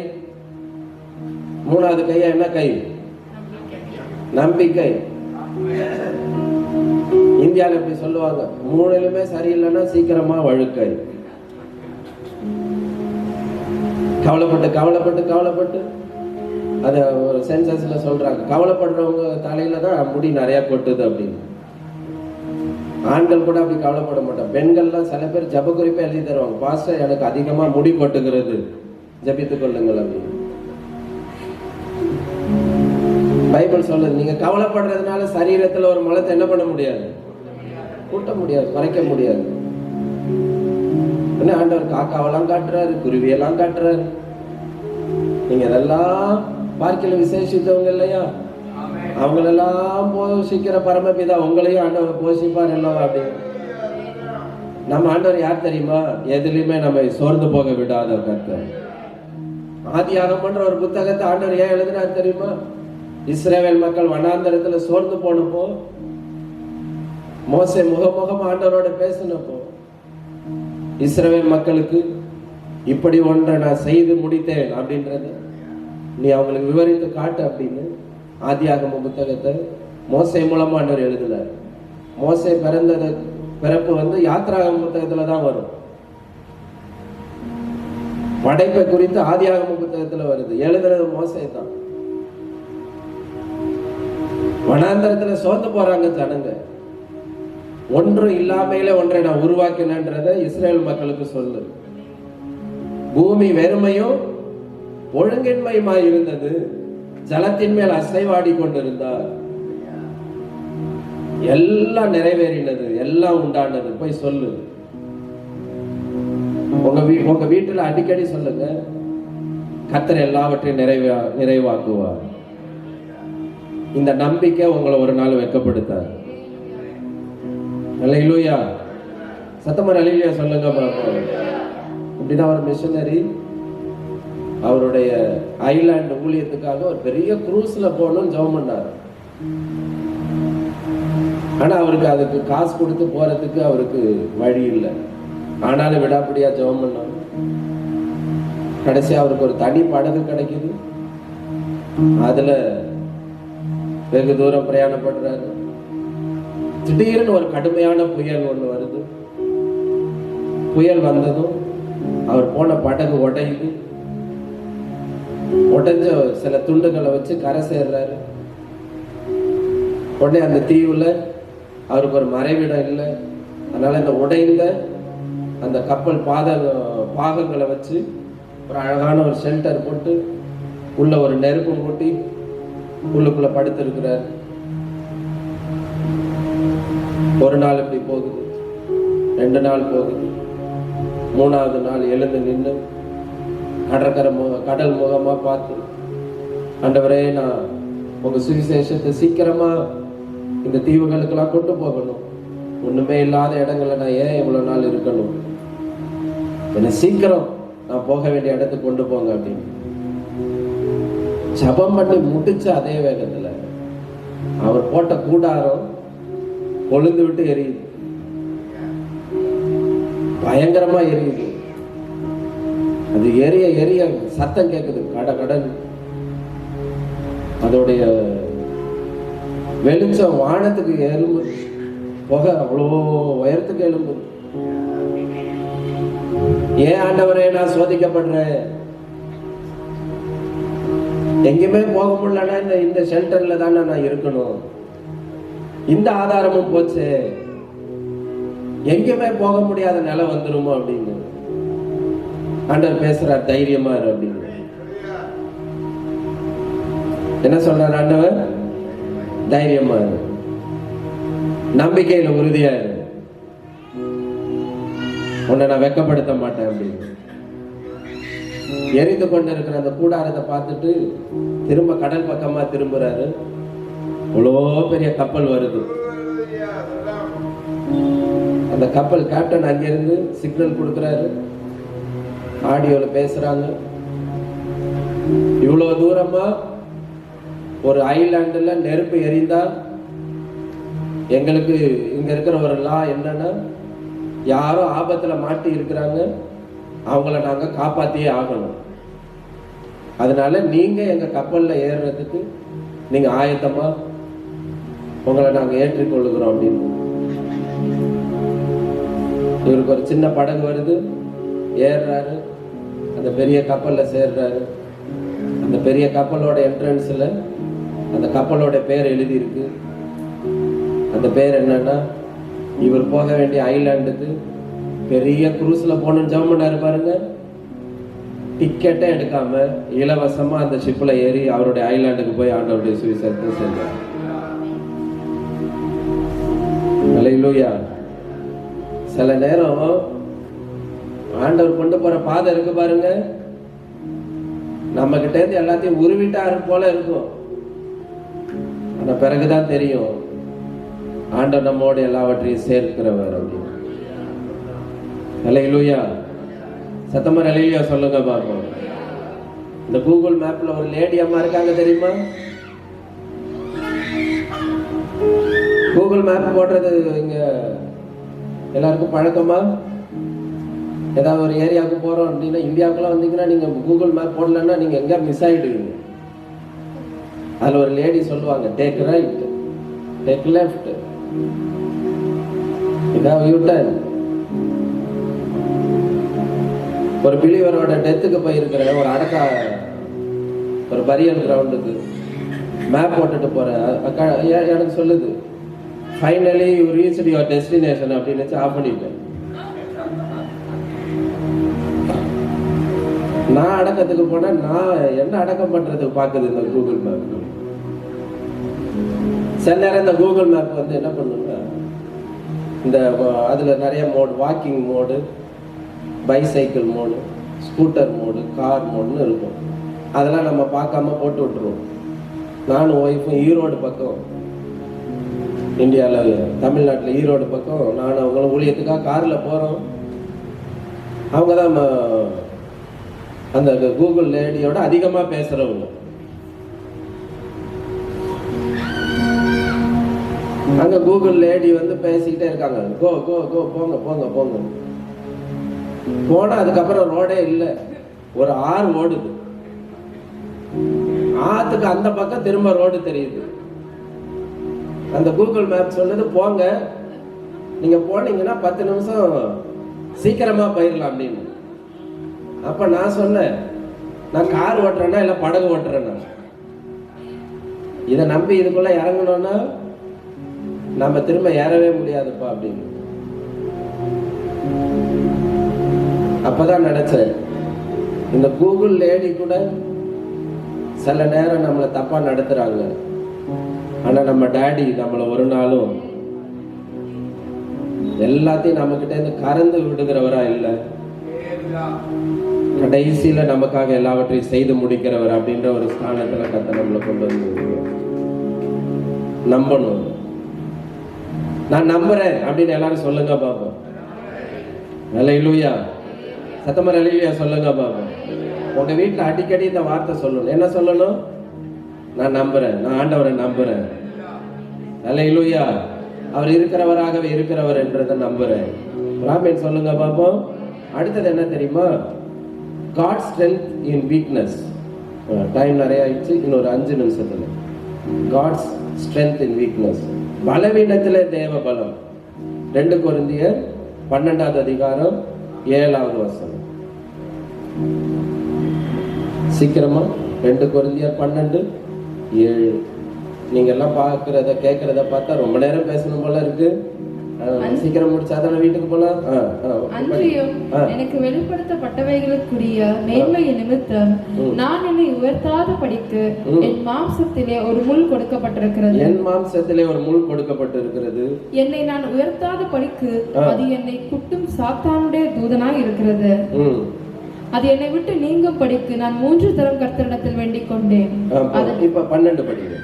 3வது கையா என்ன கை? நம்பிக்கை. இந்தியாவில் எப்படி சொல்லுவாங்க, 3லுமே சரியில்லைன்னா சீக்கிரமா வழுக்கை. கவலைப்பட்டு கவலைப்பட்டு கவலைப்பட்டு அத ஒரு சென்சஸ்ல சொல்றாங்க, கவலைப்படுறவங்க தலையில தான் முடி நிறைய கொட்டுது அப்படின்னு. ஆண்கள் கூட அப்படி கவலைப்பட மாட்டோம். பெண்கள்லாம் சில பேர் ஜப குறிப்பை எழுதி தருவாங்க, பாஸ்டர் எனக்கு அதிகமா முடி கொட்டுகிறது, ஜபித்துக் கொள்ளுங்கள் அப்படின்னு. பைபிள் சொல்லுது, நீங்க கவலைப்படுறதுனால சரீரத்துல ஒரு மலத்தை என்ன பண்ண முடியாது? கூட்ட முடியாது, குறைக்க முடியாது. ஆண்டவர் காக்காவெல்லாம் காட்டுறாரு, குருவியெல்லாம் காட்டுறாரு. நீங்க இதெல்லாம் பார்க்கல விசேஷித்தவங்க இல்லையா? அவங்களெல்லாம் போஷிக்கிற பரமபிதா உங்களையும் ஆண்டவர் போஷிப்பார் அல்லவா? அப்படி நம்ம ஆண்டவர் யார் தெரியுமா? எதுலையுமே நம்ம சோர்ந்து போக விடாத கர்த்தர். ஆதியாகமன்ற ஒரு புத்தகத்தை ஆண்டவர் ஏன் எழுதினார் தெரியுமா? இஸ்ரவேல் மக்கள் வனாந்தரத்துல சோர்ந்து போனப்போ, மோசே முகமுகம் ஆண்டவரோட பேசினப்போ, இஸ்ரவேல் மக்களுக்கு இப்படி ஒன்றை நான் செய்து முடித்தேன் அப்படின்றது நீ அவங்களுக்கு விவரித்து காட்டு அப்படின்னு ஆதியாகம புத்தகத்தை மோசே மூலமா ஆண்டவர் எழுதினார். மோசே பிறப்பு யாத்ராகம புத்தகத்துல தான் வரும். படைப்பை குறித்து ஆதியாகம புத்தகத்துல வருது. எழுதுறது மோசே தான். வனாந்தரத்துல சோர்ந்து போறாங்க ஜனங்க. ஒன்றும் இல்லாமையில ஒன்றை நான் உருவாக்கினன்றதை இஸ்ரேல் மக்களுக்கு சொல்லு. பூமி வெறுமையும் ஒழுங்கின்மையுமாய் இருந்தது, ஜலத்தின் மேல் அசைவாடி கொண்டிருந்தார். எல்லாம் நிறைவேறினது, எல்லாம் உண்டானது. போய் சொல்லு. உங்க வீட்டுல அடிக்கடி சொல்லுங்க, கர்த்தர் எல்லாவற்றையும் நிறைவாக்குவார். இந்த நம்பிக்கை உங்களை ஒரு நாள் வெட்கப்படுத்தார். அல்லேலூயா. சத்தமா அல்லேலூயா சொல்லுங்க பாப்போம். இப்படிதான் ஒரு மிஷனரி அவருடைய ஐலாண்ட் ஊழியத்துக்காக ஒரு பெரிய குரூஸ்ல போகணும்னு ஜெபம் பண்ணார். ஆனா அவருக்கு அதுக்கு காசு கொடுத்து போறதுக்கு அவருக்கு வழி இல்லை. ஆனாலும் விடாப்படியா ஜெபம் பண்ணார். கடைசி அவருக்கு ஒரு தனி படகு கிடைக்குது. அதுல வெகு தூரம் பிரயாணப்படுறாரு. திடீர்னு ஒரு கடுமையான புயல் ஒண்ணு வருது. புயல் வந்ததும் அவர் போன படகு உடையுது. உடைஞ்ச சில துண்டுகளை வச்சு கரை சேர்றாரு. உடனே அந்த தீவுல அவருக்கு ஒரு மறைவிடம் இல்லை. அதனால இந்த உடைந்த அந்த கப்பல் பாகங்களை வச்சு ஒரு அழகான ஒரு ஷெல்டர் போட்டு உள்ள ஒரு நெருப்பு மூட்டி உள்ளுக்குள்ள படுத்திருக்கிறார். ஒரு நாள் இப்படி போகுது, 2 நாள் போகுது. 3ஆவது நாள் எழுந்து நின்று கடல் முகமா பார்த்து, ஆண்டவரே, நான் உங்க சுவிசேஷத்தை சீக்கிரமா இந்த தீவுகளுக்கெல்லாம் கொண்டு போகணும். ஒண்ணுமே இல்லாத இடங்கள்ல நான் ஏன் இவ்வளவு நாள் இருக்கணும்? என்ன சீக்கிரம் நான் போக வேண்டிய இடத்துக்கு கொண்டு போங்க அப்படின்னு ஜபம் பண்ணி முடிச்ச அதே வேகத்துல அவர் போட்ட கூடாரம் கொழுந்து விட்டு எரியுது. பயங்கரமா எரியுது. அது எரிய எரிய சத்தம் கேட்குது, கடகடன். அதோடைய வெளிச்சம் வானத்துக்கு எறும்பு, புகை அவ்வளோ உயரத்துக்கு எழும்பு. ஏன் ஆண்டவரே நான் சோதிக்கப்படுறேன்? எங்கேயுமே போக முடியலன்னா இந்த ஷெல்டர்ல தானே நான் இருக்கணும். இந்த ஆதாரமும் போச்சு, எங்கேயுமே போக முடியாத நிலை வந்துருமோ அப்படின்னு ஆண்டவர் பேசுறார். தைரியமா இரு அப்படின்னு என்ன சொல்றார் ஆண்டவர்? தைரியமா இரு, நம்பிக்கையில உறுதியா இரு, உன்னை நான் வெட்கப்படுத்த மாட்டேன் அப்படின்னு. எரிந்து கொண்டு இருக்கிற அந்த கூடாரத்தை பார்த்துட்டு திரும்ப கடல் பக்கமா திரும்புறாரு. அவ்வளோ பெரிய கப்பல் வருது. அந்த கப்பல் கேப்டன் அங்கிருந்து சிக்னல் கொடுக்குறாரு. ஆடியோல பேசுறாங்க. இவ்வளவு தூரமா ஒரு ஐலாண்டுல நெருப்பு எரிந்தா எங்களுக்கு இங்க இருக்கிற ஒரு லா என்னன்னா, யாரோ ஆபத்துல மாட்டி இருக்கிறாங்க, அவங்கள நாங்க காப்பாத்தியே ஆகணும். அதனால நீங்க எங்க கப்பல்ல ஏறுறதுக்கு நீங்க ஆயத்தமா, உங்களை நாங்க ஏற்றிக்கொள்ளுகிறோம் அப்படின்னு. இவருக்கு ஒரு சின்ன படகு வருது, ஏறுறாரு, அந்த பெரிய கப்பல்ல சேர்றாரு. அந்த பெரிய கப்பலோட என்ட்ரன்ஸ்ல அந்த கப்பலோட பேர் எழுதி இருக்கு. அந்த பேர் என்னன்னா, இவர் போக வேண்டிய ஐலாண்டுக்கு பெரிய குரூஸ்ல போகணும்னு ஜெபம் பண்ணாரு பாருங்க. டிக்கெட்டே எடுக்காம இலவசமா அந்த ஷிப்ல ஏறி அவருடைய ஐலாண்டுக்கு போய் ஆண்டவருடைய சுவிசேஷத்தை செஞ்சார். அல்லேலூயா. சில நேரம் ஆண்டவர் கொண்டு போற பாதை இருக்கு பாருங்க, நம்ம கிட்ட இருந்து எல்லாத்தையும் உருவிட்டாரு போல இருக்கும். ஆனா பிறகுதான் தெரியும் ஆண்டவர் நம்மோடு எல்லாவற்றையும் சேர்க்கிறவர் அப்படின்னு. அல்லேலூயா. சத்தமா அல்லேலூயா சொல்லுங்க பாப்போம். இந்த கூகுள் மேப்ல ஒரு லேடி அம்மா இருக்காங்க தெரியுமா? கூகுள் மேப் போடுறது இங்க எல்லாருக்கும் பழக்கமா? ஏதாவது ஒரு ஏரியாவுக்கு போறோம் அப்படின்னா, இந்தியாவுக்குலாம் வந்தீங்கன்னா நீங்க கூகுள் மேப் போடலன்னா நீங்க எங்க மிஸ் ஆயிடுவீங்க. அதுல ஒரு லேடி சொல்லுவாங்க, டேக் ரைட், டேக் லெஃப்ட், இதான் யூ டர்ன். ஒரு பிலிவரோட டெத்துக்கு போயிருக்கிற ஒரு பரியல் கிரவுண்டுக்கு மேப் போட்டுட்டு போற எனக்கு சொல்லுது, finally you reach your destination அப்படின்னு ஆஃப் பண்ணிட்டேன். நான் அடக்கத்துக்கு போனேன். நான் என்ன அடக்கம் பண்றதுக்கு பார்க்குது இந்த கூகுள் மேப். சில நேரம் இந்த கூகுள் மேப் வந்து என்ன பண்ணுங்க, இந்த அதில் நிறைய mode, walking mode, bicycle mode, scooter mode, car மோடுன்னு இருக்கும். அதெல்லாம் நம்ம பார்க்காம போட்டு விட்டுருவோம். நானும் ஒய்ஃபும் ஈரோடு பக்கம், இந்தியாவில் தமிழ்நாட்டில் ஈரோடு பக்கம், நான் அவங்களும் ஊழியத்துக்காக காரில் போகிறோம். அவங்க தான் அந்த கூகுள் லேடியோட அதிகமாக பேசுகிறவங்க. அங்கே கூகுள் லேடி வந்து பேசிக்கிட்டே இருக்காங்க, கோ கோ கோ, போங்க போங்க போங்க. போனால் அதுக்கப்புறம் ரோடே இல்லை, ஒரு ஆறு ஓடுது. ஆற்றுக்கு அந்த பக்கம் திரும்ப ரோடு தெரியுது. அந்த கூகுள் மேப் சொல்லுது, போங்க, நீங்க போனீங்கன்னா 10 நிமிஷம் சீக்கிரமா போயிடலாம் அப்படின்னு. அப்ப நான் சொன்னேன், நான் கார் ஓட்டுறேன்னா இல்ல படகு ஓட்டுறேன்னா, இதை நம்பி இதுக்குள்ள இறங்கணும்னா நம்ம திரும்ப ஏறவே முடியாதுப்பா அப்படின்னு. அப்பதான் நினைச்சேன், இந்த கூகுள் லேடி கூட சில நேரம் நம்மளை தப்பா நடத்துறாங்க. ஆனா நம்ம டாடி நம்மளை ஒரு நாளும் எல்லாத்தையும் நம்ம கிட்ட இருந்து கறந்து விடுகிறவரா இல்லை, கடைசியில நமக்காக எல்லாவற்றையும் செய்து முடிக்கிறவர் அப்படின்ற ஒரு ஸ்தானத்துல கத்த நம்மளை கொண்டு வந்து நம்பணும். நான் நம்புறேன் அப்படின்னு எல்லாரும் சொல்லுங்க பாப்போம். அல்லேலூயா, சத்தமா அல்லேலூயா சொல்லுங்க பாப்போம். உங்க வீட்டுல அடிக்கடி இந்த வார்த்தை சொல்லணும். என்ன சொல்லணும்? நான் நம்புறேன், நான் ஆண்டவரை நம்புறேன். அல்லேலூயா, அவர் இருக்கிறவராகவே இருக்கிறவர் என்றதை நம்புறேன். ராமேன் சொல்லுங்க பாப்போம். அடுத்தது என்ன தெரியுமா? God strength in weakness. Time நிறைய ஆயிடுச்சு, இன்னொரு 5 நிமிஷத்துல. God's strength in weakness. பலவீனத்திலே தேவ பலம். 2 கொரிந்தியர் 12வது அதிகாரம் 7வது வசனம். சீக்கிரமா 2 கொரிந்தியர் 12:7. நீங்க எல்லாம் பாக்குறத கேட்கறத பார்த்தா ரொம்ப நேரம் பேசணும் போல இருக்கு. சீக்கிரம் முடிச்சாதான வீட்டுக்கு போலாம். அன்றியும் எனக்கு வெளிப்படுத்தப்பட்டவைகளுக்குரிய மேன்மையின் நிமித்தம் நான் என்னை உயர்த்தாத படிக்கு என் மாம்சத்திலே ஒரு முள் கொடுக்கப்பட்டிருக்கிறது. என் மாம்சத்திலே ஒரு முள் கொடுக்கப்பட்டிருக்கிறது. என்னை நான் உயர்த்தாத படிக்கு அது என்னை குட்டும் சாத்தானுடைய தூதனாய் இருக்கிறது. அது என்னை விட்டு நீங்கும் படிக்கு நான் 3 தரம் கர்த்தரிடத்தில் வேண்டிக் கொண்டேன். இப்ப 12 படிக்கிறேன்.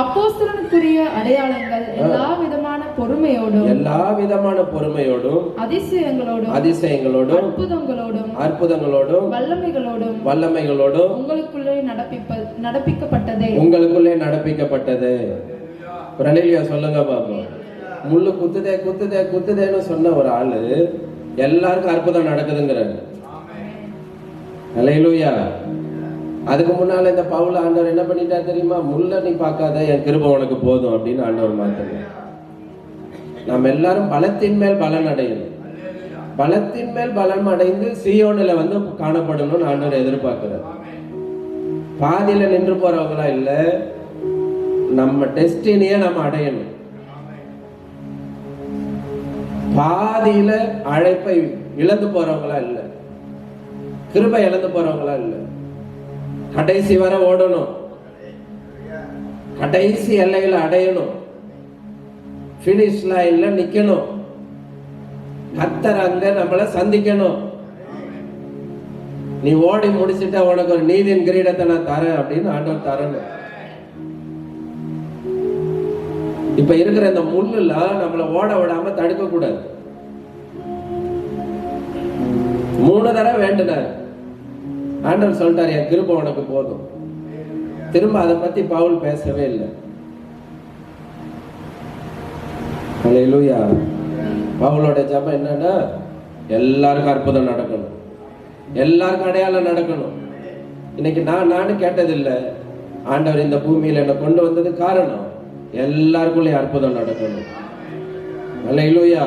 அப்போஸ்தலனுக்குரிய அடையாளங்கள் எல்லா விதமான பொறுமையோடும் அதிசயங்களோடும் அற்புதங்களோடும் வல்லமைகளோடும் உங்களுக்குள்ளே நடப்பிக்கப்பட்டது. அல்லேலூயா சொல்லுங்க பாப்போம். முள்ளு குத்துதேன்னு சொன்ன ஒரு ஆளு எல்லாருக்கும் அற்புதம் நடக்குதுங்கிறாரு. அல்லேலூயா. அதுக்கு முன்னால இந்த பவுல் ஆண்டவர் என்ன பண்ணிட்டா தெரியுமா? முள்ள நீ பார்க்காத, என் கிருபை உனக்கு போதும் அப்படின்னு ஆண்டவர் மாத்தல. நாம் எல்லாரும் பலத்தின் மேல் பலன் அடையணும். பலத்தின் மேல் பலம் அடைந்து சீயோனில் வந்து காணப்படணும்னு ஆண்டவர் எதிர்பார்க்கிறார். பாதியில நின்று போறவங்களா இல்ல, நம்ம டெஸ்டினியை நம்ம அடையணும். பாதியில அழைப்பை இழந்து போறவங்களா இல்ல, கிருபை இழந்து போறவங்களா இல்ல, கடைசி வர ஓடணும், கடைசி எல்லைகளை அடையணும், பினிஷ் லைன்ல நிக்கணும். கர்த்தர் அங்க நம்மள சந்திக்கணும். நீ ஓடி முடிச்சுட்ட, உனக்கு ஒரு நீதியின் கிரீடத்தை நான் தரேன் அப்படின்னு ஆண்டவர் தரணும். இப்ப இருக்கிற இந்த முள்ளுலாம் நம்மள ஓட விடாம தடுக்க கூடாது. 3 தடவை வேண்டினார் ஆண்டவர், சொல்லிட்டார் என் கிருபை உனக்கு போதும். திரும்ப அதை பத்தி பவுல் பேசவே இல்லை. அல்லேலூயா. பவுலோட ஜெபம் என்னன்னா, எல்லாருக்கும் அற்புதம் நடக்கணும், எல்லாருக்கும் அடையாளம் நடக்கணும். இன்னைக்கு நானும் கேட்டதில்லை, ஆண்டவர் இந்த பூமியில என்னை கொண்டு வந்தது காரணம் எல்லாருக்குள்ளேயும் அற்புதம் நடக்கணும். அல்லேலூயா.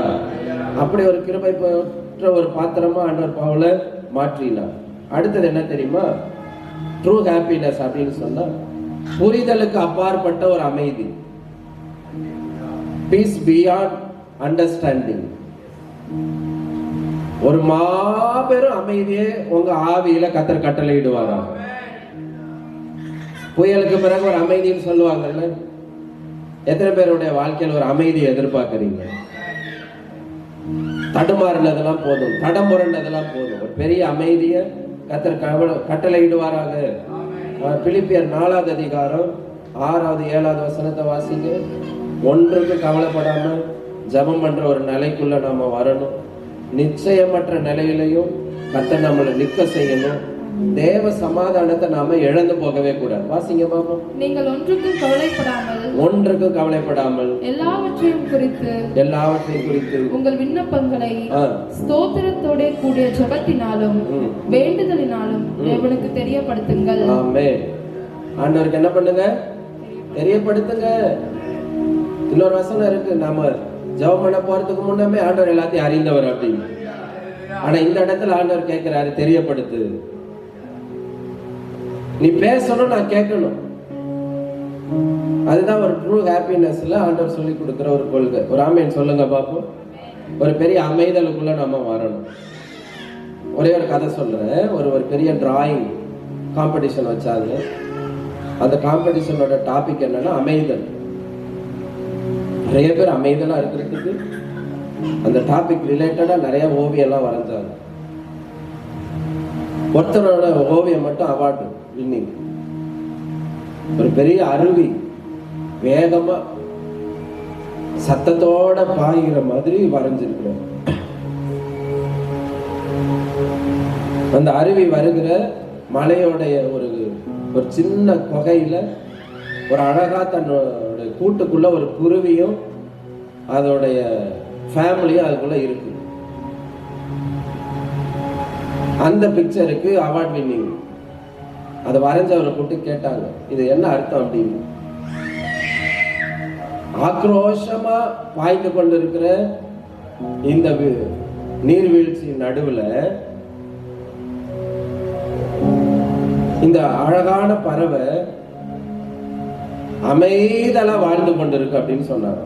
அப்படி ஒரு கிருபை பெற்ற ஒரு பாத்திரமா ஆண்டவர் பவுலை மாற்றினார். அடுத்தது என்ன தெரியுமா? ட்ரூ ஹாப்பினஸ் அப்படின்னு சொன்னா புரிதலுக்கு அப்பாற்பட்ட ஒரு அமைதி. Peace beyond understanding. ஒரு மாபெரும் அமைதியை உங்க ஆவியில கர்த்தர் கட்டளையிடுவாரா? புயலுக்கு பிறகு ஒரு அமைதின்னு சொல்லுவாங்கல்ல, எத்தனை பேருடைய வாழ்க்கையில் ஒரு அமைதியை எதிர்பார்க்கறீங்க? தடுமாறினதெல்லாம் போதும், தடம் புரண்டதெல்லாம் போதும், ஒரு பெரிய அமைதியை கர்த்தர் கட்டளையிடுவாராக. பிலிப்பியர் 4வது அதிகாரம் 6வது 7வது வசனத்தை வாசிங்க. ஒன்றுக்கு கவலைப்படாம ஜெபம் பண்ற ஒரு நிலைக்குள்ள நாம வரணும். நிச்சயமற்ற நிலையிலையும் கர்த்தர் நம்மளை நிற்க செய்யணும். தேவ சமாதானத்தை நாம இழந்து போகவே கூடாது. வாசிங்க பாப்போம். நீங்கள் ஒன்றுக்கும் கவலைப்படாமல் எல்லாவற்றையும் குறித்து உங்கள் விண்ணப்பங்களை ஸ்தோத்திரத்தோட கூடிய ஜெபத்தினாலும் வேண்டுதலினாலும் தேவனுக்கு தெரியப்படுத்துங்கள். ஆமென். ஆண்டவருக்கு என்ன பண்ணுங்க? தெரியப்படுத்துங்க. இன்னொரு வசனம் இருக்கு, நாம ஜெபம் பண்ண போறதுக்கு முன்னமே ஆண்டவர் எல்லாத்தையும் அறிந்தவர் அப்படின்னு. ஆனா இந்த இடத்துல ஆண்டவர் கேட்கிறாரு, தெரியப்படுத்து. நீ பேசணும், நான் கேட்கணும். அதுதான் ஒரு ட்ரூ ஹாப்பினஸ்ல ஆண்டவர் சொல்லி கொடுக்கிற ஒரு கொள்கை. ஒரு ஆமேன் சொல்லுங்க பாப்போம். ஒரு பெரிய அமைதலுக்குள்ள நம்ம வரணும். ஒரே ஒரு கதை சொல்றேன். ஒரு பெரிய டிராயிங் காம்படிஷன் வச்சாங்க. அந்த காம்படிஷனோட டாபிக் என்னன்னா அமைதல். நிறைய பேர் அமைதலா இருக்கிறதுக்கு அந்த டாபிக் ரிலேட்டடா நிறைய ஓவியெல்லாம் வரைஞ்சாங்க. ஒருத்தரோட ஓவியம் மட்டும் அவார்டு வின்னிங். ஒரு பெரிய அருவி வேகமா சத்தத்தோட பாய்கிற மாதிரி வரைஞ்சிருக்கிறோம். அந்த அருவி வருகிற மலையோடைய ஒரு சின்ன குகையில ஒரு அழகா தன்னோட கூட்டுக்குள்ள ஒரு குருவியும் அதோடைய ஃபேமிலியும் அதுக்குள்ள இருக்கு. அந்த பிக்சருக்கு அவார்ட் வின்னிங். அதை வரைஞ்சவரை கூட்டு கேட்டாங்க, இது என்ன அர்த்தம் அப்படின்னு. ஆக்ரோஷமா பாய்ந்து கொண்டிருக்கிற இந்த நீர்வீழ்ச்சி நடுவுல இந்த அழகான பறவை அமைதலா வாழ்ந்து கொண்டிருக்கு அப்படின்னு சொன்னாங்க.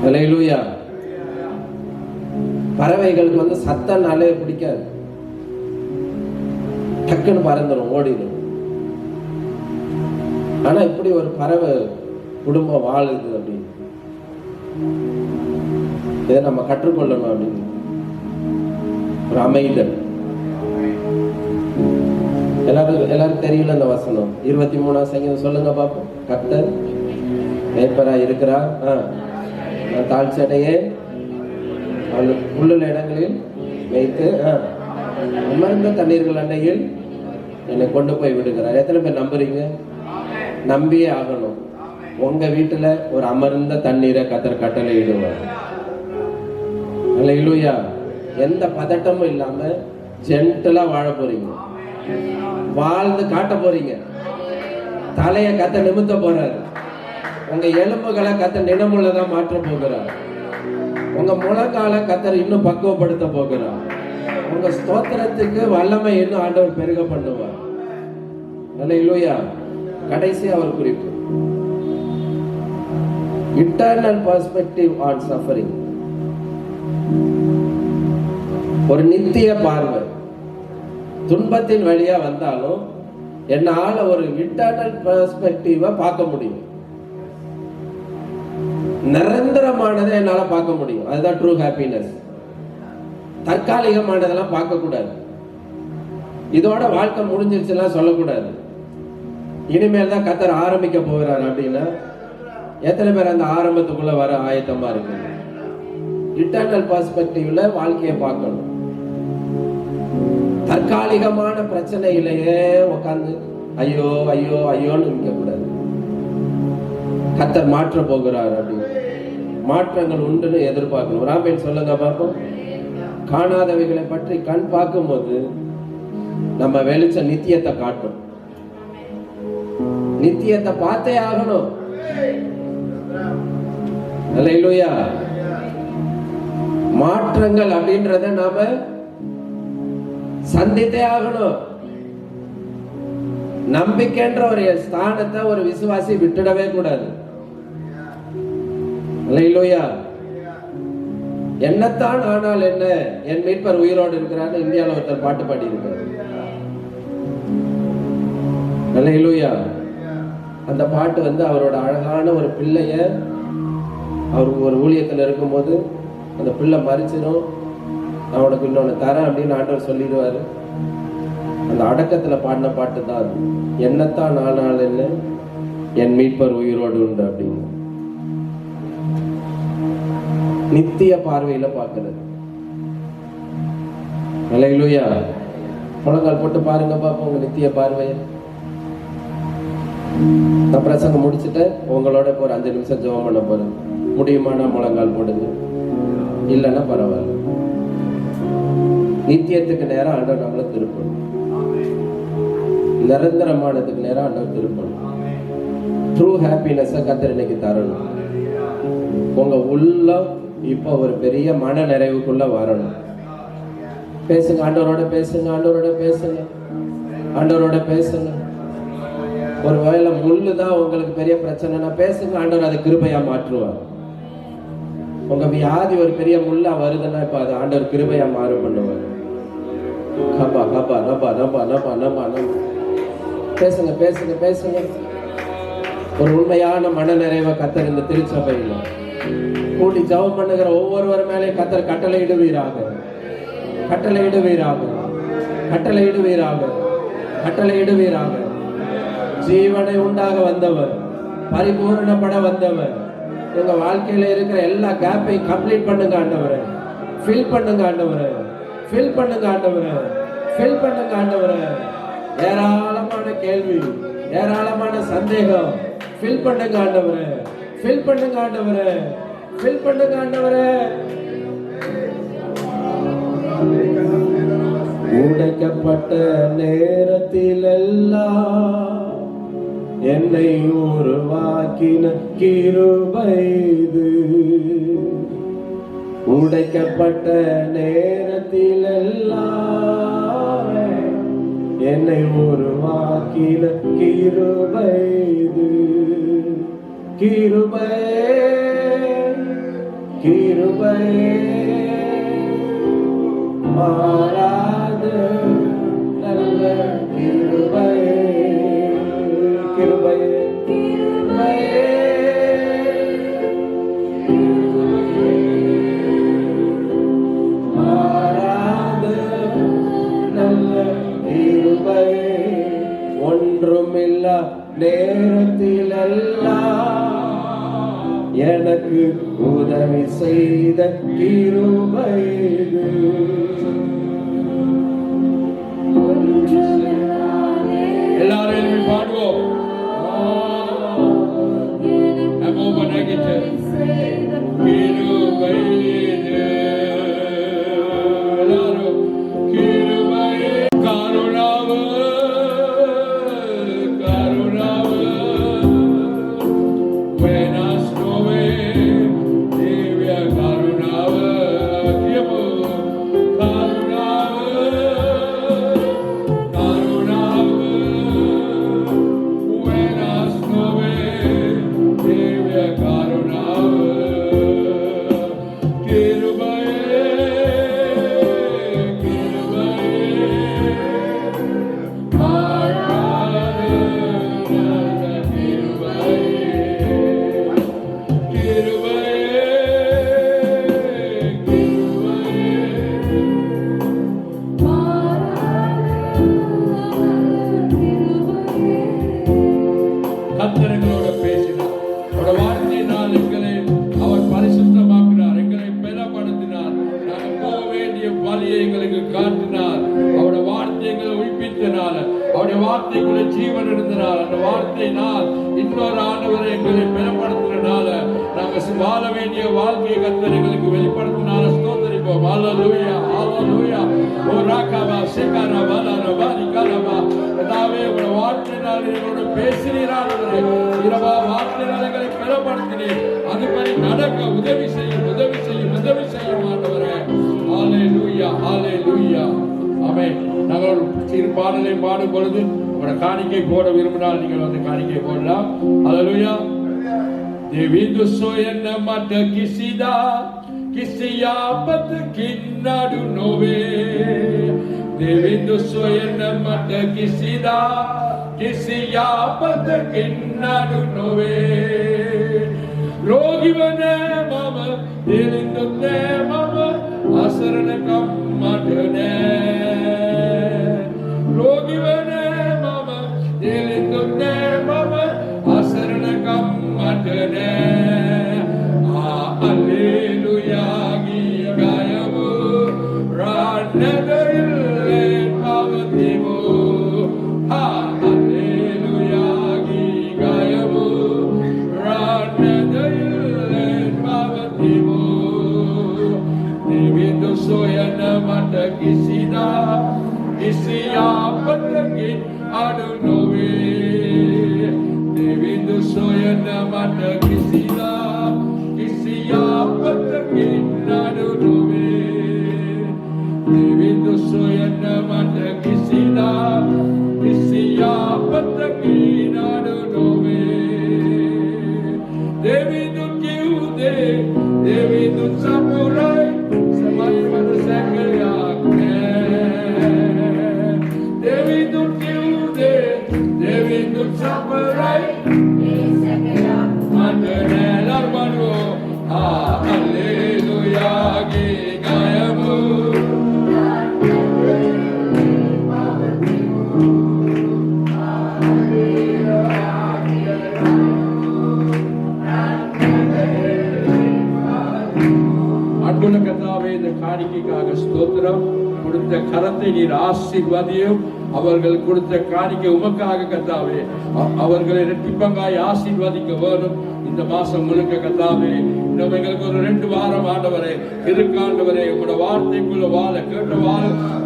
அல்லேலூயா. பறவைகளுக்கு சத்தம்னாலே பிடிக்காது, டக்குன்னு பறந்துடும், ஓடிடும். ஆனா இப்படி ஒரு பறவை குடும்பம் வாழுது அப்படின்னு இதை நம்ம கற்றுக்கொள்ளணும் அப்படின்னு ஒரு அமைதல். எல்லாரும் தெரியல இந்த வசனம். 23ஆம் சங்கீதம் சொல்லுங்க பாப்போம். கர்த்தர் மேய்ப்பரா இருக்கிறார், தாழ்ச்சடையே புல்லுள்ள இடங்களில் வைத்து அமர்ந்த தண்ணீர்கள் அண்டையில் என்னை கொண்டு போய் விடுகிறார். எத்தனை பேர் நம்புறீங்க? நம்பியே ஆகணும். உங்க வீட்டுல ஒரு அமர்ந்த தண்ணீரை கர்த்தர் கட்டளையிடுவார். அல்லேலூயா. எந்த பதட்டமும் இல்லாம ஜென்டலா வாழ போறீங்க, வாழ்ந்து காட்ட போறீங்க. தலைய கர்த்தர் நிமித்த போறாரு. உங்க எலும்புகளை கர்த்தர் நினமுள்ளதா மாற்ற போகிறார். உங்க முழங்கால கர்த்தர் இன்னும் பக்குவப்படுத்த போகிறார். உங்க ஸ்தோத்திரத்துக்கு வல்லமை இன்னும் ஆண்டவர் பெருக பண்ணுவார். அல்லேலூயா. கடைசி அவர் குறிப்பு, இட்டர்னல் பெர்ஸ்பெக்டிவ் ஆன் சஃபரிங். ஒரு நித்திய பார்வை. துன்பத்தின் வழியா வந்தாலும் என்னால ஒரு இட்டர்னல் பெர்ஸ்பெக்டிவ பார்க்க முடியும். நிரந்தரமானதை என்னால பார்க்க முடியும். அதுதான் ட்ரூ ஹாப்பினஸ். தற்காலிகமானதெல்லாம் பார்க்க கூடாது. இதோட வாழ்க்கை முடிஞ்சிருச்சுலாம் சொல்லக்கூடாது. இனிமேல் தான் கர்த்தர் ஆரம்பிக்க போகிறார் அப்படின்னா எத்தனை பேர் அந்த ஆரம்பத்துக்குள்ள வர ஆயத்தமா இருக்கு? இட்டர்னல் பெர்ஸ்பெக்டிவ்ல வாழ்க்கையை பார்க்கணும். தற்காலிகமான பிரச்சனையிலேயே உட்கார்ந்து ஐயோ ஐயோ ஐயோன்னு நிற்க கூடாது. கர்த்தர் மாற்ற போகிறார் அப்படின்னு மாற்றங்கள் உண்டுன்னு எதிர்பார்க்கணும். ஒரு ஆமென் சொல்லுங்க பார்ப்போம். காணாதவைகளை பற்றி கண் பார்க்கும் போது நம்ம வெளிச்ச நித்தியத்தை காட்டும். நித்தியத்தை பார்த்தே ஆகணும். அல்லேலூயா. மாற்றங்கள் அப்படின்றத நாம சந்தித்தே ஆகணும். நம்பிக்கைன்ற ஒரு ஸ்தானத்தை ஒரு விசுவாசி விட்டுடவே கூடாது. அல்லேலூயா. என்னத்தான் ஆனால் என்ன, என் மீட்பர் உயிரோடு இருக்கிறான்னு இந்தியாவில் ஒருத்தர் பாட்டு பாடி இருக்காரு. அல்லேலூயா. அந்த பாட்டு அவரோட அழகான ஒரு பிள்ளைய, அவர் ஒரு ஊழியத்தில் இருக்கும்போது அந்த பிள்ளை மறிச்சிடும், நான் உனக்கு இன்னொன்று தரேன் அப்படின்னு ஆண்டவர் சொல்லிடுவாரு. அந்த அடக்கத்துல பாடின பாட்டு தான் என்னத்தான் ஆனால் என்ன, என் மீட்பர் உயிரோடு உண்டு அப்படின்னு. நித்திய பார்வையில பார்க்கிறது. அல்லேலூயா. முழங்கால் போட்டு பாருங்க பாப்போம் உங்க நித்திய பார்வையை. நான் பிரசங்கம் முடிச்சுட்டு உங்களோட இப்போ ஒரு 5 நிமிஷம் ஜெபம் பண்ண போறேன். முடியுமானா முழங்கால் போடுங்க, இல்லைன்னா பரவாயில்ல. நித்தியத்துக்கு நேரம் ஆண்டவர் நம்மளை திருப்பணும், நிரந்தரமானதுக்கு நேரம் ஆண்டவர் திருப்பணும். ட்ரூ ஹாப்பினஸ் கர்த்தர் இன்னைக்கு தரணும். உங்க உள்ளம் இப்போ ஒரு பெரிய மன நிறைவுக்குள்ள வரணும். பேசுங்க, ஆண்டவரோட பேசுங்க, ஆண்டவரோட பேசுங்க, ஆண்டவரோட பேசுங்க. ஒருவேளை முள்ளு தான் உங்களுக்கு பெரிய பிரச்சனைனா பேசுங்க, ஆண்டவர் அதை கிருபையா மாற்றுவார். உங்க வியாதி ஒரு பெரிய முள்ளா வருதுன்னா இப்ப அது ஆண்டவர் கிருபையா மாறு பண்ணுவார். கபா கபா நபா நபா நபா நபா நபா. பேசுங்க பேசுங்க பேசுங்க. ஒரு உண்மையான மன நிறைவை கர்த்தர் இந்த திருச்சபையில் கூட்டி ஜெபம் பண்ணுகிற ஒவ்வொருவர் மேலே கர்த்தர் கட்டளையிடுவீராக, கட்டளையிடுவீராக, கட்டளையிடுவீராக, கட்டளையிடுவீராக. ஜீவனை உண்டாக வந்தவர், பரிபூரணப்பட வந்தவர். உங்க வாழ்க்கையில இருக்கிற எல்லா கேப்பை கம்ப்ளீட் பண்ணுங்க ஆண்டவரே, ஃபில் பண்ணுங்க ஆண்டவரே, ஃபில் பண்ணுங்க ஆண்டவரே, ஃபில் பண்ணுங்க ஆண்டவரே. ஏராளமான கேள்வி, ஏராளமான சந்தேகம், ஃபில் பண்ணுங்க ஆண்டவரே, ஃபில் பண்ணுங்க ஆண்டவரே, ஃபில் பண்ணுங்க ஆண்டவரே. உடைக்கப்பட்ட நேரத்தில் எல்லாம் என்னை உருவாக்கின கிருபை இது. உடைக்கப்பட்ட நேரத்தில் எல்லாம் என்னை உருவாக்கின கிருபை இது. கிருபை கிருபை மாறாத நல்ல கிருபை. கிருபை கிருபை மாறாத நல்ல கிருபை. ஒன்றுமில்லா நேரத்தில் எல்லாம் எனக்கு உதவி செய்த கிருபை இது. எல்லாரும் பாடுவோம். கிருபை இது. எல்லாரும் கிருபை கருணாவு கருணாவு வேணாஸ்தோவே திவ்ய கருணாவு கிருபு கருணாவு கருணாவு வேணாஸ்தோவே திவ்ய கருணாவு கிருபையே கிருபையே மாறாத நல்ல கிருபையே கிருபையே கிருபையே கர்த்தர் எங்களோட பேசினார். அவருடைய வார்த்தையினால் எங்களை அவர் பரிசுத்தமாக்கினார், எங்களை பலப்படுத்தினார். நாங்கள் போக வேண்டிய வழியை எங்களுக்கு காட்டினார். அவருடைய வார்த்தை எங்களை உயிர்ப்பித்தனால, அவருடைய வார்த்தைக்குள்ள ஜீவன் இருந்தனால, அந்த வார்த்தையினால் இன்னொரு ஆண்டவரை எங்களை பலப்படுத்தினால நாங்கள் வாழ வேண்டிய வாழ்க்கையை கர்த்தர் எங்களுக்கு வெளிப்படுத்தினால ஸ்தோத்திரிப்போம். ஹல்லேலூயா ஹல்லேலூயா. ஓ ராகவா சேகரா வலரா வாரிகரா. கர்த்தாவே உங்களுடைய வார்த்தையினால் எங்களோட பேசினீரானவரே, இரவா வார்த்தையினால் எங்களை பலப்படுத்தினீர். அதுபடி நடக்க உதவி செய்யும் உதவி செய்யும் உதவி செய்யும் ஆண்டவரே. ஹல்லேலூயா ஹல்லேலூயா. ஆமென். நாங்கள் ஒரு சிறு பாடலை பாடும் பொழுது உங்களோட காணிக்கை போட விரும்பினால் நீங்கள் வந்து காணிக்கை போடலாம். ஹல்லேலூயா. දෙවිඳු සොයන මට කිසියාපතකින් අඩු නොවේ. දෙවිඳු සොයන මට කිසියාපතකින් අඩු නොවේ. රෝගීවන මම දෙවිඳු නෑ මම අසරණකම් මට නෑ. රෝගීවන මම දෙවිඳු නෑ මම අසරණකම් මට නෑ. Alleluia ගීගයමු රාණදයිල්ලේ පවතිමු. Alleluia ගීගයමු රාණදයිල්ලේ පවතිමු. දෙවිඳු සොයන මට කිසියාපතකින් අඩු නොවේ. දෙවිඳු සොයන මට කිසියාපතකින් අඩු නොවේ. දෙවිඳු සොයන මට කිසියාපතකින් අඩු නොවේ. දෙවිඳු කිව්දේ දෙවිඳු සපුරයි සමත්වන සැකයක් නෑ. දෙවිඳු කිව්දේ දෙවිඳු සපුරයි මට නෑ. ලර්මනෝ Alleluia ගීගයමු அன்புள்ள கர்த்தாவே, இந்த காணிக்கைக்காக ஸ்தோத்திரம். கொடுத்த கரத்தை நீர் ஆசீர்வதியும். அவர்கள் கொடுத்த காணிக்கை உமக்காக கர்த்தாவே, அவர்களை இரட்டிப்பங்காய் ஆசீர்வதிக்க வேணும். இந்த மாசம் முழுக்க கர்த்தாவே, இன்னும் எங்களுக்கு ஒரு 2 வாரம் ஆண்டவரே இருக்காண்டவரே உங்களோட வார்த்தைக்குள்ள வாழ கேட்ட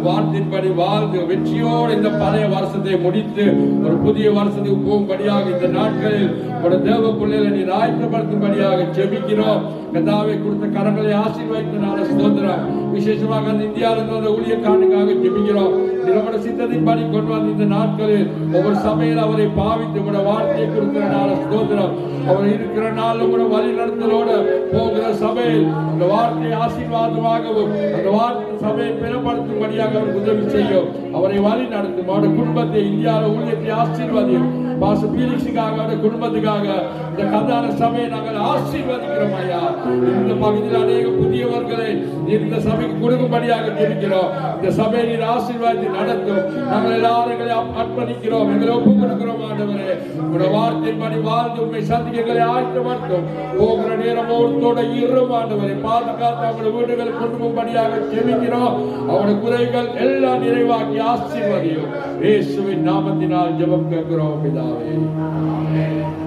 வார்த்தையின்படி வாழ்ந்து வெற்றியோடு இந்த பழைய வருஷத்தை முடித்து ஒரு புதிய வருஷத்துக்கு போகும்படியாக இந்த நாட்களில் உங்களோட தேவ பிள்ளைகளை நீர் ஆயத்தப்படுத்தும்படியாக ஜெபிக்கிறோம். கர்த்தாவே, கொடுத்த கரங்களை ஆசீர்வதித்தனால ஸ்தோத்திரம். விசேஷமாக அந்த இந்தியாவில் இருந்த ஊழியக்காரனுக்காக ஜெபிக்கிறோம். நம்முடைய சித்தத்தின்படி கொண்டு வந்த இந்த நாட்களில் ஒவ்வொரு சபையில் அவரை பாவித்து உங்களோட வார்த்தையை கொடுக்கிறனால ஸ்தோத்திரம். அவர் இருக்கிற நாள் உங்களோட வழி நடத்தலோட போகிற சபையில் அந்த வார்த்தை ஆசீர்வாதமாகவும் அந்த வார்த்தை சபையை பெறப்படுத்தும்படியாக அவர் உதவி செய்யும். அவரை வழி நடத்தும். அவருடைய குடும்பத்தை இந்தியாவில் ஊழியத்தை ஆசீர்வதியும். பாச பீலிக்ஸுக்காக அவருடைய குடும்பத்துக்காக இந்த கதான சபையை நாங்கள் ஆசீர்வதிக்கிறோம் ஐயா. இந்த பகுதியில் அநேக புதியவர்களை இந்த சபைக்கு கொடுக்கும்படியாக ஜெபிக்கிறோம். இந்த சபையை நீர் ஆசீர்வாதத்தை நடத்தும். நாங்கள் எல்லாரும் அர்ப்பணிக்கிறோம். எங்களை ஒப்பு கொடுக்கிறோம் ஆண்டவரே. உங்களுடைய வார்த்தையின்படி வாழ்ந்து உண்மை சந்திக்க எங்களை ஆயத்தப்படுத்தும். போகிற நேரம் ஒருத்தோட இரும் ஆண்டவரை பாதுகாத்து அவங்களுடைய வீடுகளை கொண்டு போகும்படியாக ஜெபிக்கிறோம். அவருடைய குறைகள் எல்லாம் நிறைவாக்கி ஆசீர்வதியும். இயேசுவின் நாமத்தினால் ஜெபம் கேட்கிறோம் பிதாவே.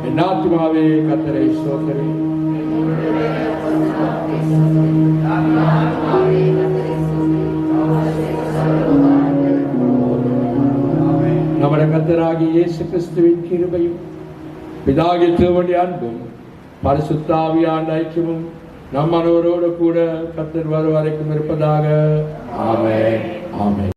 என் ஆத்துமாவே கர்த்தரை ஸ்தோத்திரி. நம்முடைய கர்த்தராகிய இயேசு கிறிஸ்துவின் கிருபையும் பிதாகிய தேவனுடைய அன்பும் பரிசுத்த ஆவியானவரின் ஐக்கியமும் நம் அனைவரோடு கூட கர்த்தர் வரும் வரைக்கும் இருப்பதாக. ஆமென். ஆமென்.